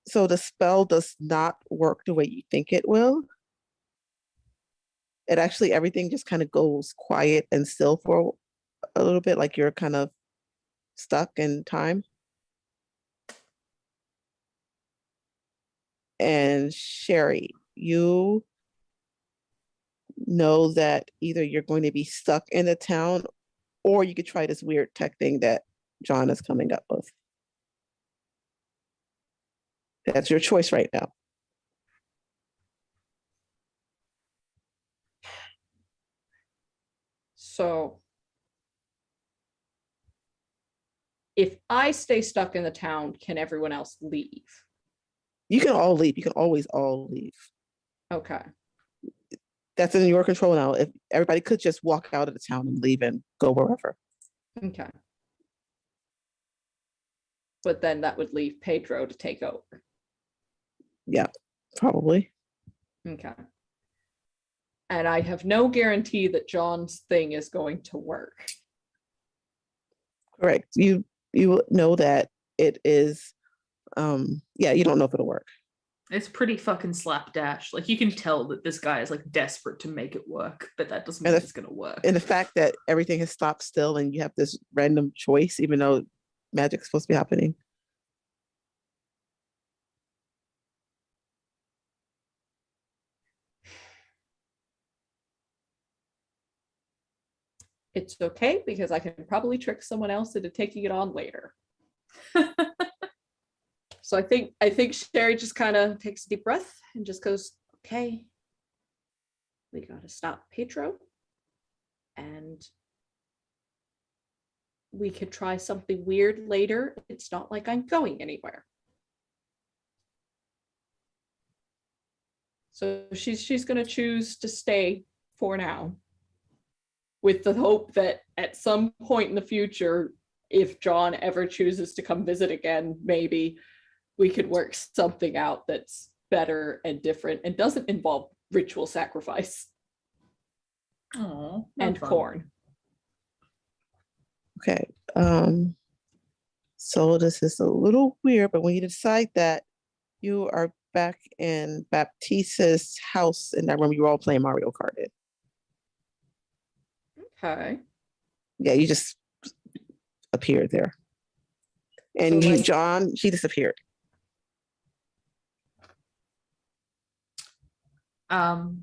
So the spell does not work the way you think it will. It actually, everything just kind of goes quiet and still for a little bit, like you're kind of stuck in time. And Sherry, you know that either you're going to be stuck in the town or you could try this weird tech thing that John is coming up with. That's your choice right now. So if I stay stuck in the town, can everyone else leave? You can all leave. You can always all leave. Okay. That's in your control now. If everybody could just walk out of the town and leave and go wherever. Okay. But then that would leave Pedro to take over. Yeah, probably. Okay. And I have no guarantee that John's thing is going to work. Correct. You know that it is. Yeah, you don't know if it'll work. It's pretty fucking slapdash. Like you can tell that this guy is like desperate to make it work, but that doesn't mean And it's gonna work. And the fact that everything has stopped still and you have this random choice, even though magic's supposed to be happening. It's okay because I can probably trick someone else into taking it on later. So I think Sherry just kind of takes a deep breath and just goes, okay, we gotta stop Pedro. And we could try something weird later. It's not like I'm going anywhere. So she's gonna choose to stay for now, with the hope that at some point in the future, if John ever chooses to come visit again, maybe we could work something out that's better and different and doesn't involve ritual sacrifice Oh, and corn. Okay. So this is a little weird, but when you decide that you are back in Baptiste's house in that room you were all playing Mario Kart in. Okay. Yeah, you just appeared there. And So, you, like- John, he disappeared. Does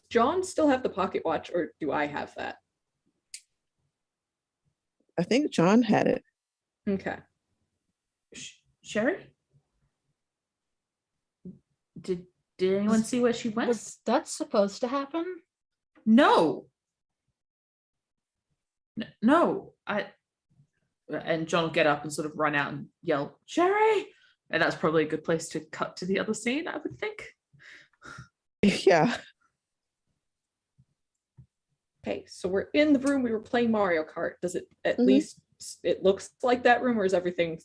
John still have the pocket watch, or do I have that? I think John had it. Okay. Sherry? Did anyone see where she went? Was that supposed to happen? No. No, and John will get up and sort of run out and yell, Sherry! And that's probably a good place to cut to the other scene, I would think. Yeah. Okay, so we're in the room we were playing Mario Kart. Does it at Mhm. least it looks like that room, or is everything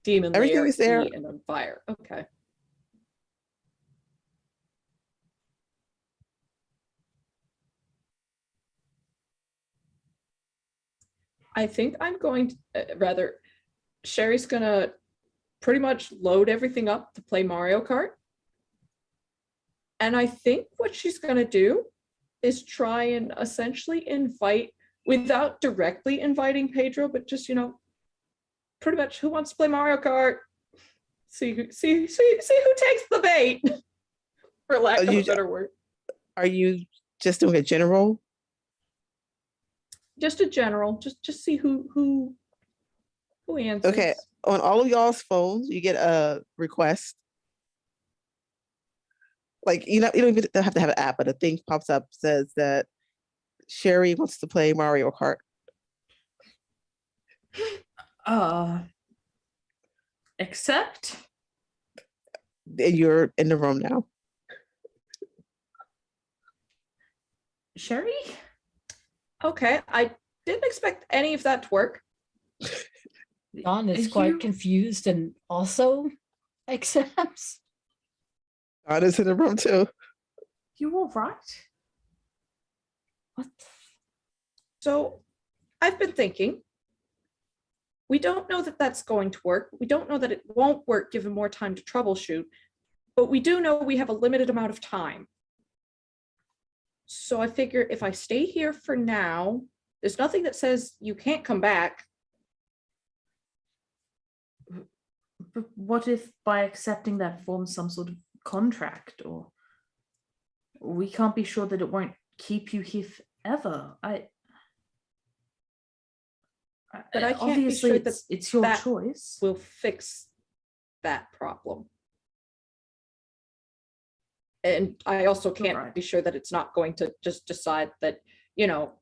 demon Everything layer is there. and on fire? Okay. I think I'm going to rather Sherry's gonna pretty much load everything up to play Mario Kart. And I think what she's gonna do is try and essentially invite, without directly inviting Pedro, but just, pretty much who wants to play Mario Kart? See who takes the bait, for lack of a better word. Are you just doing a general? Just a general, just see who answers. Okay. On all of y'all's phones, you get a request. Like, you don't even have to have an app, but a thing pops up, says that Sherry wants to play Mario Kart. Except And you're in the room now. Sherry? Okay, I didn't expect any of that to work. Don is You- quite confused and also accepts. God is in the room too. You all right? What? So I've been thinking, we don't know that that's going to work. We don't know that it won't work given more time to troubleshoot, but we do know we have a limited amount of time. So I figure if I stay here for now, there's nothing that says you can't come back. But what if by accepting that forms some sort of contract, or we can't be sure that it won't keep you here forever? But I can't be obviously sure that it's your that choice. We'll fix that problem. And I also can't Right. be sure that it's not going to just decide that,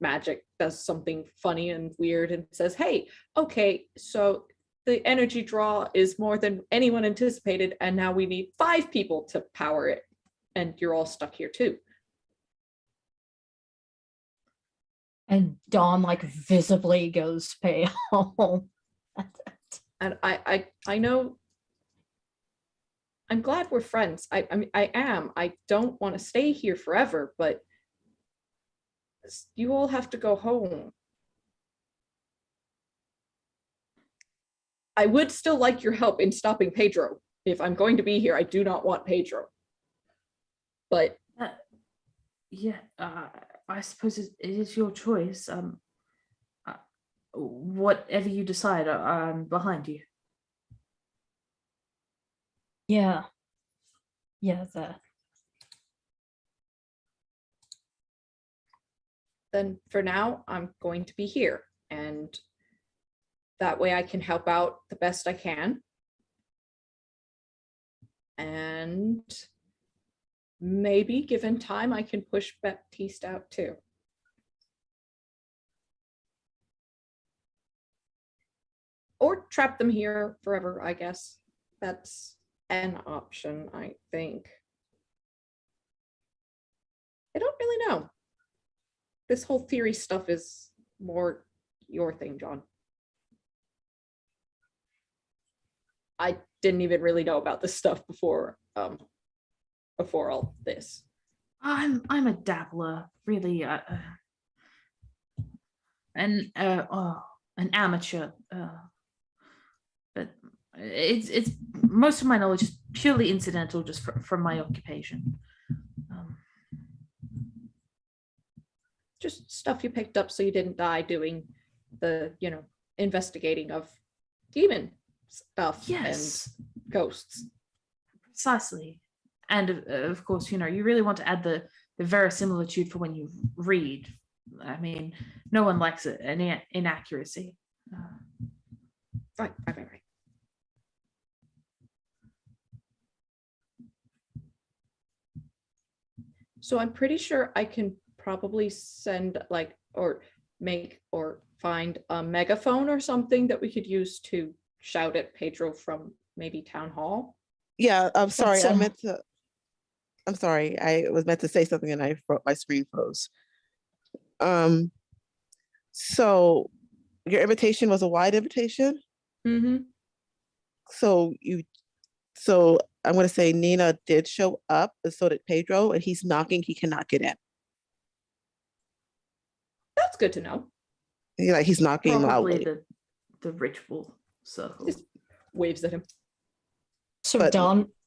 magic does something funny and weird and says, hey, okay, so the energy draw is more than anyone anticipated, and now we need 5 people to power it, and you're all stuck here too. And Dawn visibly goes pale. And I know, I'm glad we're friends. I mean, I am. I don't want to stay here forever, but you all have to go home. I would still like your help in stopping Pedro. If I'm going to be here, I do not want Pedro. But Yeah, I suppose it is your choice. Whatever you decide, I'm behind you. Yeah. then for now, I'm going to be here. And that way I can help out the best I can. And maybe given time, I can push Baptiste out too. Or trap them here forever, I guess. That's an option, I think. I don't really know. This whole theory stuff is more your thing, John. I didn't even really know about this stuff before all this. I'm a dabbler, really, an amateur. But it's most of my knowledge is purely incidental, just from my occupation. just stuff you picked up so you didn't die doing the, investigating of demon stuff Yes. and ghosts. Precisely. And of course, you really want to add the verisimilitude for when you read. I mean, no one likes it, an inaccuracy. Right. So I'm pretty sure I can probably send or make or find a megaphone or something that we could use to shout at Pedro from maybe town hall. Yeah, I'm sorry. That's, I'm sorry. I was meant to say something and my screen froze. So your invitation was a wide invitation. Mm-hmm. So I'm going to say Nina did show up, and so did Pedro, and he's knocking. He cannot get in. That's good to know. He's knocking Probably loudly. the ritual circle. Just waves at him. so But-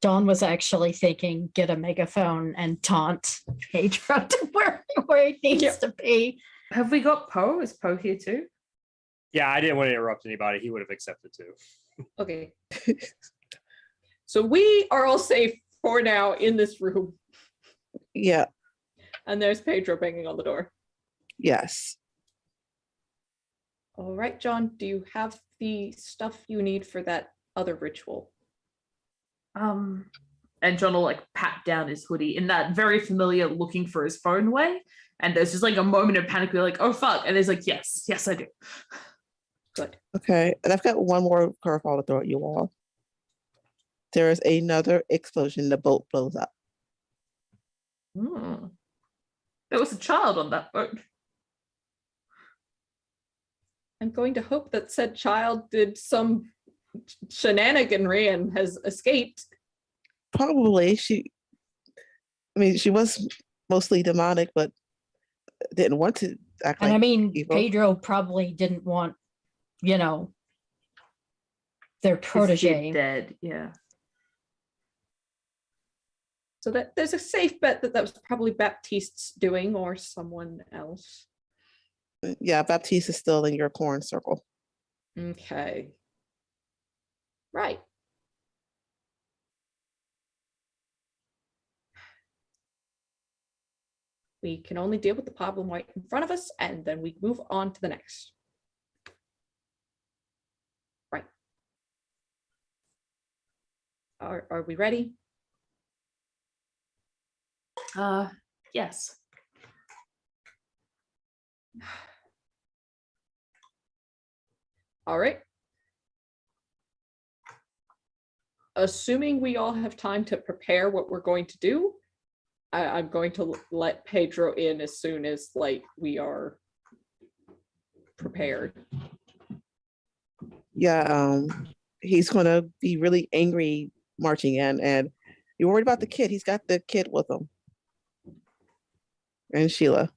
Dawn was actually thinking get a megaphone and taunt Pedro to where he needs Yep. to be. Have we got Poe? Is Poe here too? Yeah, I didn't want to interrupt anybody. He would have accepted too. Okay. So we are all safe for now in this room. Yeah. And there's Pedro banging on the door. Yes. All right, John, do you have the stuff you need for that other ritual? And John will pat down his hoodie in that very familiar looking for his phone way. And there's just a moment of panic. We're like, oh fuck. And there's yes, I do. Good. Okay. And I've got one more curveball to throw at you all. There is another explosion. The boat blows up. There was a child on that boat. I'm going to hope that said child did some shenaniganry and has escaped. Probably she was mostly demonic, but didn't want to act And like I mean, evil. Pedro probably didn't want, their His kid protege. dead. Yeah. So that there's a safe bet that was probably Baptiste's doing or someone else. Yeah, Baptiste is still in your corn circle. Okay. Right. We can only deal with the problem right in front of us, and then we move on to the next. Right. Are we ready? Yes. All right. Assuming we all have time to prepare what we're going to do, I'm going to let Pedro in as soon as we are prepared. Yeah, he's gonna be really angry marching in, and you're worried about the kid. He's got the kid with him. And Sheila.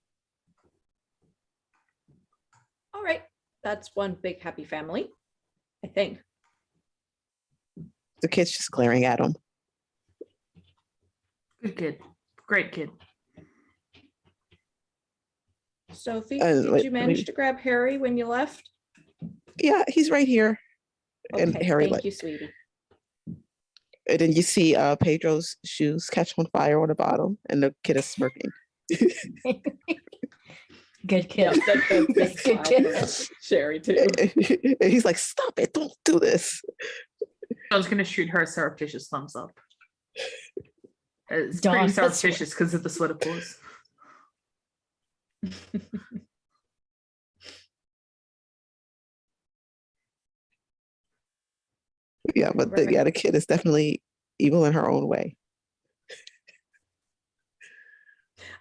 All right. That's one big happy family, I think. The kid's just glaring at him. Good kid. Great kid. Sophie, wait, did you manage to grab Harry when you left? Yeah, he's right here. And Okay, Harry, thank you, sweetie. and then you see Pedro's shoes catch on fire on the bottom, and the kid is smirking. Good Yeah, kid. that's Good smile kid. for Sherry too. And he's like, "Stop it! Don't do this." John's gonna shoot her a surreptitious thumbs up. It's Dawn, pretty that's- surreptitious because of the sweater paws. Yeah, but Right. the kid is definitely evil in her own way.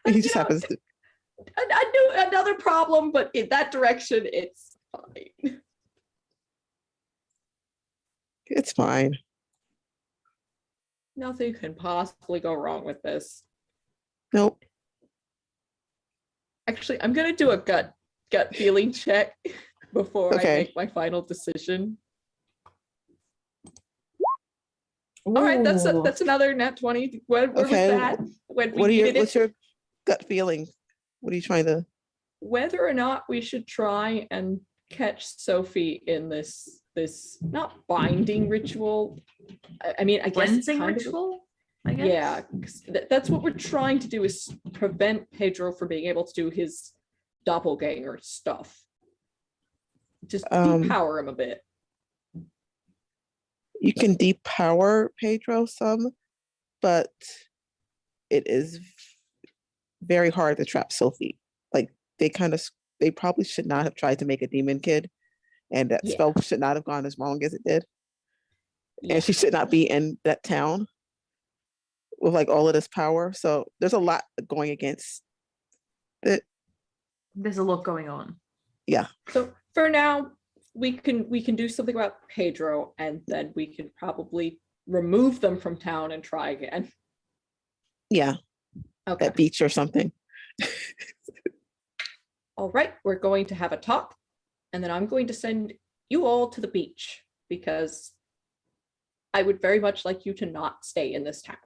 And, He just happens to. I knew another problem, but in that direction, it's fine. It's fine. Nothing can possibly go wrong with this. Nope. Actually, I'm gonna do a gut feeling check before I Okay. make my final decision. All right, Ooh. that's another nat 20. Where was Okay, that when we What are needed what's it? your gut feeling? What are you trying to? whether or not we should try and catch Sophie in this not binding ritual. I mean, I guess it's Cleansing kind of ritual, I guess. yeah, 'cause that's what we're trying to do, is prevent Pedro from being able to do his doppelganger stuff. Just depower him a bit. You can depower Pedro some, but it is very hard to trap Sophie. Like they probably should not have tried to make a demon kid, and that Yeah. spell should not have gone as wrong as it did. Yeah. And she should not be in that town with like all of this power. So there's a lot going against it. There's a lot going on. Yeah. So for now, we can do something about Pedro, and then we can probably remove them from town and try again. Yeah. Okay. At beach or something. All right, we're going to have a talk, and then I'm going to send you all to the beach because I would very much like you to not stay in this town.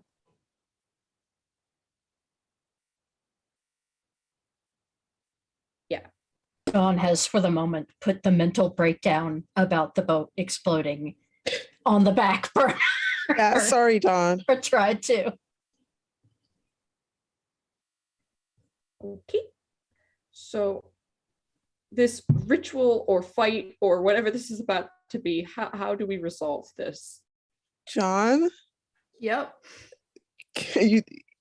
Yeah. Dawn has, for the moment, put the mental breakdown about the boat exploding on the back burner. Yeah, sorry, Dawn. Or tried to. Okay. So this ritual or fight or whatever this is about to be, how do we resolve this? John, Yep.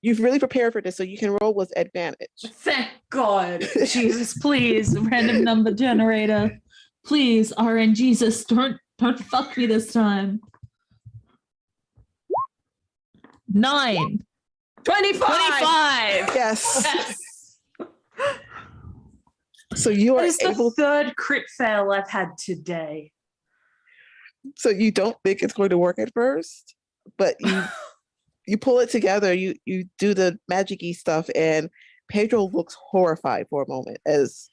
you've really prepared for this, so you can roll with advantage. Thank God. Jesus, please, random number generator. Please, RN Jesus, don't fuck me this time. 9. 25! 25! Yes. Yes. So you That are is the able. third crit fail I've had today. So you don't think it's going to work at first, but you pull it together. You do the magic-y stuff, and Pedro looks horrified for a moment as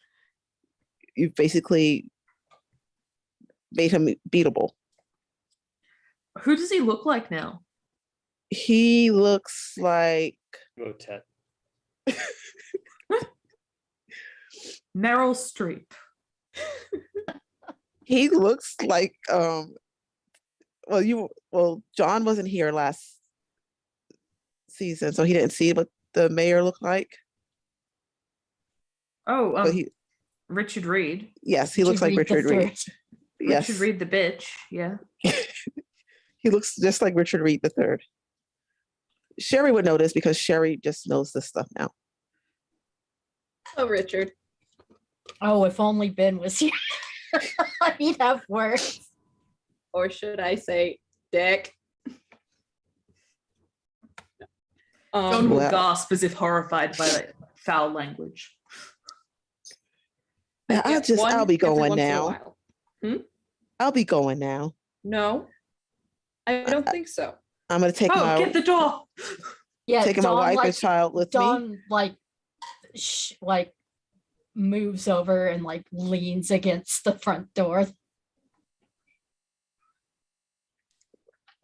you've basically made him beatable. Who does he look like now? He looks like Motet. Meryl Streep. he looks like John wasn't here last season, so he didn't see what the mayor looked like. Oh, But he Richard Reed. yes, he looks like Richard the Reed. third. Yes, Richard Reed the bitch. Yeah. he looks just like Richard Reed III. Sherry would know this because Sherry just knows this stuff now. Oh, Richard. Oh, if only Ben was here. He'd have words. Or should I say Dick? John will Well- gasp as if horrified by like, foul language. Now, I get one I'll be every going once in a now. while. I'll be going now. No, I don't think so. I'm gonna take Oh, get the door. Yeah, taking my Dawn, wife like, and child with me. Dawn like moves over and like leans against the front door.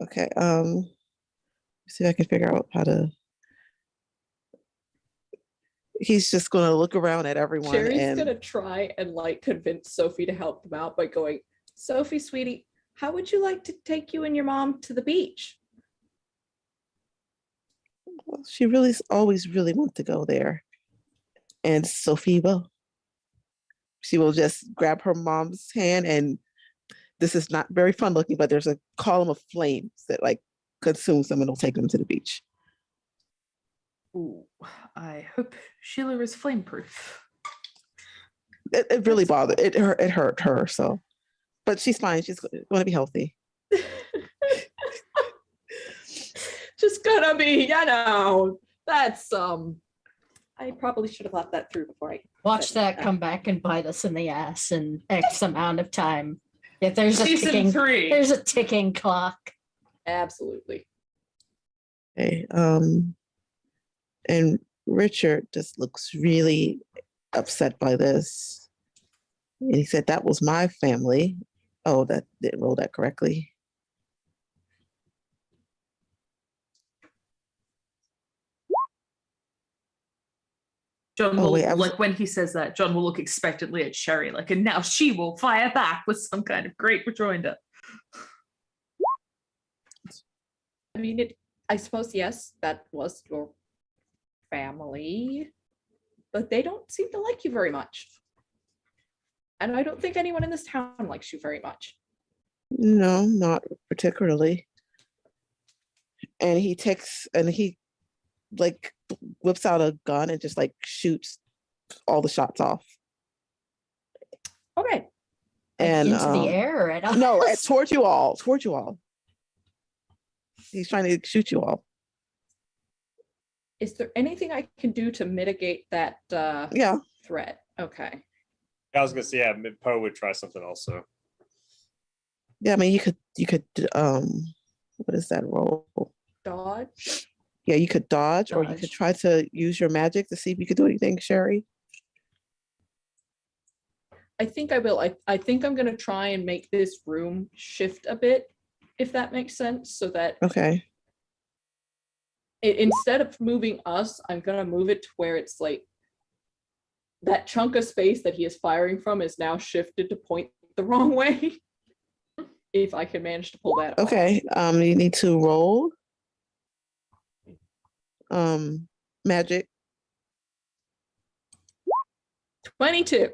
Okay. See if I can figure out how to. He's just gonna look around at everyone Sherry's and gonna try and like convince Sophie to help them out by going, Sophie, sweetie, how would you like to take you and your mom to the beach? well, she always really wants to go there. And Sophie will. She will just grab her mom's hand, and this is not very fun looking, but there's a column of flames that like consumes them and will take them to the beach. Ooh, I hope Sheila is flameproof. It really bothered. It hurt her. So, but she's fine. She's going to be healthy. Just gonna be, that's I probably should have thought that through before I Watch said that come back and bite us in the ass in X amount of time. Yeah, there's Season 3. there's a ticking clock. Absolutely. Okay. And Richard just looks really upset by this. And he said, that was my family. Oh, that didn't roll that correctly. John Oh, will, wait, I was- like, when he says that, John will look expectantly at Sherry, like, and now she will fire back with some kind of great rejoinder. I mean, I suppose, yes, that was your family, but they don't seem to like you very much. And I don't think anyone in this town likes you very much. No, not particularly. And he like whips out a gun and just like shoots all the shots off. Okay. Like, And into the air or at us? no, towards you all. Towards you all. He's trying to shoot you all. Is there anything I can do to mitigate that Yeah. threat? Okay. I was gonna say, yeah, Poe would try something also. Yeah, I mean you could what is that roll? Dodge. Yeah, you could dodge, or you could Dodge. try to use your magic to see if you could do anything, Sherry. I think I will. I think I'm going to try and make this room shift a bit, if that makes sense, so that Okay. instead of moving us, I'm going to move it to where it's like that chunk of space that he is firing from is now shifted to point the wrong way. If I can manage to pull that off. Okay. You need to roll. Magic. 22.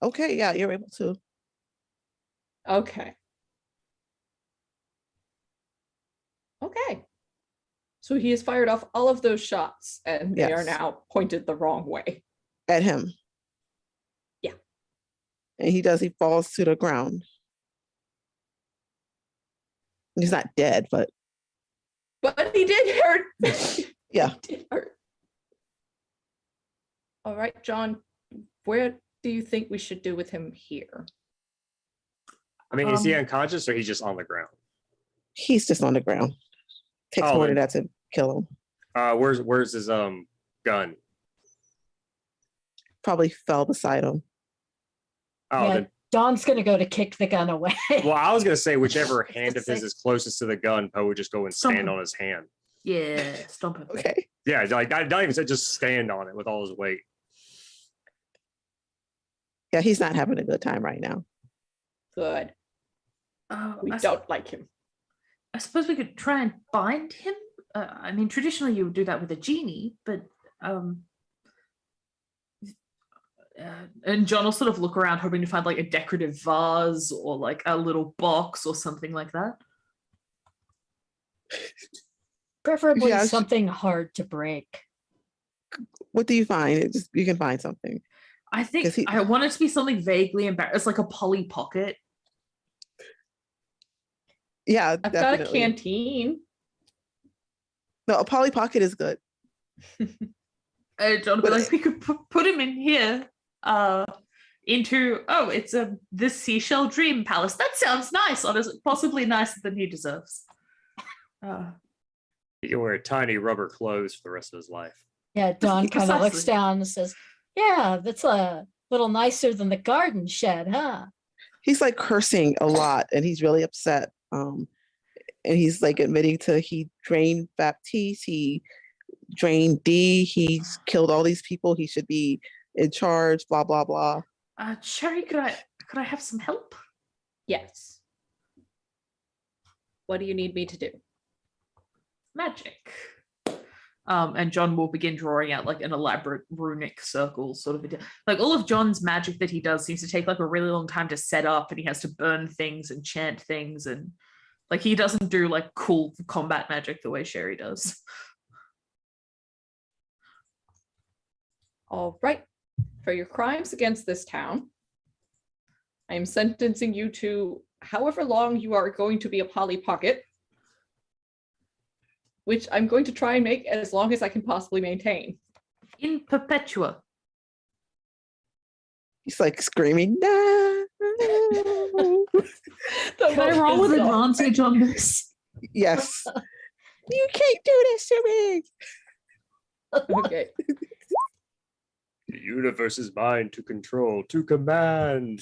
Okay, yeah, you're able to. Okay. Okay. So he has fired off all of those shots and they are Yes. now pointed the wrong way. At him. Yeah. And he falls to the ground. He's not dead, but But he did hurt. Yeah. He did hurt. All right, John, where do you think we should do with him here? I mean, is he Um, unconscious or he's just on the ground? he's just on the ground. Takes Oh, more then- than that to kill him. Where's his gun? Probably fell beside him. Oh, Yeah, then, Dawn's gonna go to kick the gun away. well, I was gonna say whichever hand of Say- his is closest to the gun, Poe would just go and stand Something. on his hand. Yeah, stomp him. Okay. Yeah, like not even say just stand on it with all his weight. Yeah, he's not having a good time right now. Good. We I, don't like him. I suppose we could try and bind him. I mean, traditionally you would do that with a genie, but and John will sort of look around, hoping to find like a decorative vase or like a little box or something like that. Preferably Yeah, something hard to break. What do you find? You can find something. I think 'Cause he- I want it to be something vaguely embarrassing, like a Polly Pocket. Yeah, I've got a definitely. canteen. No, a Polly Pocket is good. John will be But- like, we could put him in here. Into it's the Seashell Dream Palace. That sounds nice, honestly, possibly nicer than he deserves. He can wear tiny rubber clothes for the rest of his life. Yeah, Dawn kind of looks Precisely. down and says, "Yeah, that's a little nicer than the garden shed, huh?" He's like cursing a lot and he's really upset. And he's like admitting to he drained Baptiste, he drained D, he's killed all these people, he should be in charge, blah blah blah. Sherry, could I have some help? Yes. What do you need me to do? Magic. And John will begin drawing out like an elaborate runic circle sort of a like all of John's magic that he does seems to take like a really long time to set up, and he has to burn things and chant things, and like he doesn't do like cool combat magic the way Sherry does. All right. For your crimes against this town, I am sentencing you to however long you are going to be a Polly Pocket, which I'm going to try and make as long as I can possibly maintain. In Perpetua. He's like screaming, no. Can I roll with advantage on this? Yes. You can't do this to me. Okay. The universe is mine to control, to command.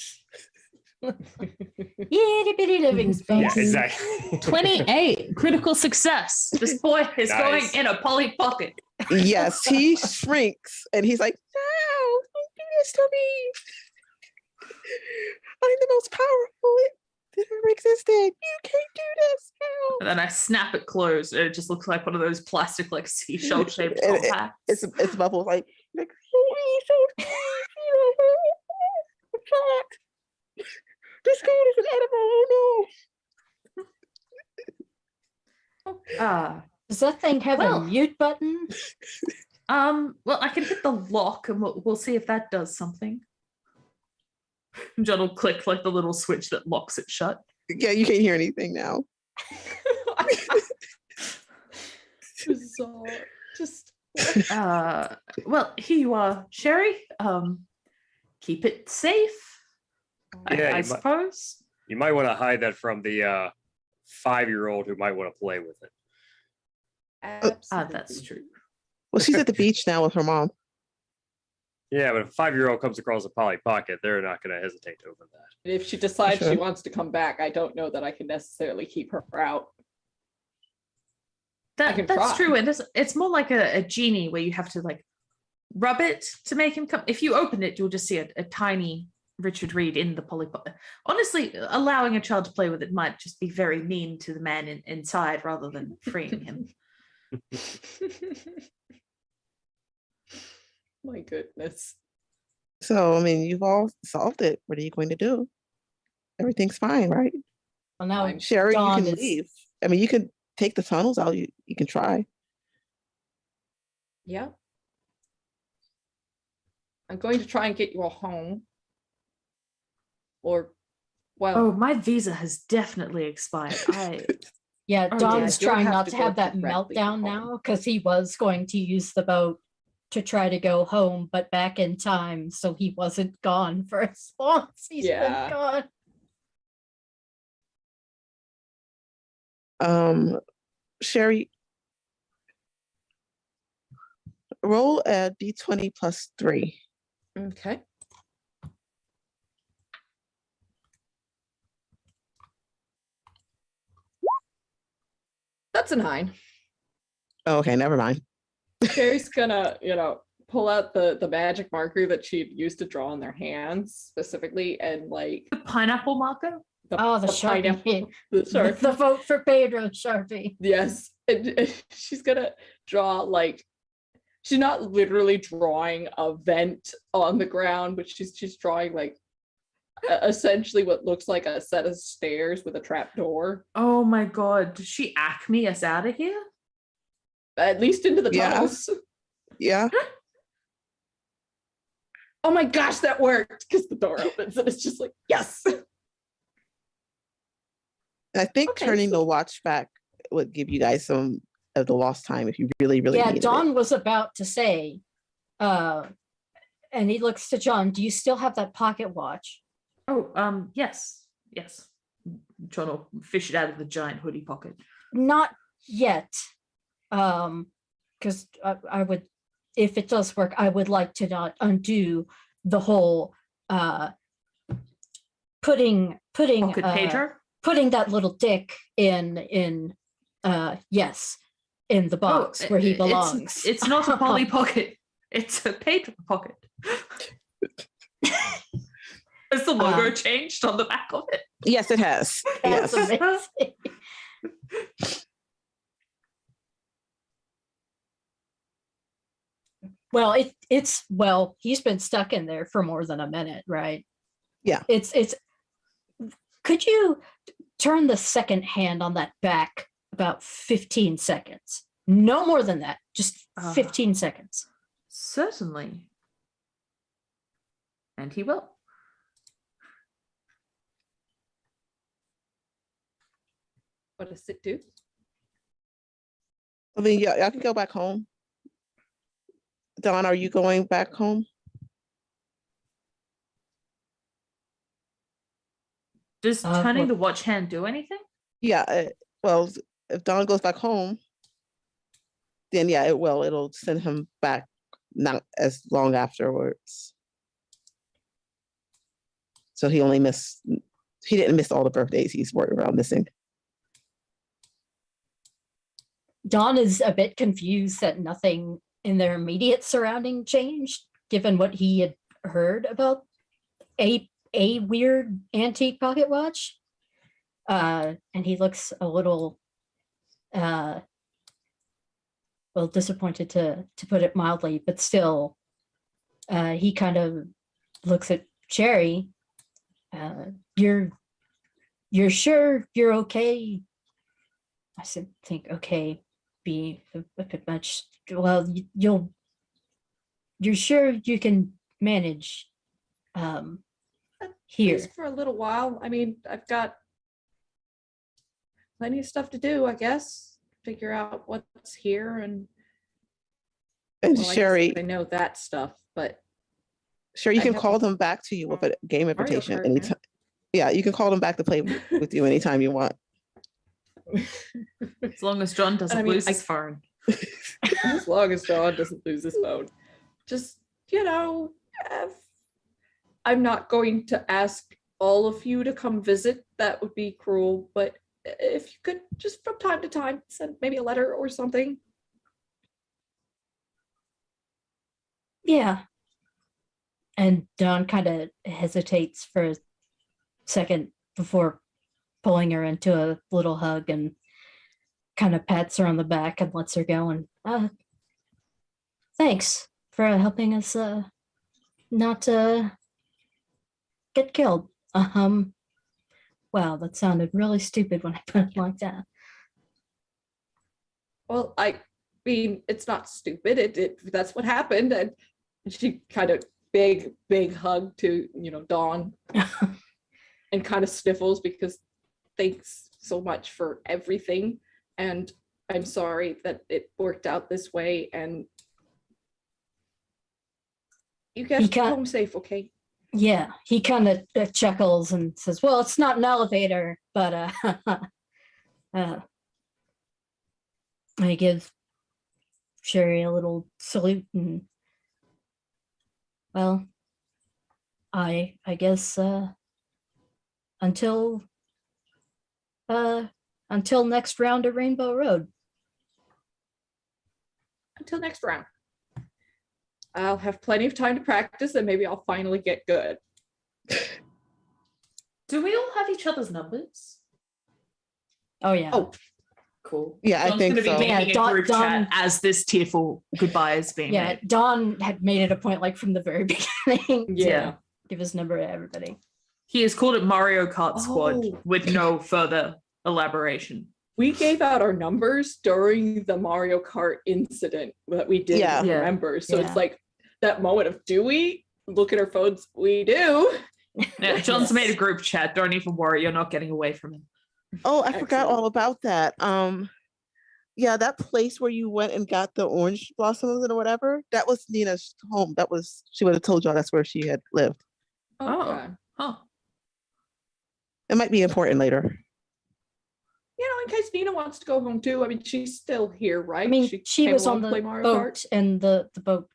Itty bitty living Yeah, space. exactly. 28 critical success. This boy is Nice. going in a Polly Pocket. Yes, he shrinks and he's like, no, don't do this to me. I'm the most powerful that ever existed. You can't do this. No. And then I snap it closed, and it just looks like one of those plastic, like seashell shaped And compacts. it's Bubbles like this food is an edible. Oh no. Does that thing have Well- a mute button? Well, I can hit the lock, and we'll see if that does something. John will click like the little switch that locks it shut. Yeah, you can't hear anything now. Bizarre. Just Well, here you are, Sherry. Keep it safe. Yeah, I you suppose. You might want to hide that from the 5-year-old who might want to play with it. That's true. Well, she's at the beach now with her mom. Yeah, but if a 5-year-old comes across a Polly Pocket, they're not going to hesitate to open that. if she decides Sure. she wants to come back, I don't know that I can necessarily keep her out. can That's try. true. And it's more like a genie where you have to like rub it to make him come. If you open it, you'll just see a tiny Richard Reed in the Polly Pocket. Honestly, allowing a child to play with it might just be very mean to the man inside rather than freeing him. My goodness. So, I mean, you've all solved it. What are you going to do? Everything's fine, right? Well, now Fine. Sherry, Dawn you can is- leave. I mean, you can take the tunnels out. You can try. Yeah. I'm going to try and get you all home. Or, well, Oh, my visa has definitely expired. Yeah, Oh, Don's yeah, you'll trying have not to to go have that directly meltdown home. now because he was going to use the boat to try to go home, but back in time, so he wasn't gone for as long as he's Yeah. been gone. Sherry, roll a d20 plus 3. okay. That's a 9. Oh, okay, never mind. Sherry's gonna, pull out the magic marker that she'd used to draw on their hands specifically, and like The pineapple marker? Oh, the pineapple- Sharpie. the The Sharpie. vote for Pedro Sharpie. Yes, and she's gonna draw like she's not literally drawing a vent on the ground, but she's drawing like essentially what looks like a set of stairs with a trap door, Oh my god. Does she Acme us out of here? at least into the Yeah. tunnels. Yeah. Oh my gosh, that worked! Because the door opens and it's just like yes. I think Okay, turning so- the watch back would give you guys some of the lost time if you really, really Yeah, needed Don it. was about to say, and he looks to John, do you still have that pocket watch? Oh, yes. Yes. John will fish it out of the giant hoodie pocket. Not yet. Because I would, if it does work, I would like to not undo the whole putting Pocket pager? putting that little dick in yes, in the box where he belongs. It's not a Polly Pocket. It's a pager pocket. Has the logo changed on the back of it? Yes, it has. That's Yes. amazing. Well, well, he's been stuck in there for more than a minute, right? Yeah. It's could you turn the second hand on that back about 15 seconds? No more than that, just 15 seconds. Certainly. And he will. What does it do? I mean, yeah, I can go back home. Don, are you going back home? Does turning well- the watch hand do anything? Yeah. Well, if Don goes back home, then yeah, it will. It'll send him back not as long afterwards. So he didn't miss all the birthdays he's worried about missing. Dawn is a bit confused that nothing in their immediate surrounding changed, given what he had heard about a weird antique pocket watch. And he looks a little well, disappointed to put it mildly, but still he kind of looks at Cherry. You're sure you're okay? I said, think okay be a bit much. Well, you're sure you can manage here? Just for a little while. I mean, I've got plenty of stuff to do, I guess. Figure out what's here and And well, I Sherry, guess I know that stuff, but sure, you I can have call a them back to you with a game Mario invitation Kart, anytime. Yeah, you can call them back to play with you anytime you want. As long as John doesn't I mean, lose his phone. as long as John doesn't lose his phone. Just, I'm not going to ask all of you to come visit. That would be cruel, but if you could just from time to time send maybe a letter or something. Yeah. And Dawn kind of hesitates for a second before pulling her into a little hug and kind of pats her on the back and lets her go. And thanks for helping us not get killed. Wow, that sounded really stupid when I put it like that. Well, I mean, it's not stupid. It that's what happened. And she kind of big hug to, Dawn and kind of sniffles because thanks so much for everything. And I'm sorry that it worked out this way. And you guys get home safe, okay? Yeah, he kind of chuckles and says, well, it's not an elevator, but I give Sherry a little salute and well, I guess until next round of Rainbow Road. Until next round. I'll have plenty of time to practice and maybe I'll finally get good. Do we all have each other's numbers? Oh yeah. Oh, cool. Yeah, I John's think gonna so. be Yeah, making a group Dawn- chat as this tearful goodbye is being Yeah, made. Dawn had made it a point like from the very beginning Yeah. to give his number to everybody. He has called it Mario Kart Squad Oh. with no further elaboration. We gave out our numbers during the Mario Kart incident that we did Yeah. Yeah. remember. So Yeah. it's like that moment of, do we look at our phones? We do. Yeah, John's Yes. made a group chat. Don't even worry, you're not getting away from him. Oh, I forgot Excellent. all about that. Yeah, that place where you went and got the orange blossoms or whatever, that was Nina's home. She would have told y'all that's where she had lived. Okay. Huh. It might be important later. In case Nina wants to go home too. I mean, she's still here, right? I mean, she came was on along to the play Mario boat Kart? and the boat.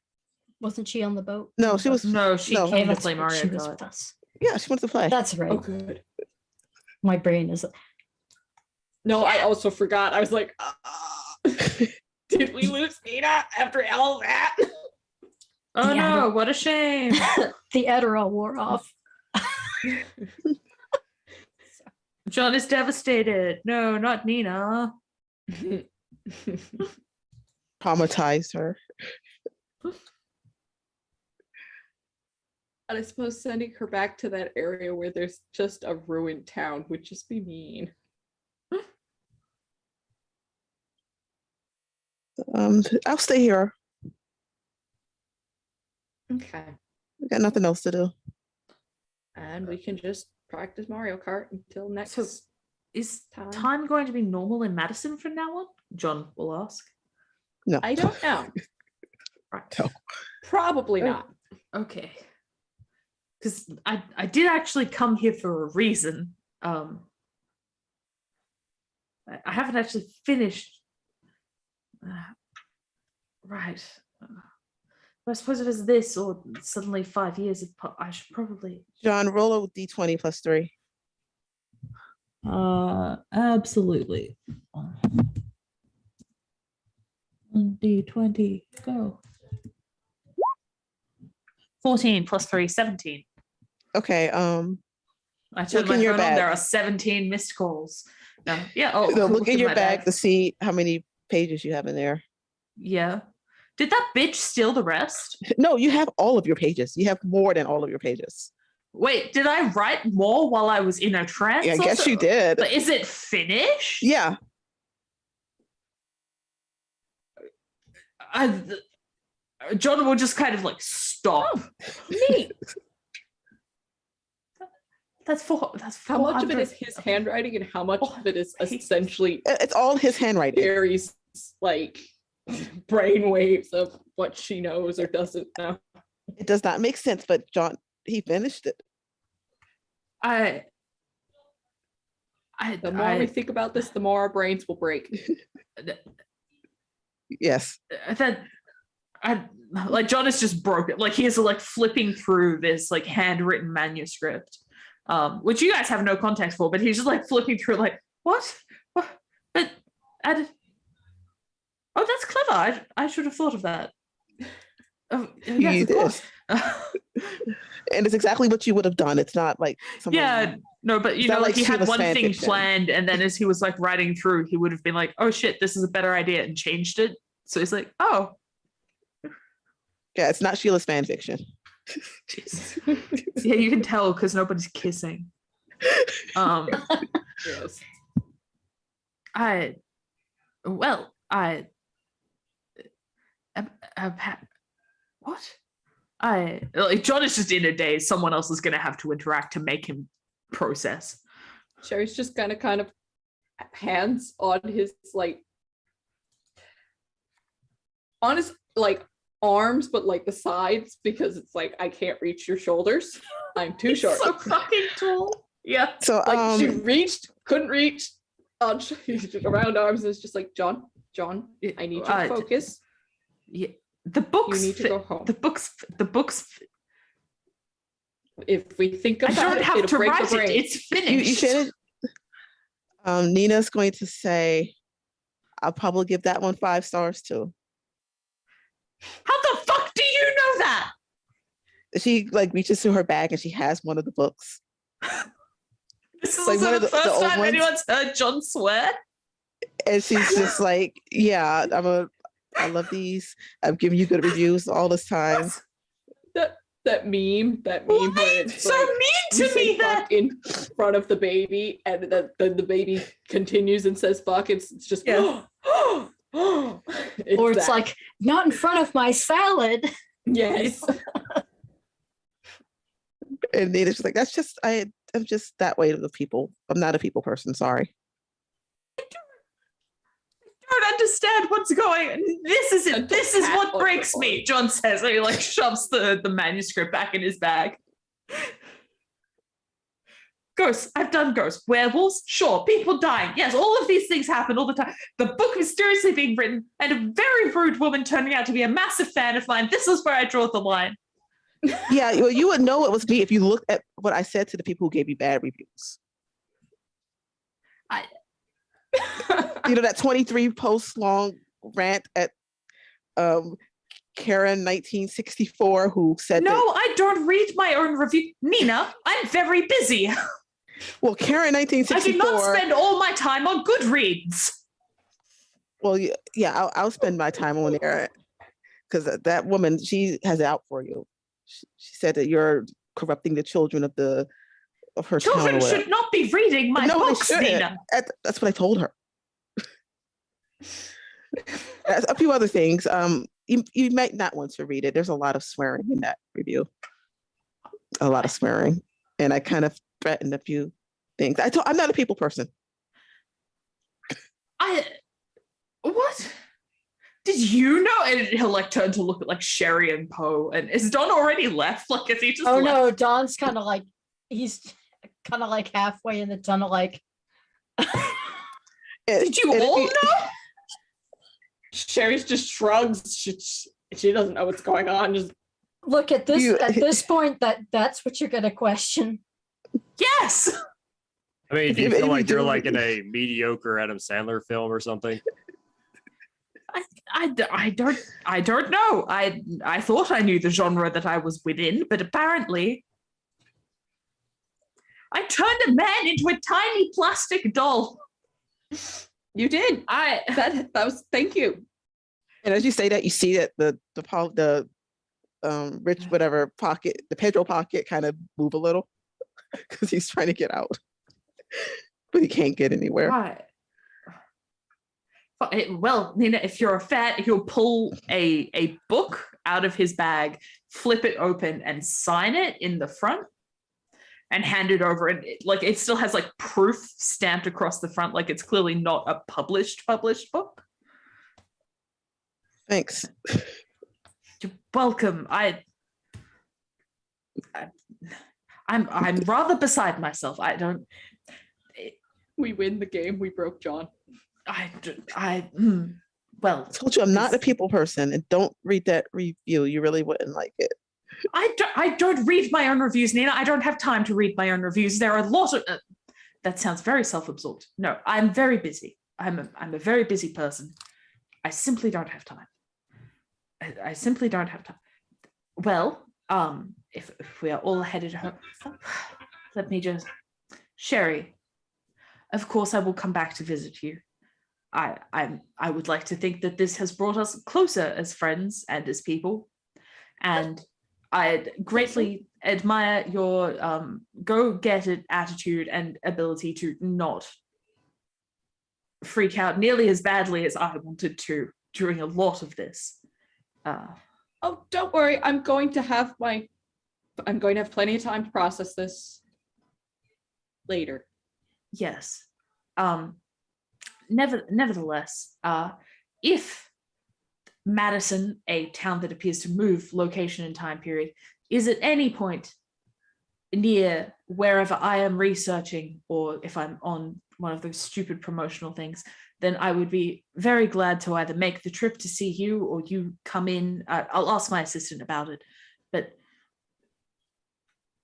Wasn't she on the boat? No, she was. No, she No. came to that's play right, Mario she was Kart. with us. Yeah, she wants to play. That's right. Oh, good. My brain is No, I also forgot. I was like, did we lose Nina after all that? Oh Yeah. no, what a shame. the Adderall wore off. John is devastated. No, not Nina. Traumatized her. And I suppose sending her back to that area where there's just a ruined town would just be mean. I'll stay here. Okay. We got nothing else to do. And we can just practice Mario Kart until next So is time. time going to be normal in Madison from now on? John will ask. No. I don't know. Right. No. Probably not. Okay. Because I did actually come here for a reason. I haven't actually finished. Right. I suppose if it's this or suddenly 5 years, I should probably. John, roll a d20 plus 3. Absolutely. D20, go. 14 plus 3, 17. Okay. I turned Look in my your phone on. bag. There are 17 missed calls. No, yeah. Oh, So look in your my bag to see how many pages you have in there. Yeah. Did that bitch steal the rest? No, you have all of your pages. You have more than all of your pages. Wait, did I write more while I was in a trance? Yeah, I guess also? you did. But is it finished? Yeah. John will just kind of like stop. Neat. That's How much of it 400. is his handwriting and how much of it is essentially It's all his handwriting. Gary's like brain waves of what she knows or doesn't know? It does not make sense, but John, he finished it. The more we think about this, the more our brains will break. Yes. Like John is just broken. Like he is like flipping through this like handwritten manuscript, which you guys have no context for, but he's just like flipping through like, what? But oh, that's clever. I should have thought of that. Yes, You of did. course. And it's exactly what you would have done. It's not like someone, Yeah, no, but you It's know, not like like he had Sheila's one fan thing fiction. planned, and then as he was like writing through, he would have been like, "Oh shit, this is a better idea," and changed it. So he's like, "Oh, yeah, it's not Sheila's fan fiction. Jesus." Yeah, you can tell because nobody's kissing. Yes. What? Like John is just in a daze. Someone else is going to have to interact to make him process. Sherry's just kind of hands on his on his arms, but like the sides, because it's like I can't reach your shoulders. I'm too short. So fucking tall. Yeah. So Like she couldn't reach around arms, and it's just like John, I need you to focus. Yeah. The books. You need to go home. The books. If we think I about don't it, have it'll to break write the brain. it. It's finished. you finished. Nina's going to say, I'll probably give that one 5 stars too. How the fuck do you know that? She like reaches through her bag and she has one of the books. This is Like also one of the the first old time ones? anyone's heard John swear. And she's just like, yeah, I love these. I've given you good reviews all this time. That meme where it's so like, mean you to say me that fuck in front of the baby, and then the baby continues and says fuck. It's just Yeah. Or it's that. like, not in front of my salad. Yes. And Nina's just like, that's just I'm just that way to the people. I'm not a people person, sorry. don't understand what's going on. This is it. Until This is Pat what opens breaks the me, door. John says. And he like shoves the manuscript back in his bag. Ghosts. I've done ghosts. Werewolves? Sure. People dying. Yes, all of these things happen all the time. The book mysteriously being written and a very rude woman turning out to be a massive fan of mine. This is where I draw the line. Yeah, well, you would know it was me if you looked at what I said to the people who gave you bad reviews. You know, that 23 post long rant at Karen 1964 who said No, that, I don't read my own review. Nina, I'm very busy. well, Karen I do 1964. not spend all my time on Goodreads. Well, yeah, I'll spend my time on there because that woman, she has it out for you. She said that you're corrupting the children of her town. Or Children whatever. should not be reading my No, they books, shouldn't. Nina. That's what I told her. A few other things. You might not want to read it. There's a lot of swearing in that review. A lot of swearing, and I kind of threatened a few things. I'm not a people person. What? Did you know? And he'll like turn to look at like Sherry and Poe. And is Don already left? Like, is he just? Oh left? no, Don's kind of like, he's kind of like halfway in the tunnel, like. Did you And if all you- know? Sherry's just shrugs. She doesn't know what's going on. Just Look at this. You- At this point, that's what you're gonna question. Yes. I mean, do you If feel you like you're do- like in a mediocre Adam Sandler film or something? I don't know. I thought I knew the genre that I was within, but apparently I turned a man into a tiny plastic doll. You did. That was. Thank you. And as you say that, you see that the rich whatever pocket, the Pedro pocket, kind of move a little because he's trying to get out, but he can't get anywhere. Right. Well, Nina, if you're a fan, he'll pull a book out of his bag, flip it open, and sign it in the front, and hand it over. And it still has like proof stamped across the front, like it's clearly not a published book. Thanks. You're welcome. I'm rather beside myself. I don't. We win the game. We broke John. Well, I told you I'm not a people person, and don't read that review. You really wouldn't like it. I don't read my own reviews, Nina. I don't have time to read my own reviews. There are a lot of. That sounds very self-absorbed. No, I'm very busy. I'm a very busy person. I simply don't have time. I simply don't have time. Well, if we are all headed home, let me just, Sherry. Of course, I will come back to visit you. I would like to think that this has brought us closer as friends and as people, and I greatly admire your go-get-it attitude and ability to not freak out nearly as badly as I wanted to during a lot of this. Oh, don't worry. I'm going to have plenty of time to process this later. Yes. Nevertheless, if Madison, a town that appears to move location and time period, is at any point near wherever I am researching, or if I'm on one of those stupid promotional things, then I would be very glad to either make the trip to see you or you come in. I'll ask my assistant about it, but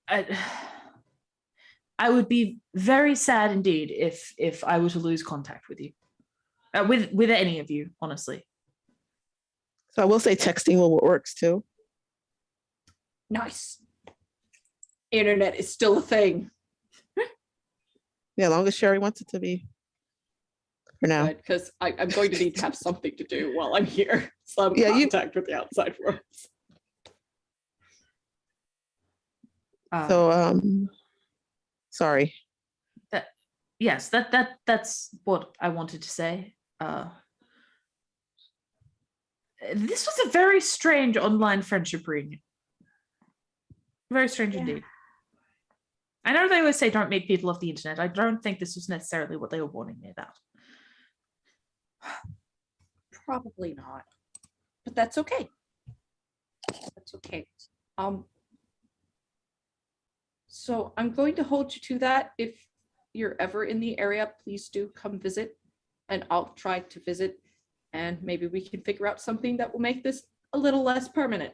I would be very sad indeed if I were to lose contact with you, with any of you, honestly. So I will say texting works too. Nice. Internet is still a thing. Yeah, as long as Sherry wants it to be. For now. Because I'm going to need to have something to do while I'm here. Some contact with the outside world. So sorry. Yes, that's what I wanted to say. This was a very strange online friendship reunion. Very strange indeed. I know they always say don't meet people off the internet. I don't think this was necessarily what they were warning me about. Probably not. But that's okay. That's okay. So I'm going to hold you to that. If you're ever in the area, please do come visit, and I'll try to visit, and maybe we can figure out something that will make this a little less permanent.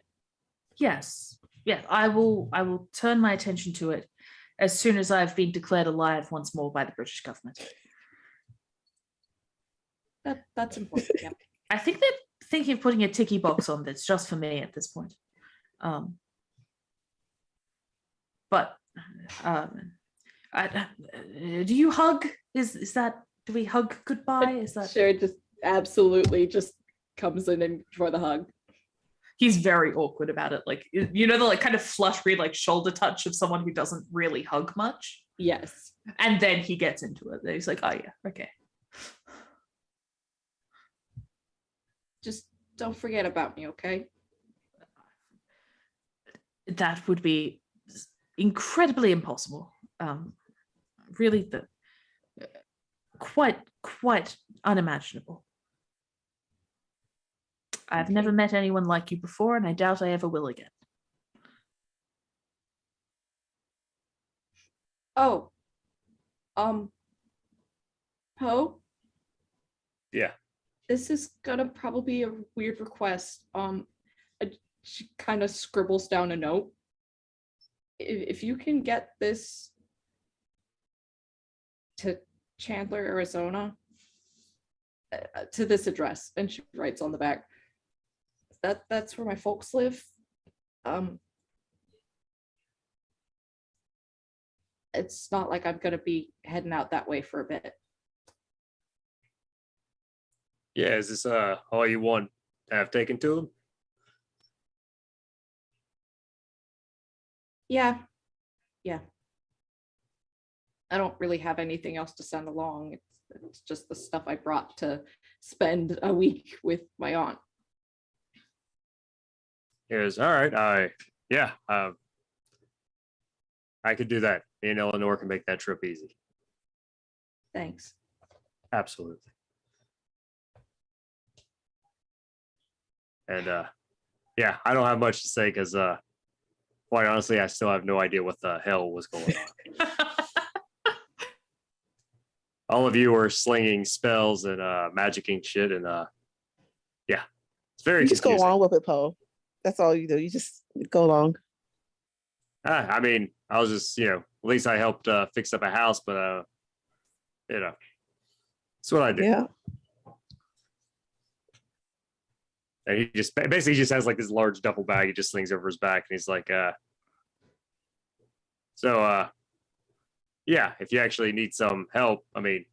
Yes. Yeah, I will turn my attention to it as soon as I've been declared alive once more by the British government. That's important. Yeah. I think they're thinking of putting a ticky box on this just for me at this point. But do you hug? Is that, do we hug goodbye? Is that Sure, just absolutely just comes in for the hug. He's very awkward about it. Like, you know, the like kind of fluttery like shoulder touch of someone who doesn't really hug much. Yes. And then he gets into it. He's like, oh yeah, okay. Just don't forget about me, okay? That would be incredibly impossible. Really, quite unimaginable. I've never met anyone like you before, and I doubt I ever will again. Oh. Poe? Yeah. This is gonna probably be a weird request. She kind of scribbles down a note. If you can get this to Chandler, Arizona, to this address, and she writes on the back. That's where my folks live. It's not like I'm gonna be heading out that way for a bit. Yeah, is this all you want to have taken to them? Yeah. I don't really have anything else to send along. It's just the stuff I brought to spend a week with my aunt. Is all right. I could do that. Me and Eleanor can make that trip easy. Thanks. Absolutely. And yeah, I don't have much to say because quite honestly, I still have no idea what the hell was going on. All of you are slinging spells and magicking shit, and yeah, it's very You just go confusing. along with it, Poe. That's all you do. You just go along. I mean, I was just, at least I helped fix up a house, but that's what I did. Yeah. And he just basically just has like this large duffel bag he just slings over his back, and he's like, yeah, if you actually need some help, I mean,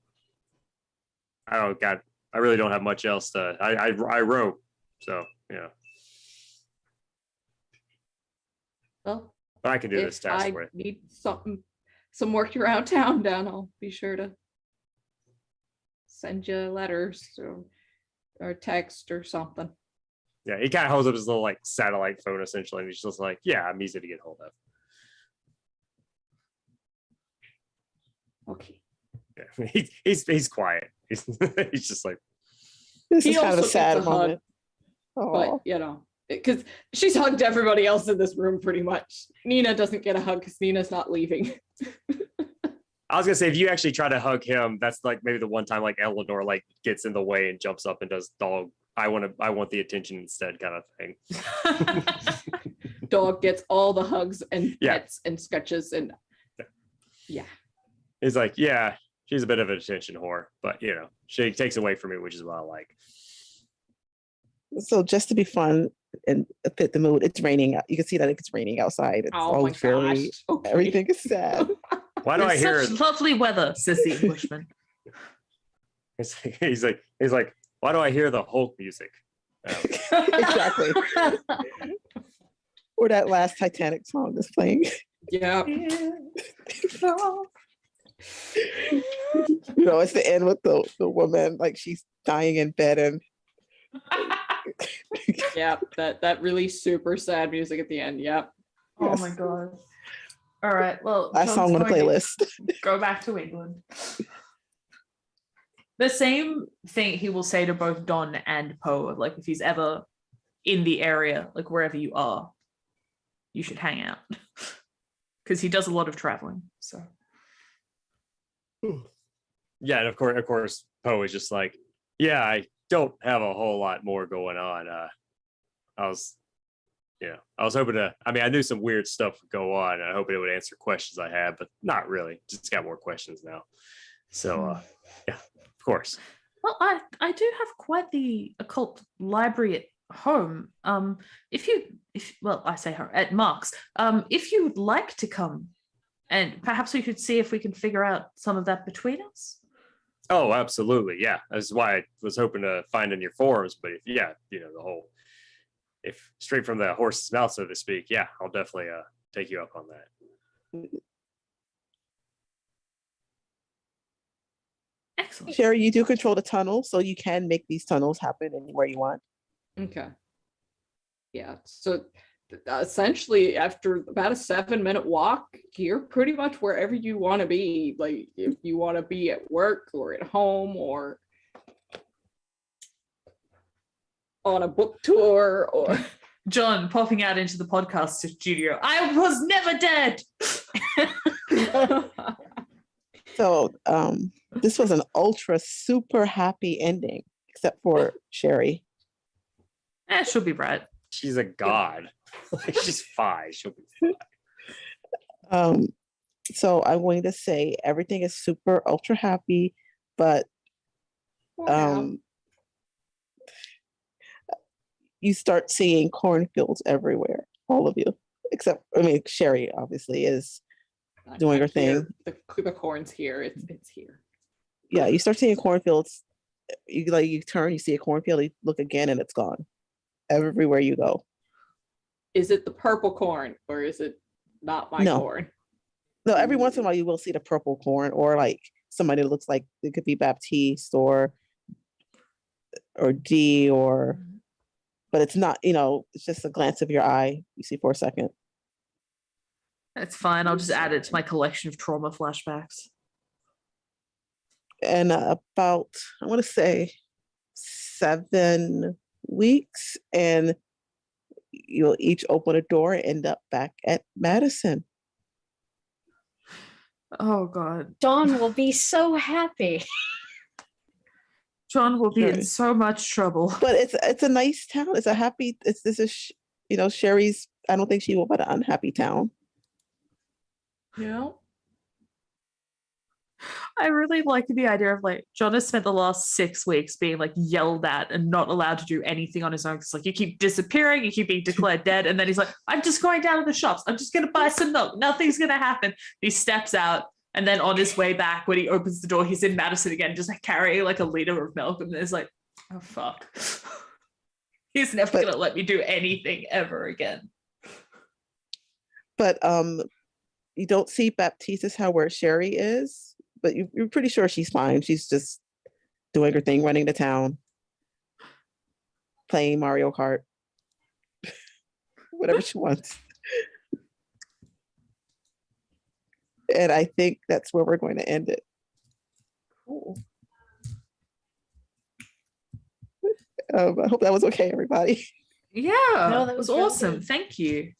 I really don't have much else to. I row, so Well, but I can do this if task I for you. need some work around town down, I'll be sure to send you letters or text or something. Yeah, he kind of holds up his little like satellite phone essentially, and he's just like, yeah, I'm easy to get hold of. Okay. Yeah, he's quiet. He's just like, This He is kind of a also sad gets a hug, moment. Aw. But because she's hugged everybody else in this room pretty much. Nina doesn't get a hug because Nina's not leaving. I was gonna say, if you actually try to hug him, that's like maybe the one time like Eleanor like gets in the way and jumps up and does dog. I want the attention instead kind of thing. Dog gets all the hugs and Yeah. pets and sketches and yeah. He's like, yeah, she's a bit of an attention whore, but she takes away from me, which is what I like. So just to be fun and fit the mood, it's raining. You can see that it's raining outside. It's Oh all my very, gosh. Okay. everything is sad. Why do I It's hear such lovely weather, says the Englishman. he's like, why do I hear the Hulk music? Exactly. Or that last Titanic song is playing. Yeah. It's the end with the woman, like she's dying in bed and Yeah. That really super sad music at the end. Yep. Oh Yes. my god. All right. Well, last song on the John's going playlist. to Go back to England. The same thing he will say to both Don and Poe, like if he's ever in the area, like wherever you are, you should hang out. Because he does a lot of traveling. So Yeah, and of course, Poe is just like, yeah, I don't have a whole lot more going on. I was hoping to. I mean, I knew some weird stuff would go on. I hoping it would answer questions I had, but not really. Just got more questions now. So, yeah, of course. well, I do have quite the occult library at home. I say her at Mark's. If you'd like to come, and perhaps we could see if we can figure out some of that between us. Oh, absolutely. Yeah, that's why I was hoping to find in your forums. But the whole, if straight from the horse's mouth, so to speak. Yeah, I'll definitely take you up on that. Excellent. Sherry, you do control the tunnel, so you can make these tunnels happen anywhere you want. Okay. Yeah. So essentially, after about a 7-minute walk, you're pretty much wherever you want to be. Like if you want to be at work or at home or on a book tour or John popping out into the podcast studio. I was never dead. So this was an ultra super happy ending, except for Sherry. She'll be right. She's a god. She's 5. She'll be fine. So I'm going to say everything is super ultra happy, but you start seeing cornfields everywhere, all of you, except, I mean, Sherry obviously is doing her thing. The corn's here. It's here. Yeah, you start seeing cornfields. You turn, you see a cornfield, you look again, and it's gone. Everywhere you go. Is it the purple corn or is it not my No. corn? No, every once in a while you will see the purple corn, or like somebody that looks like it could be Baptiste or D, or, but it's not, it's just a glance of your eye you see for a second. That's fine. I'll just add it to my collection of trauma flashbacks. And about, I want to say 7 weeks, and you'll each open a door and end up back at Madison. Oh God. Dawn will be so happy. John will be in so much trouble. But it's a nice town. It's a happy. This is Sherry's. I don't think she will, but an unhappy town. No. I really like the idea of like John has spent the last 6 weeks being like yelled at and not allowed to do anything on his own. It's like you keep disappearing, you keep being declared dead, and then he's like, "I'm just going down to the shops. I'm just gonna buy some milk. Nothing's gonna happen." He steps out, and then on his way back, when he opens the door, he's in Madison again, just like carrying like a liter of milk, and there's like, "Oh fuck." He's never gonna let me do anything ever again. But you don't see Baptiste's how where Sherry is, but you're pretty sure she's fine. She's just doing her thing, running the town, playing Mario Kart, whatever she wants. And I think that's where we're going to end it. Cool. I hope that was okay, everybody. Yeah, No, that that was was really awesome. good. Thank you.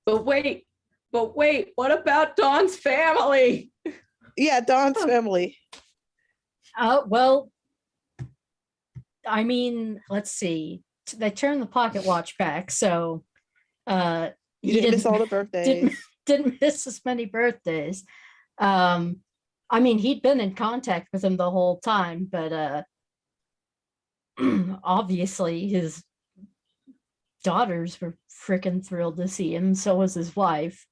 But wait, what about Dawn's family? Yeah, Dawn's family. Well, I mean, let's see. They turned the pocket watch back, so You didn't miss all the birthdays. didn't miss as many birthdays. I mean, he'd been in contact with him the whole time, but obviously his daughters were freaking thrilled to see him. So was his wife.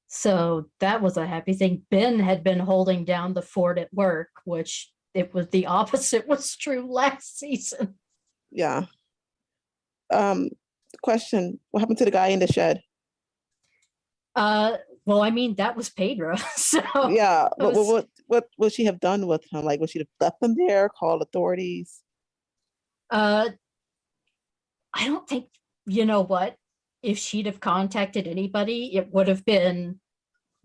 So that was a happy thing. Ben had been holding down the fort at work, which it was the opposite was true last season. Yeah. Question: what happened to the guy in the shed? Well, I mean, that was Pedro. So Yeah, was- what would she have done with him? Like, would she have left him there, called authorities? I don't think, you know what, if she'd have contacted anybody, it would have been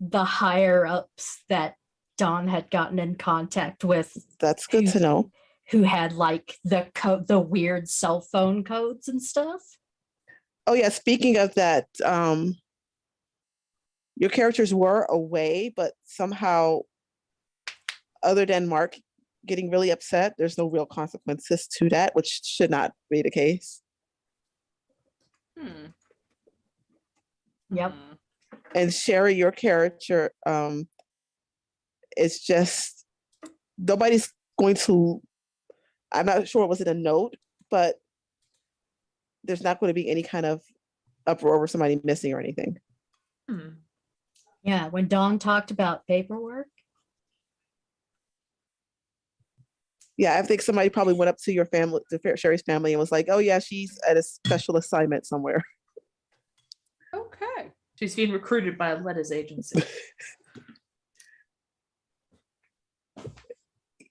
the higher ups that Dawn had gotten in contact with, That's good to know. who had like the weird cell phone codes and stuff. Oh yeah, speaking of that, your characters were away, but somehow, other than Mark getting really upset, there's no real consequences to that, which should not be the case. Yep. And Sherry, your character, is just, nobody's going to, I'm not sure, was it a note, but there's not going to be any kind of uproar over somebody missing or anything. Yeah, when Dawn talked about paperwork. Yeah, I think somebody probably went up to your family, to Sherry's family, and was like, "Oh yeah, she's at a special assignment somewhere." Okay. She's been recruited by a letters agency.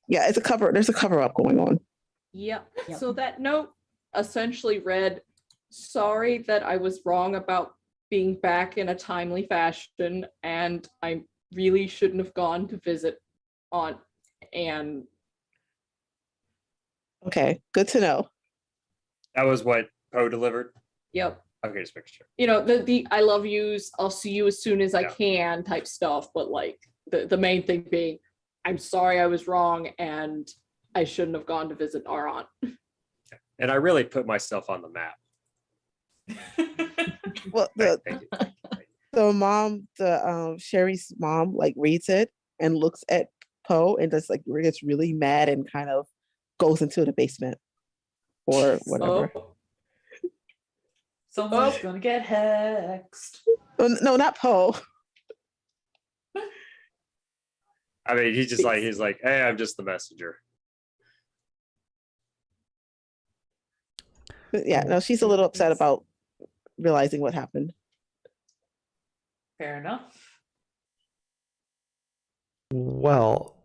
Yeah, it's a cover. There's a cover up going on. Yep. Yep. So that note essentially read, "Sorry that I was wrong about being back in a timely fashion, and I really shouldn't have gone to visit Aunt Anne." Okay, good to know. That was what Poe delivered. Yep. Okay, just making sure. You know, the I love yous, I'll see you as soon as I Yeah. can type stuff, but like the main thing being, I'm sorry I was wrong and I shouldn't have gone to visit our aunt. And I really put myself on the map. Well, Thank you. the mom, Sherry's mom, like reads it and looks at Poe and just like gets really mad and kind of goes into the basement or whatever. Oh. Someone's gonna get hexed. Oh, no, not Poe. I mean, he's like, hey, I'm just the messenger. But yeah, no, she's a little upset about realizing what happened. Fair enough. Well,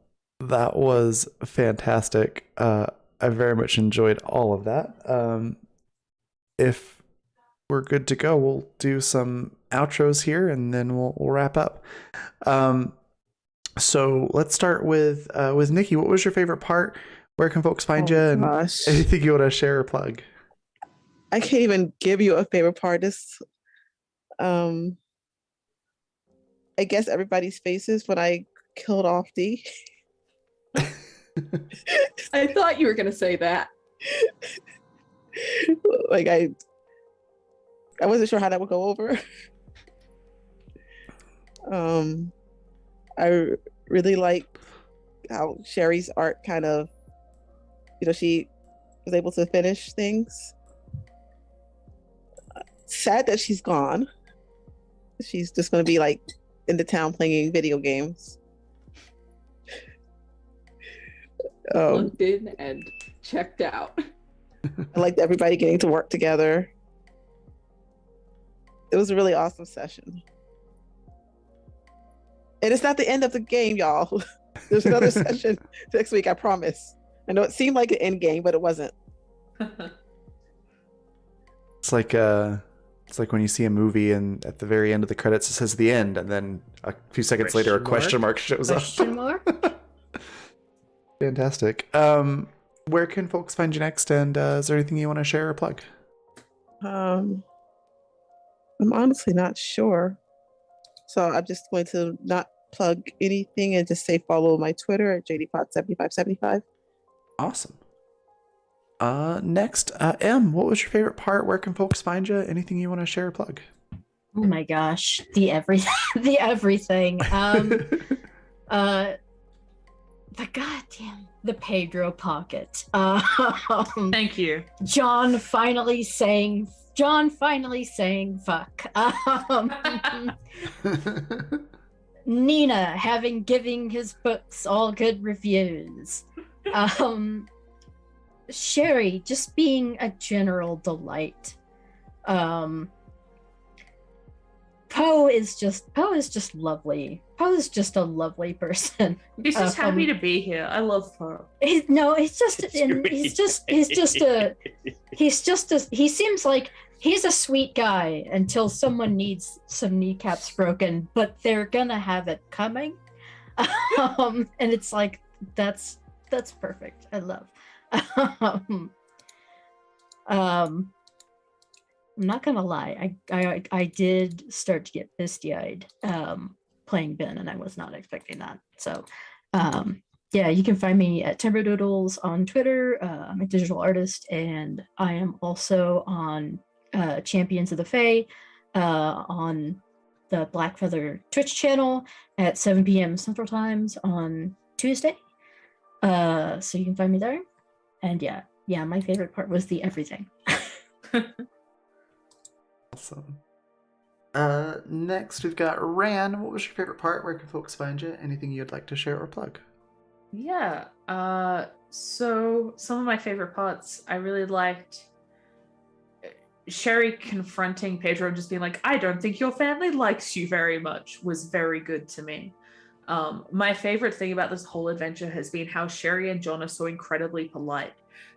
that was fantastic. I very much enjoyed all of that. If we're good to go, we'll do some outros here and then we'll wrap up. So let's start with Nikki. What was your favorite part? Where can folks find you? And Gosh. anything you want to share or plug? I can't even give you a favorite part. This, I guess everybody's faces when I killed off D. I thought you were gonna say that. Like I wasn't sure how that would go over. I really like how Sherry's art kind of, she was able to finish things. Sad that she's gone. She's just going to be like in the town playing video games. Plugged in and checked out. I liked everybody getting to work together. It was a really awesome session. And it's not the end of the game, y'all. There's another session next week, I promise. I know it seemed like an end game, but it wasn't. It's like when you see a movie and at the very end of the credits it says the end, and then a few seconds later a question mark shows Question up. mark? Fantastic. Where can folks find you next? And is there anything you want to share or plug? I'm honestly not sure. So I'm just going to not plug anything and just say follow my Twitter at JDPot7575. Awesome. Next, M, what was your favorite part? Where can folks find you? Anything you want to share or plug? Oh my gosh, the everything, the everything. The Pedro pocket. Thank you. John finally saying fuck. Nina giving his books all good reviews. Sherry just being a general delight. Poe is just lovely. Poe is just a lovely person. He's just happy to be here. I love Poe. He seems like he's a sweet guy until someone needs some kneecaps broken, but they're gonna have it coming. And it's like that's perfect. I love. I'm not gonna lie, I did start to get misty-eyed playing Ben, and I was not expecting that. So yeah, you can find me at Timberdoodles on Twitter. I'm a digital artist, and I am also on Champions of the Fae on the Black Feather Twitch channel at 7 p.m. Central Times on Tuesday. So you can find me there. And yeah, my favorite part was the everything. Awesome. Next we've got Ran. What was your favorite part? Where can folks find you? Anything you'd like to share or plug? Yeah. So some of my favorite parts, I really liked Sherry confronting Pedro and just being like, I don't think your family likes you very much, was very good to me. My favorite thing about this whole adventure has been how Sherry and John are so incredibly polite,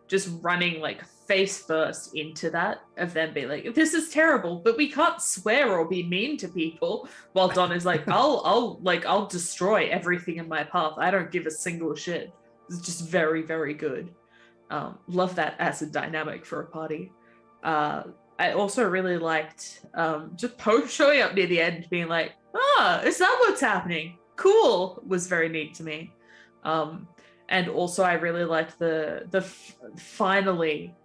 just running like face first into that of them being like, this is terrible, but we can't swear or be mean to people, while Don is like, I'll destroy everything in my path. I don't give a single shit. It's just very, very good. Love that as a dynamic for a party. I also really liked just Poe showing up near the end being like, is that what's happening? Cool, was very neat to me. And also I really liked the finally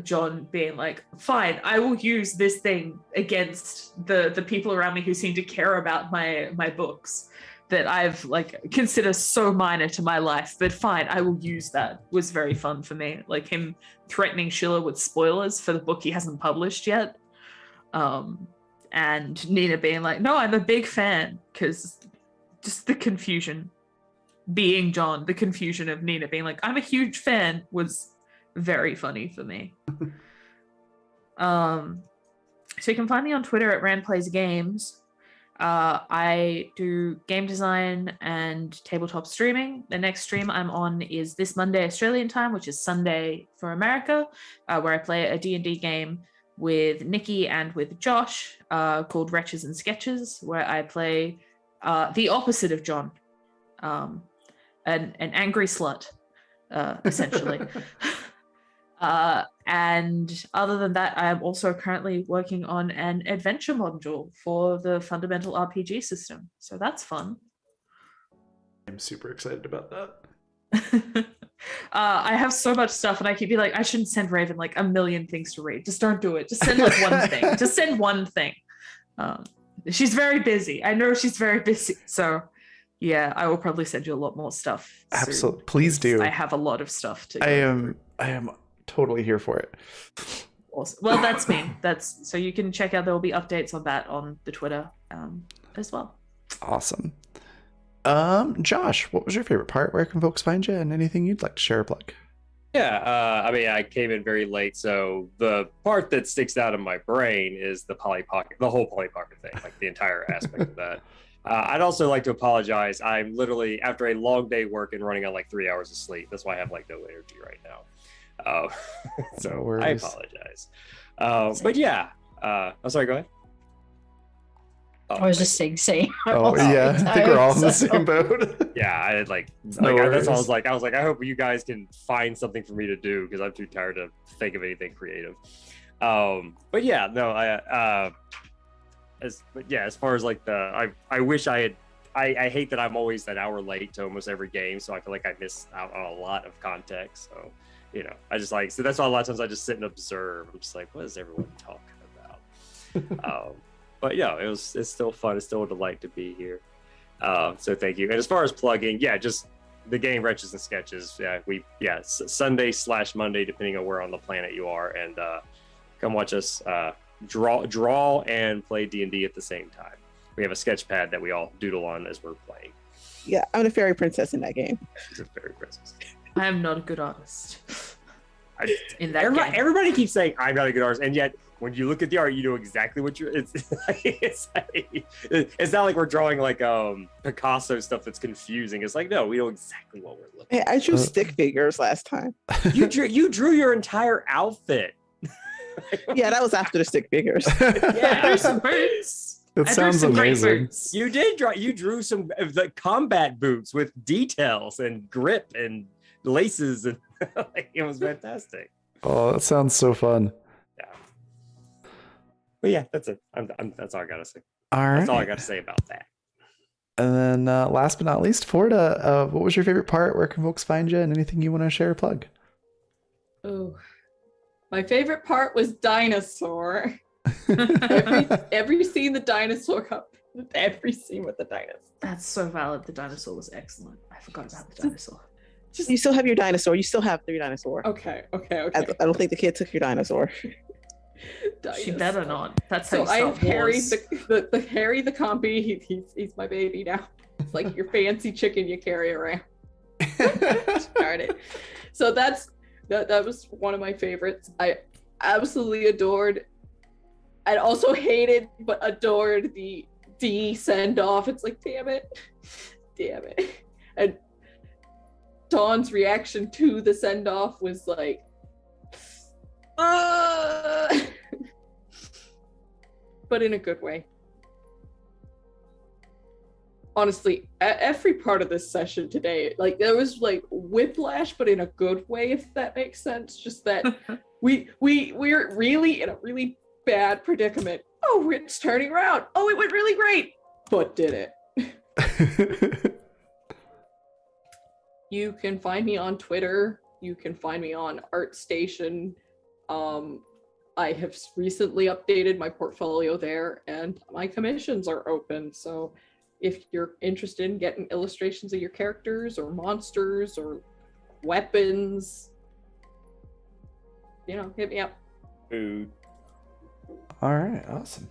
John being like, fine, I will use this thing against the people around me who seem to care about my books. that I've like consider so minor to my life, but fine, I will use that, was very fun for me. Like him threatening Sheila with spoilers for the book he hasn't published yet. And Nina being like, no, I'm a big fan, because just the confusion. Being John, the confusion of Nina being like, I'm a huge fan, was very funny for me. So you can find me on Twitter at Rand Plays Games. I do game design and tabletop streaming. The next stream I'm on is this Monday Australian time, which is Sunday for America, where I play a D&D game with Nikki and with Josh called Wretches and Sketches, where I play the opposite of John, an angry slut, essentially. And other than that, I am also currently working on an adventure module for the fundamental RPG system. So that's fun. I'm super excited about that. I have so much stuff, and I keep being like, I shouldn't send Raven like a million things to read. Just don't do it. Just send like one thing. Just send one thing. She's very busy. I know she's very busy. So yeah, I will probably send you a lot more stuff. Absolutely. Please do. I have a lot of stuff to I am totally here for it. Awesome. Well, that's me. That's so you can check out, there will be updates on that on the Twitter as well. Awesome. Josh, what was your favorite part? Where can folks find you, and anything you'd like to share or plug? Yeah, I mean, I came in very late, so the part that sticks out in my brain is the Polly Pocket, the whole Polly Pocket thing, like the entire aspect of that. I'd also like to apologize. I'm literally, after a long day work and running on like 3 hours of sleep. That's why I have like no energy right now. So No I apologize. But yeah, I'm sorry, go ahead. I was just saying same. Oh yeah, I think we're all in the same boat. Yeah, I had that's all I was like. I hope you guys can find something for me to do, because I'm too tired to think of anything creative. But yeah, no, as far as like I wish I had. I hate that I'm always an hour late to almost every game, so I feel like I miss out on a lot of context. So, you know, I just like, so that's why a lot of times I just sit and observe. I'm just like, what is everyone talking about? But yeah, it's still fun. It's still a delight to be here. So thank you. And as far as plugging, yeah, just the game Wretches and Sketches. Yeah, Sunday/Monday, depending on where on the planet you are, and come watch us draw and play D&D at the same time. We have a sketch pad that we all doodle on as we're playing. Yeah, I'm the fairy princess in that game. She's a fairy princess. I am not a good artist. In that game. Everybody keeps saying I'm not a good artist, and yet when you look at the art, you know exactly what you're. It's not like we're drawing like Picasso stuff that's confusing. It's like, no, we know exactly what we're looking. Hey, I drew stick figures last time. You drew your entire outfit. Yeah, that was after the stick figures. Yeah, there's some boots. It sounds amazing. You drew some of the combat boots with details and grip and laces, and it was fantastic. Oh, that sounds so fun. Yeah. But yeah, that's it. That's all I gotta say. All right. That's all I gotta say about that. And then last but not least, Forda, what was your favorite part? Where can folks find you, and anything you want to share or plug? Oh, my favorite part was dinosaur. every scene the dinosaur up, every scene with the dinosaur. That's so valid. The dinosaur was excellent. I forgot about the dinosaur. You still have your dinosaur. You still have your dinosaur. Okay. I don't think the kid took your dinosaur. She better not. That's how so you I start have Harry, wars. the Harry the compy. He's my baby now. It's like your fancy chicken you carry around. Darn it. So that was one of my favorites. I absolutely adored. I also hated but adored the D send off. It's like, damn it. And Dawn's reaction to the send off was like, but in a good way. Honestly, every part of this session today, like there was like whiplash, but in a good way, if that makes sense. Just that we're really in a really bad predicament. Oh, it's turning around. Oh, it went really great, but did it? You can find me on Twitter. You can find me on ArtStation. I have recently updated my portfolio there, and my commissions are open. So if you're interested in getting illustrations of your characters or monsters or weapons, hit me up. Food. All right, awesome.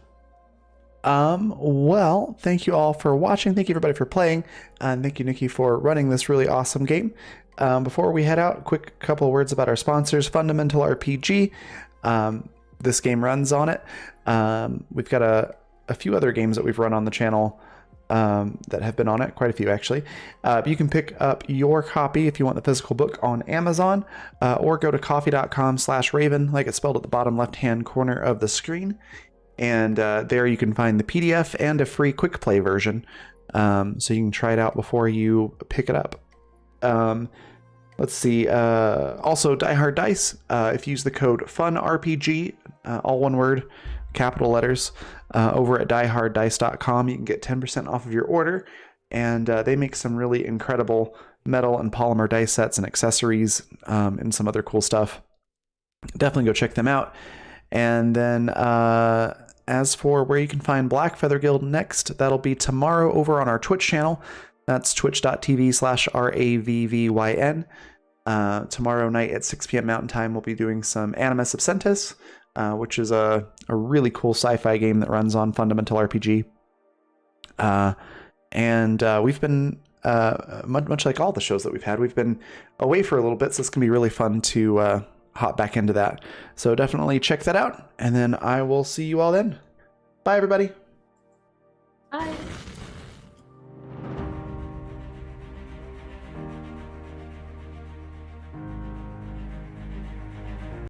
Well, thank you all for watching. Thank you everybody for playing, and thank you Nikki for running this really awesome game. Before we head out, quick couple of words about our sponsors, Fundamental RPG. This game runs on it. We've got a few other games that we've run on the channel that have been on it, quite a few actually. You can pick up your copy if you want the physical book on Amazon, or go to coffee.com/Raven, like it's spelled at the bottom left-hand corner of the screen. And there you can find the PDF and a free quick play version. So you can try it out before you pick it up. Let's see. Also, Die Hard Dice. If you use the code FUNRPG, all one word, capital letters, over at dieharddice.com, you can get 10% off of your order. And they make some really incredible metal and polymer dice sets and accessories, and some other cool stuff. Definitely go check them out. And then as for where you can find Black Feather Guild next, that'll be tomorrow over on our Twitch channel. That's twitch.tv/RAVVYN. Tomorrow night at 6 p.m. Mountain Time, we'll be doing some Animus Absentis, which is a really cool sci-fi game that runs on Fundamental RPG. And we've been, much like all the shows that we've had, we've been away for a little bit, so it's going to be really fun to hop back into that. So definitely check that out, and then I will see you all then. Bye, everybody. Bye.